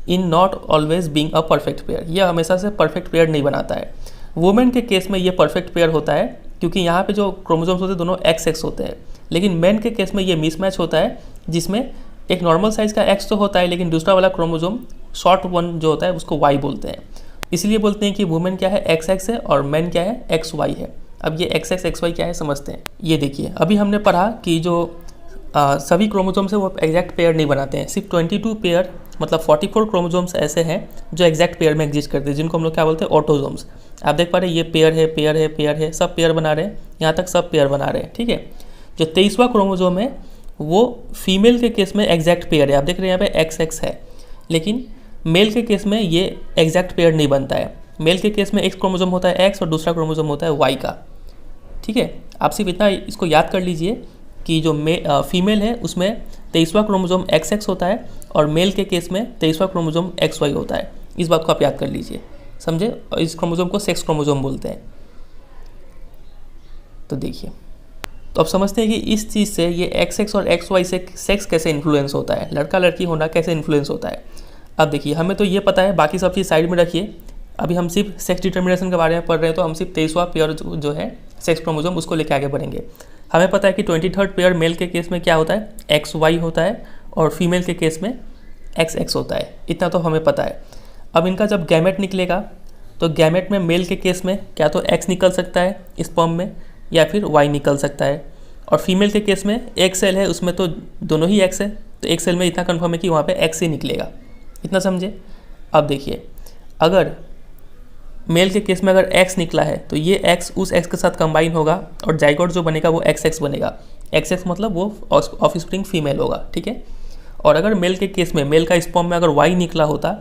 in not always being a perfect pair. यह हमेशा से परफेक्ट पेयर नहीं बनाता है। वुमेन के केस में ये परफेक्ट पेयर होता है, क्योंकि यहाँ पे जो क्रोमोजोम्स होते हैं दोनों एक्स एक्स होते हैं। लेकिन मेन के केस में ये मिसमैच होता है, जिसमें एक नॉर्मल साइज़ का एक्स तो होता है, लेकिन दूसरा वाला क्रोमोजोम शॉर्ट वन जो होता है उसको वाई बोलते हैं। इसलिए बोलते हैं कि वुमेन क्या है, एक्स एक्स है, और मैन क्या है, एक्स वाई है। अब ये एक्स एक्स एक्स वाई क्या है समझते हैं। ये देखिए, अभी हमने पढ़ा कि जो सभी क्रोमोजोम्स है वो एग्जैक्ट पेयर नहीं बनाते हैं। सिर्फ 22 पेयर, मतलब 44 क्रोमोजोम्स ऐसे हैं जो एग्जैक्ट पेयर में एग्जिस्ट करते हैं, जिनको हम लोग क्या बोलते हैं, ऑटोजोम्स। आप देख पा रहे हैं, ये पेयर है, पेयर है, पेयर है, सब पेयर बना रहे हैं, यहाँ तक सब पेयर बना रहे हैं, ठीक है। जो 23वां क्रोमोजोम है वो फीमेल के केस में एग्जैक्ट पेयर है। आप देख रहे हैं यहाँ पे एक्स एक्स है, लेकिन मेल के केस में ये एग्जैक्ट पेयर नहीं बनता है। मेल के केस में एक क्रोमोजोम होता है एक्स और दूसरा क्रोमोजोम होता है वाई का, ठीक है। आप सिर्फ इतना इसको याद कर लीजिए कि जो फीमेल है उसमें 23वां क्रोमोजोम एक्स एक्स होता है और मेल के केस में 23वां क्रोमोजोम एक्स वाई होता है। इस बात को आप याद कर लीजिए, समझे। और इस क्रोमोजोम को सेक्स क्रोमोजोम बोलते हैं। तो देखिए, तो अब समझते हैं कि इस चीज़ से ये एक्स एक्स और एक्स वाई से सेक्स कैसे इन्फ्लुएंस होता है, लड़का लड़की होना कैसे इन्फ्लुएंस होता है। अब देखिए, हमें तो ये पता है, बाकी सब चीज़ साइड में रखिए। अभी हम सिर्फ सेक्स डिटर्मिनेशन के बारे में पढ़ रहे हैं, तो हम सिर्फ 23वां पेयर जो है सेक्स क्रोमोजोम, उसको लेके आगे बढ़ेंगे। हमें पता है कि 23rd पेयर मेल के केस में क्या होता है, एक्स वाई होता है, और फीमेल के केस में एक्स एक्स होता है। इतना तो हमें पता है। अब इनका जब गैमेट निकलेगा, तो गैमेट में मेल के केस में क्या तो एक्स निकल सकता है स्पर्म में, या फिर वाई निकल सकता है। और फीमेल के केस में एक सेल है, उसमें तो दोनों ही एक्स है, तो एक सेल में इतना कन्फर्म है कि वहाँ पे एक्स ही निकलेगा। इतना समझे। अब देखिए, अगर मेल के केस में अगर एक्स निकला है, तो ये एक्स उस एक्स के साथ कंबाइन होगा और जाइगोट जो बनेगा वो एक्स एक्स बनेगा। एक्स एक्स मतलब वो ऑफस्प्रिंग फीमेल होगा, ठीक है। और अगर मेल के केस में, मेल का स्पर्म में अगर वाई निकला होता,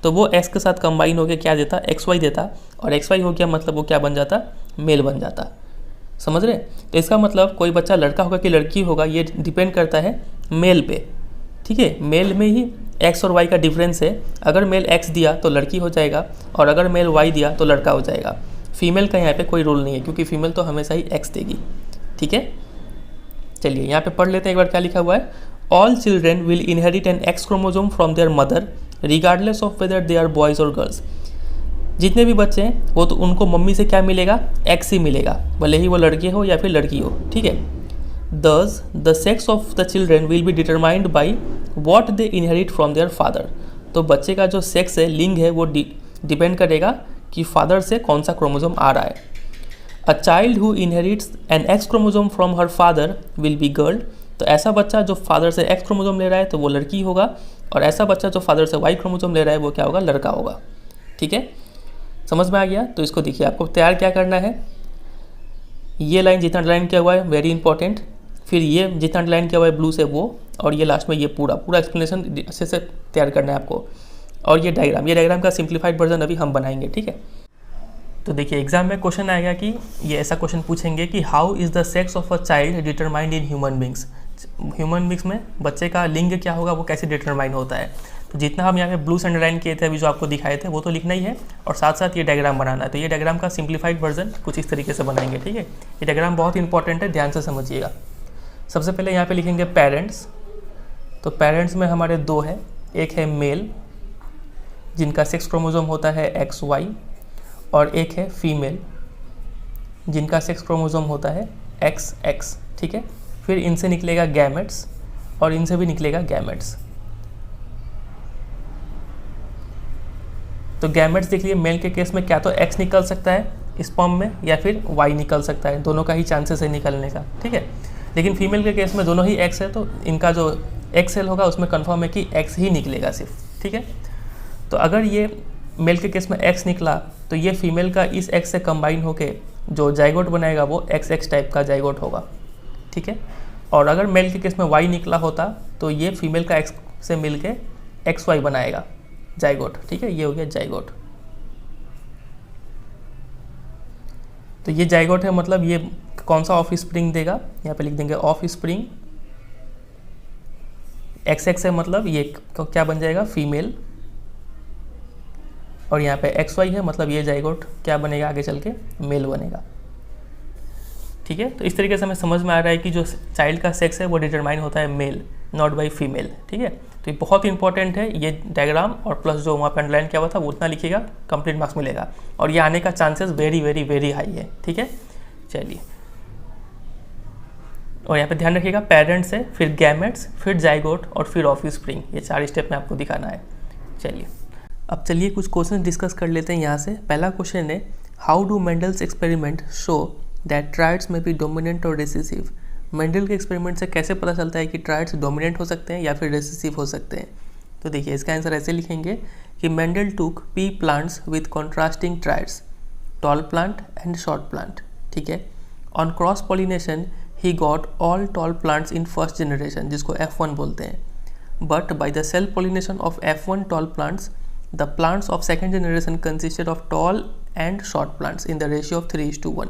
तो वो एक्स के साथ कंबाइन होकर क्या देता, एक्स वाई देता, और एक्स वाई हो गया मतलब वो क्या बन जाता, मेल बन जाता। समझ रहे। तो इसका मतलब कोई बच्चा लड़का होगा कि लड़की होगा, ये डिपेंड करता है मेल पे, ठीक है। मेल में ही एक्स और वाई का डिफरेंस है। अगर मेल एक्स दिया तो लड़की हो जाएगा, और अगर मेल वाई दिया तो लड़का हो जाएगा। फीमेल का यहाँ पे कोई रोल नहीं है, क्योंकि फीमेल तो हमेशा ही एक्स देगी, ठीक है। चलिए यहाँ पे पढ़ लेते हैं एक बार क्या लिखा हुआ है। All children will inherit an X chromosome from their mother regardless of whether they are boys और गर्ल्स। जितने भी बच्चे हैं वो तो उनको मम्मी से क्या मिलेगा, एक्स ही मिलेगा, भले ही वो लड़के हो या फिर लड़की हो, ठीक है। Thus, the sex of the children will be determined by what they inherit from their father. तो बच्चे का जो सेक्स है, लिंग है, वो डिपेंड करेगा कि फादर से कौन सा क्रोमोजोम आ रहा है। A child who inherits an X chromosome from her father will be girl. तो ऐसा बच्चा जो फादर से X क्रोमोजोम ले रहा है तो वो लड़की होगा, और ऐसा बच्चा जो फादर से Y क्रोमोजोम ले रहा है वो क्या होगा, लड़का होगा, ठीक है। समझ में आ गया। तो इसको देखिए, आपको तैयार क्या करना है। ये लाइन जितना लाइन किया हुआ है वेरी इंपॉर्टेंट, फिर ये जितना लाइन किया हुआ है ब्लू से वो, और ये लास्ट में ये पूरा एक्सप्लेनेशन अच्छे से तैयार करना है आपको। और ये डायग्राम का सिंप्लीफाइड वर्जन अभी हम बनाएंगे, ठीक है। तो देखिए, एग्जाम में क्वेश्चन आएगा कि ये ऐसा क्वेश्चन पूछेंगे कि how is the sex of a child determined in human beings. Human beings में बच्चे का लिंग क्या होगा वो कैसे डिटरमाइन होता है। तो जितना हम यहाँ पे ब्लू अंडरलाइन किए थे अभी जो आपको दिखाए थे वो तो लिखना ही है, और साथ साथ ये डायग्राम बनाना है। तो ये डायग्राम का सिंप्लीफाइड वर्जन कुछ इस तरीके से बनाएंगे, ठीक है। ये डायग्राम बहुत इंपॉर्टेंट है, ध्यान से समझिएगा। सबसे पहले यहाँ पे लिखेंगे पेरेंट्स। तो पेरेंट्स में हमारे दो है, एक है मेल जिनका सेक्स क्रोमोसोम होता है XY, और एक है फीमेल जिनका सेक्स क्रोमोसोम होता है XX, ठीक है। फिर इनसे निकलेगा गैमेट्स और इनसे भी निकलेगा गैमेट्स। तो गैमेट्स देख लिए, मेल के केस में क्या तो X निकल सकता है स्पर्म में या फिर Y निकल सकता है, दोनों का ही चांसेस है निकलने का, ठीक है। लेकिन फीमेल के केस में दोनों ही X है, तो इनका जो X सेल होगा उसमें कंफर्म है कि X ही निकलेगा सिर्फ, ठीक है। तो अगर ये मेल के केस में X निकला तो ये फीमेल का इस X से कंबाइन होके जो जाइगोट बनाएगा वो XX टाइप का जाइगोट होगा, ठीक है। और अगर मेल के केस में Y निकला होता तो ये फीमेल का X से मिलके XY बनाएगा जाइगोट, ठीक है। ये हो गया जाइगोट। तो ये जाइगोट है, मतलब ये कौन सा ऑफ स्प्रिंग देगा, यहाँ पे लिख देंगे ऑफ स्प्रिंग। XX है मतलब ये क्या बन जाएगा, फीमेल, और यहाँ पे XY है मतलब ये जाइगोट क्या बनेगा आगे चल के, मेल बनेगा, ठीक है। तो इस तरीके से हमें समझ में आ रहा है कि जो चाइल्ड का सेक्स है वो डिटरमाइन होता है मेल, नॉट बाई फीमेल, ठीक है। तो ये बहुत इंपॉर्टेंट है ये डायग्राम, और प्लस जो वहाँ पे अंडरलाइन किया हुआ था वो उतना लिखिएगा, कंप्लीट मार्क्स मिलेगा, और ये आने का chances very very very high है, ठीक है। चलिए, और यहाँ पे ध्यान रखिएगा पेरेंट्स है, फिर गैमेट्स, फिर जाइगोट और फिर ऑफ स्प्रिंग, ये 4 स्टेप में आपको दिखाना है। चलिए, अब चलिए कुछ क्वेश्चन डिस्कस कर लेते हैं यहाँ से। पहला क्वेश्चन है, how do Mendel's experiment show that triads में बी डोमिनेंट और रिसेसिव। मेंडल के एक्सपेरिमेंट से कैसे पता चलता है कि ट्राइड्स डोमिनेंट हो सकते हैं या फिर रिसेसिव हो सकते हैं। तो देखिए इसका आंसर ऐसे लिखेंगे कि मेंडल टूक P plants with contrasting triads, tall plant and short plant, ठीक है। On cross pollination he got all toll plants in first generation, जिसको F1 बोलते हैं। But by the self pollination of F1 tall plants, the plants of second generation consisted of tall and short plants in the ratio of 3:1।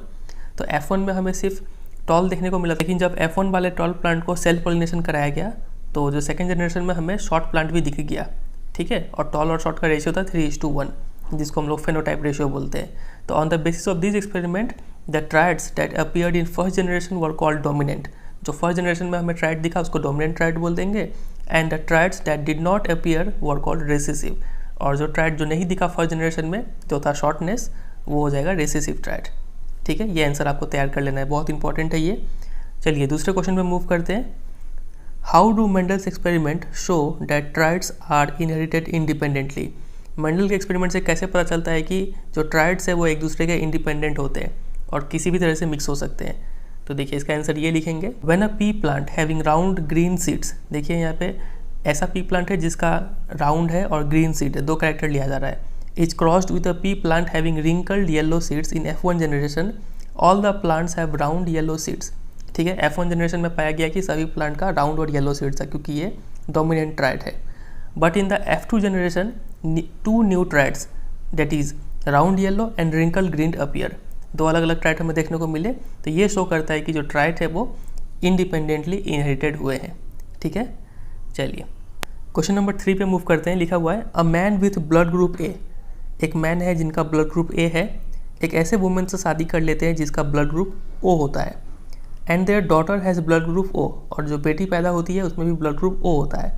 तो F1 में हमें सिर्फ toll देखने को मिला, लेकिन जब F1 वाले टॉल प्लांट को सेल्फ पॉलिनेशन कराया गया तो जो सेकेंड जनरेशन में हमें शॉर्ट प्लांट भी दिख गया, ठीक है। और टॉल और शॉर्ट का रेशियो था 3:1, जिसको हम लोग फेनोटाइप रेशियो बोलते हैं। तो on the basis of this experiment the triads that appeared in first generation were called dominant. जो फर्स्ट जनरेशन में हमें ट्राइड दिखा उसको डोमिनेंट ट्राइड बोल देंगे, and the triads that did not appear were called recessive. और जो tried जो नहीं दिखा फर्स्ट जनरेशन में जो था शॉर्टनेस, वो हो जाएगा रेसेसिव ट्राइड, ठीक है। ये आंसर आपको तैयार कर लेना है, बहुत इंपॉर्टेंट है ये। चलिए दूसरे क्वेश्चन पे मूव करते हैं। How do Mendel's experiment show that traits are inherited independently. Mendel के एक्सपेरिमेंट से कैसे पता चलता है कि जो ट्राइड्स है वो एक दूसरे के इंडिपेंडेंट होते हैं और किसी भी तरह से मिक्स हो सकते हैं। तो देखिए इसका आंसर ये लिखेंगे, when a P plant having round green seeds. देखिए यहाँ पे ऐसा पी प्लांट है जिसका राउंड है और ग्रीन सीड है, 2 कैरेक्टर लिया जा रहा है। Is crossed with a P plant having wrinkled yellow seeds in F1 generation, all the plants have round yellow seeds, ठीक है। F1 जनरेशन में पाया गया कि सभी प्लांट का राउंड और येलो सीड्स है क्योंकि ये डोमिनेंट ट्राइड है। But in the F2 generation 2 new traits that is round yellow and wrinkle green appear. 2 अलग अलग ट्राइड हमें देखने को मिले, तो ये शो करता है कि जो ट्राइड है वो इंडिपेंडेंटली इनहेरिटेड हुए हैं, ठीक है। चलिए क्वेश्चन नंबर 3 पे मूव करते हैं। लिखा हुआ है, a man with blood group A. एक मैन है जिनका ब्लड ग्रुप ए है, एक ऐसे वुमेन से शादी कर लेते हैं जिसका ब्लड ग्रुप O होता है, and there daughter has blood group O, और जो बेटी पैदा होती है उसमें भी ब्लड ग्रुप O होता है।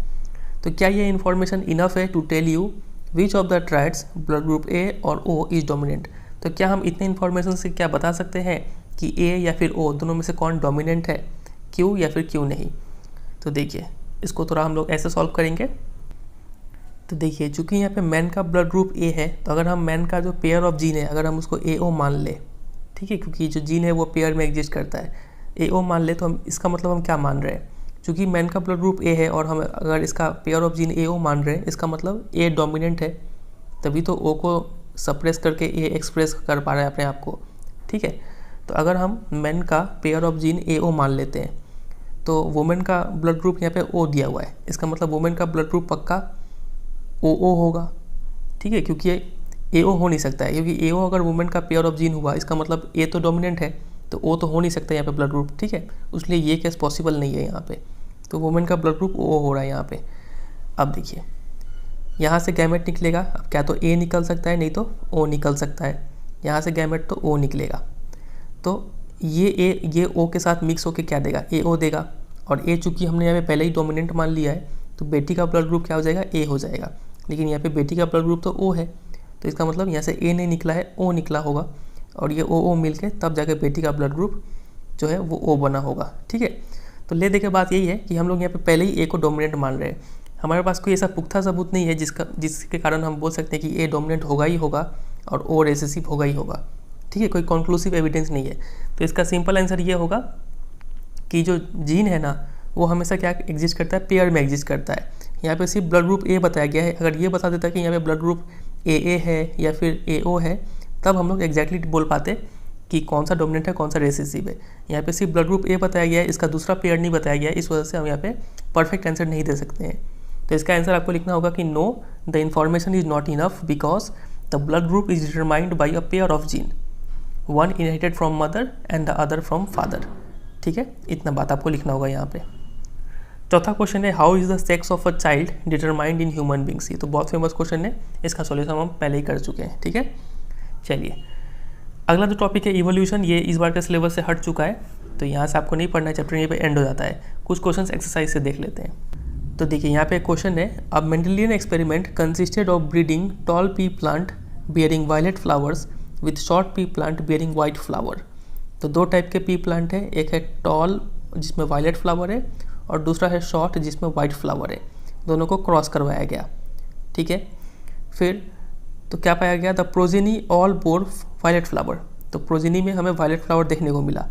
तो क्या ये इन्फॉर्मेशन इनफ है to tell you which of the traits blood group A और O इज डोमिनेंट। तो क्या हम इतने इन्फॉर्मेशन से क्या बता सकते हैं कि A या फिर O दोनों में से कौन डोमिनेंट है, Q या फिर Q नहीं। तो देखिए इसको थोड़ा हम लोग ऐसे सॉल्व करेंगे। तो देखिए चूँकि यहाँ पे मैन का ब्लड ग्रुप A है, तो अगर हम मैन का जो पेयर ऑफ जीन है अगर हम उसको AO मान ले, ठीक है, क्योंकि जो जीन है वो पेयर में एग्जिस्ट करता है, AO मान ले, तो हम इसका मतलब हम क्या मान रहे हैं, चूँकि मैन का ब्लड ग्रुप A है और हम अगर इसका पेयर ऑफ जीन AO मान रहे हैं, इसका मतलब A डोमिनेंट है, तभी तो O को सप्रेस करके A एक्सप्रेस कर पा रहा है अपने आप को, ठीक है। तो अगर हम मैन का पेयर ऑफ जीन AO मान लेते हैं तो वुमेन का ब्लड ग्रुप यहाँ पे O दिया हुआ है, इसका मतलब वुमेन का ब्लड ग्रुप पक्का OO होगा, ठीक है, क्योंकि ये AO हो नहीं सकता है, क्योंकि AO अगर वुमेन का पेयर ऑफ जीन हुआ इसका मतलब A तो डोमिनेंट है, तो O तो हो नहीं सकता यहाँ पे ब्लड ग्रुप, ठीक है, इसलिए ये केस पॉसिबल नहीं है यहाँ पे। तो वुमेन का ब्लड ग्रुप ओ हो रहा है यहाँ पे। अब देखिए यहाँ से गैमेट निकलेगा, अब क्या तो ए निकल सकता है नहीं तो ओ निकल सकता है, यहाँ से गैमेट तो ओ निकलेगा, तो ये ओ के साथ मिक्स होकर क्या देगा, ए ओ देगा। और ए चूँकि हमने यहाँ पे पहले ही डोमिनेंट मान लिया है तो बेटी का ब्लड ग्रुप क्या हो जाएगा, ए हो जाएगा। लेकिन यहाँ पे बेटी का ब्लड ग्रुप तो ओ है, तो इसका मतलब यहाँ से ए नहीं निकला है, ओ निकला होगा, और ये ओ मिल के तब जाके बेटी का ब्लड ग्रुप जो है वो ओ बना होगा। ठीक है, तो ले दे के बात यही है कि हम लोग यहाँ पे पहले ही ए को डोमिनेंट मान रहे हैं। हमारे पास कोई ऐसा पुख्ता सबूत नहीं है जिसके कारण हम बोल सकते हैं कि ए डोमिनेंट होगा ही होगा और ओ रिसेसिव होगा ही होगा। ठीक है, कोई कंक्लूसिव एविडेंस नहीं है। तो इसका सिंपल आंसर ये होगा कि जो जीन है ना वो हमेशा क्या एग्जिस्ट करता है, पेयर में एग्जिस्ट करता है। यहाँ पे सिर्फ ब्लड ग्रुप ए बताया गया है, अगर ये बता देता कि यहाँ पे ब्लड ग्रुप ए है या फिर AO है तब हम लोग एग्जैक्टली बोल पाते कि कौन सा डोमिनेंट है कौन सा रिसेसिव है। यहाँ पे सिर्फ ब्लड ग्रुप ए बताया गया है, इसका दूसरा पेयर नहीं बताया गया है, इस वजह से हम यहाँ पे परफेक्ट आंसर नहीं दे सकते हैं। तो इसका आंसर आपको लिखना होगा कि no, the information is not enough because the blood group is determined by a pair of gene, one inherited from mother and the other from father. ठीक है, इतना बात आपको लिखना होगा यहाँ पे। चौथा क्वेश्चन है how is the sex of a child determined in human beings. ये तो बहुत फेमस क्वेश्चन है, इसका सॉल्यूशन हम पहले ही कर चुके हैं। ठीक है, चलिए अगला जो टॉपिक है इवोल्यूशन, ये इस बार के सिलेबस से हट चुका है, तो यहाँ से आपको नहीं पढ़ना है, चैप्टर यहाँ पे एंड हो जाता है। कुछ क्वेश्चंस एक्सरसाइज से देख लेते हैं। तो देखिए यहाँ पे एक क्वेश्चन है, a Mendelian experiment consisted of breeding tall pea plant bearing violet flowers with short pea plant bearing white flower. तो दो टाइप के पी प्लांट है, एक है टॉल जिसमें वायलेट फ्लावर है और दूसरा है शॉर्ट जिसमें वाइट फ्लावर है, दोनों को क्रॉस करवाया गया। ठीक है, फिर तो क्या पाया गया, the progeny all bore violet flower. तो प्रोजेनी में हमें वायलेट फ्लावर देखने को मिला,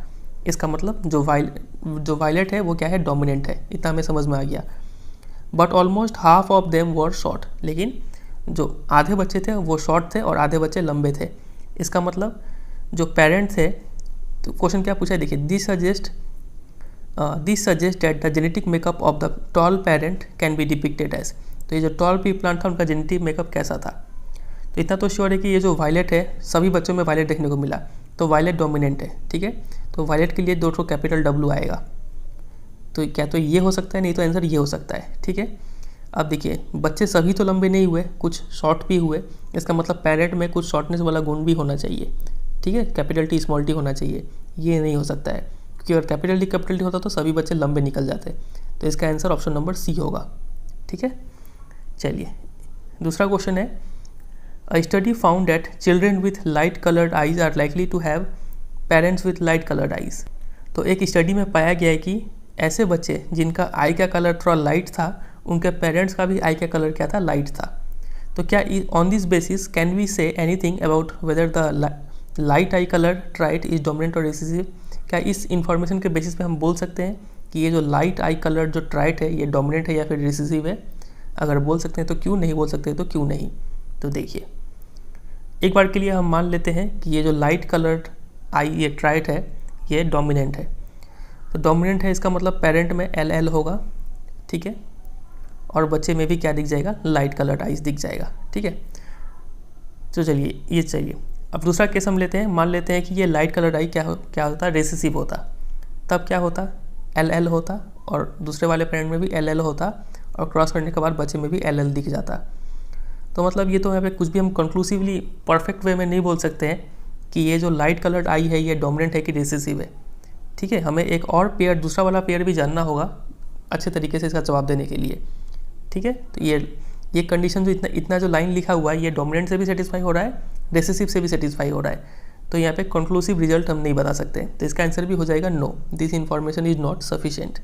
इसका मतलब जो वायलेट है वो क्या है, डोमिनेंट है, इतना हमें समझ में आ गया। But almost half of them were short, लेकिन जो आधे बच्चे थे वो शॉर्ट थे और आधे बच्चे लंबे थे। इसका मतलब जो पेरेंट थे, तो क्वेश्चन क्या पूछा है देखिए, this suggest that the genetic makeup of the tall parent can be depicted as. तो ये जो टॉल पी प्लांट था उनका जेनेटिक मेकअप कैसा था, तो इतना तो श्योर है कि ये जो वायलेट है सभी बच्चों में वायलेट देखने को मिला, तो वायलेट डोमिनेंट है। ठीक है, तो वायलेट के लिए 2 कैपिटल W आएगा, तो क्या तो ये हो सकता है, नहीं तो आंसर ये हो सकता है। ठीक है, अब देखिए बच्चे सभी तो लंबे नहीं हुए, कुछ शॉर्ट भी हुए, इसका मतलब पेरेंट में कुछ शॉर्टनेस वाला गुण भी होना चाहिए। ठीक है, कैपिटल T स्मॉल t होना चाहिए, ये नहीं हो सकता है, क्योंकि अगर कैपिटल T होता तो सभी बच्चे लंबे निकल जाते। तो इसका आंसर ऑप्शन नंबर C होगा। ठीक है, चलिए दूसरा क्वेश्चन है, a study found that children with light coloured eyes are likely to have parents with light coloured eyes. तो एक स्टडी में पाया गया है कि ऐसे बच्चे जिनका आई का कलर थोड़ा लाइट था उनके पेरेंट्स का भी आई का कलर क्या था, लाइट था। तो क्या on this basis can we say anything about whether the light eye colour trait is dominant और रिसेसिव। क्या इस इंफॉर्मेशन के बेसिस पे हम बोल सकते हैं कि ये जो लाइट आई कलर जो ट्राइट है ये डोमिनेंट है या फिर रिसेसिव है। अगर बोल सकते हैं तो क्यों, नहीं बोल सकते तो क्यों नहीं। तो देखिए एक बार के लिए हम मान लेते हैं कि ये जो लाइट कलर्ड आई ये ट्राइट है ये डोमिनेंट है। तो डोमिनेंट है इसका मतलब पेरेंट में LL होगा। ठीक है, और बच्चे में भी क्या दिख जाएगा, लाइट कलर्ड आइज दिख जाएगा। ठीक है, तो चलिए ये चाहिए। अब दूसरा केस हम लेते हैं, मान लेते हैं कि ये लाइट कलर्ड आई क्या होता, रेसेसिव होता। तब क्या होता, LL होता और दूसरे वाले पेरेंट में भी LL होता और क्रॉस करने के बाद बच्चे में भी LL दिख जाता। तो मतलब ये तो यहाँ पे कुछ भी हम कंक्लूसिवली परफेक्ट वे में नहीं बोल सकते हैं कि ये जो लाइट कलर्ड आई है ये डोमिनेंट है कि रिसेसिव है। ठीक है, हमें एक और पेयर, दूसरा वाला पेयर भी जानना होगा अच्छे तरीके से इसका जवाब देने के लिए। ठीक है, तो ये कंडीशन जो इतना जो लाइन लिखा हुआ है ये डोमिनेंट से भी सेटिस्फाई हो रहा है, रिसेसिव से भी सेटिस्फाई हो रहा है। तो यहाँ पे कंक्लूसिव रिजल्ट हम नहीं बता सकते, तो इसका आंसर भी हो जाएगा no, this information is not sufficient.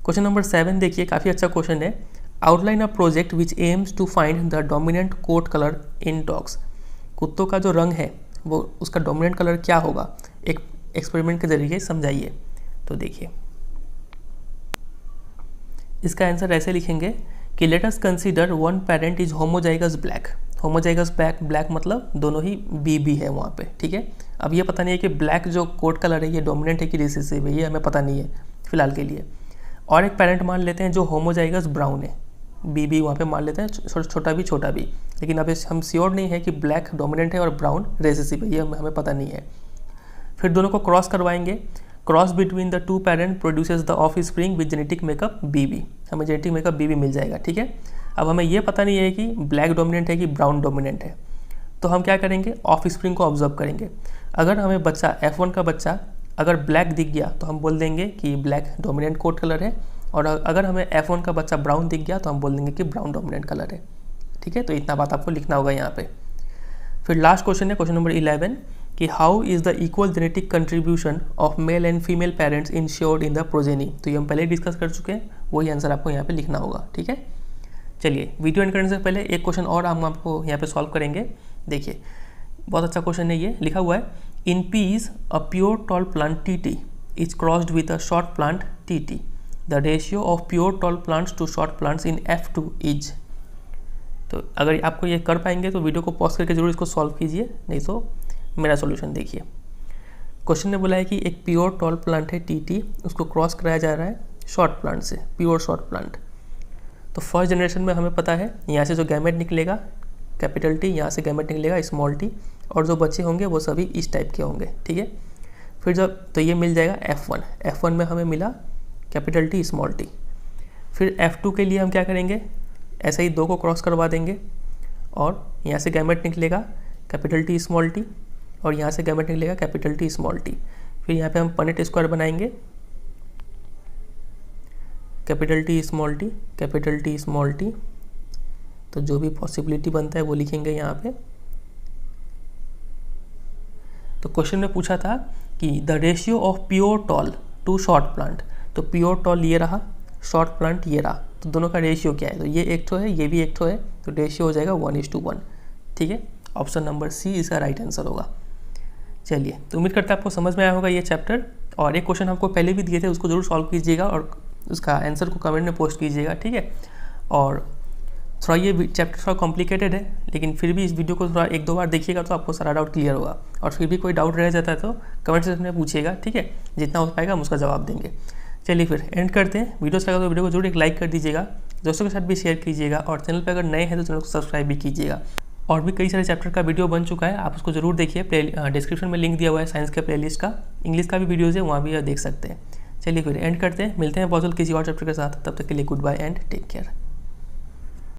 Question number 7 देखिए, काफ़ी अच्छा क्वेश्चन है। Outline a project which aims to find the dominant coat colour in dogs. कुत्तों का जो रंग है वो उसका डोमिनेंट कलर क्या होगा, एक एक्सपेरिमेंट के जरिए समझाइए। तो देखिए इसका आंसर ऐसे लिखेंगे कि let us consider one parent is homozygous black. Homozygous black मतलब दोनों ही BB है वहाँ पे। ठीक है, अब ये पता नहीं है कि ब्लैक जो कोट कलर है ये डोमिनेंट है कि रिसेसिव है, ये हमें पता नहीं है फिलहाल के लिए। और एक पेरेंट मान लेते हैं जो होमोजाइगस ब्राउन है, BB वहाँ पे मान लेते हैं, छोटा भी, लेकिन अब हम श्योर नहीं है कि ब्लैक डोमिनेंट है और ब्राउन रेसेसिव है, ये हमें पता नहीं है। फिर दोनों को क्रॉस करवाएंगे cross between the two parent produces the of spring with genetic makeup BB, हमें जेनेटिक मेकअप BB मिल जाएगा, ठीक है। अब हमें ये पता नहीं है कि ब्लैक डोमिनेंट है कि ब्राउन डोमिनेंट है, तो हम क्या करेंगे, ऑफ स्प्रिंग को ऑब्जर्व करेंगे। अगर हमें बच्चा F1 का बच्चा अगर ब्लैक दिख गया तो हम बोल देंगे कि ब्लैक डोमिनेंट कोट कलर है, और अगर हमें F1 का बच्चा ब्राउन दिख गया तो हम बोल देंगे कि ब्राउन डोमिनेंट कलर है, ठीक है। तो इतना बात आपको लिखना होगा यहाँ पे। फिर लास्ट क्वेश्चन है क्वेश्चन नंबर 11 कि how is the equal genetic contribution of male and female parents insured in the progeny. तो ये हम पहले डिस्कस कर चुके हैं, वही आंसर आपको यहाँ पे लिखना होगा, ठीक है। चलिए वीडियो एंड करने से पहले एक क्वेश्चन और हम आपको यहाँ पे सॉल्व करेंगे। देखिए बहुत अच्छा क्वेश्चन है, ये लिखा हुआ है in peas a pure tall plant TT is crossed with a short plant TT, the ratio of pure tall plants to short plants in F2 is. तो अगर आपको ये कर पाएंगे तो वीडियो को पॉज करके जरूर इसको सॉल्व कीजिए, नहीं तो मेरा सॉल्यूशन देखिए। क्वेश्चन ने बोला है कि एक प्योर टॉल प्लांट है TT, उसको क्रॉस कराया जा रहा है शॉर्ट प्लांट से, प्योर शॉर्ट प्लांट। तो फर्स्ट जनरेशन में हमें पता है यहाँ से जो गैमेट निकलेगा कैपिटल T, यहाँ से गैमेट निकलेगा स्मॉल t, और जो बच्चे होंगे वो सभी इस टाइप के होंगे, ठीक है। फिर जब तो ये मिल जाएगा F1 में हमें मिला कैपिटल T स्मॉल t। फिर F2 के लिए हम क्या करेंगे, ऐसे ही 2 को क्रॉस करवा देंगे, और यहाँ से गैमेट निकलेगा कैपिटल T स्मॉल t, और यहाँ से गैमेट निकलेगा कैपिटल T स्मॉल t। फिर यहाँ पे हम पनेट स्क्वायर बनाएंगे, capital T small t, capital T small t। तो जो भी पॉसिबिलिटी बनता है वो लिखेंगे यहाँ पे। तो क्वेश्चन में पूछा था कि the ratio of pure tall to short plant, तो प्योर टॉल ये रहा, शॉर्ट प्लांट ये रहा, तो दोनों का रेशियो क्या है, तो ये एक ठो है, ये भी एक ठो है, तो रेशियो हो जाएगा 1:1, ठीक है। ऑप्शन नंबर C इसका राइट आंसर होगा। चलिए तो उम्मीद करता है आपको समझ में आया होगा ये चैप्टर, और एक क्वेश्चन आपको पहले भी दिए थे, उसको जरूर सॉल्व कीजिएगा और उसका आंसर को कमेंट में पोस्ट कीजिएगा, ठीक है। और थोड़ा ये चैप्टर थोड़ा कॉम्प्लिकेटेड है, लेकिन फिर भी इस वीडियो को थोड़ा 1-2 बार देखिएगा तो आपको सारा डाउट क्लियर होगा, और फिर भी कोई डाउट रह जाता है तो कमेंट सेक्शन में पूछिएगा, ठीक है। जितना हो पाएगा हम उसका जवाब देंगे। चलिए फिर एंड करते हैं। वीडियो अच्छा लगा तो वीडियो को जरूर एक लाइक कर दीजिएगा, दोस्तों के साथ भी शेयर कीजिएगा, और चैनल पर अगर नए हैं तो चैनल को सब्सक्राइब भी कीजिएगा। और भी कई सारे चैप्टर का वीडियो बन चुका है, आप उसको जरूर देखिए। डिस्क्रिप्शन में लिंक दिया हुआ है साइंस के प्लेलिस्ट का, इंग्लिश का भी वीडियोज़ है, वहाँ भी आप देख सकते हैं। चलिए फिर एंड करते हैं, मिलते हैं बहुत जल्द किसी और चैप्टर के साथ। तब तक के लिए goodbye and take care.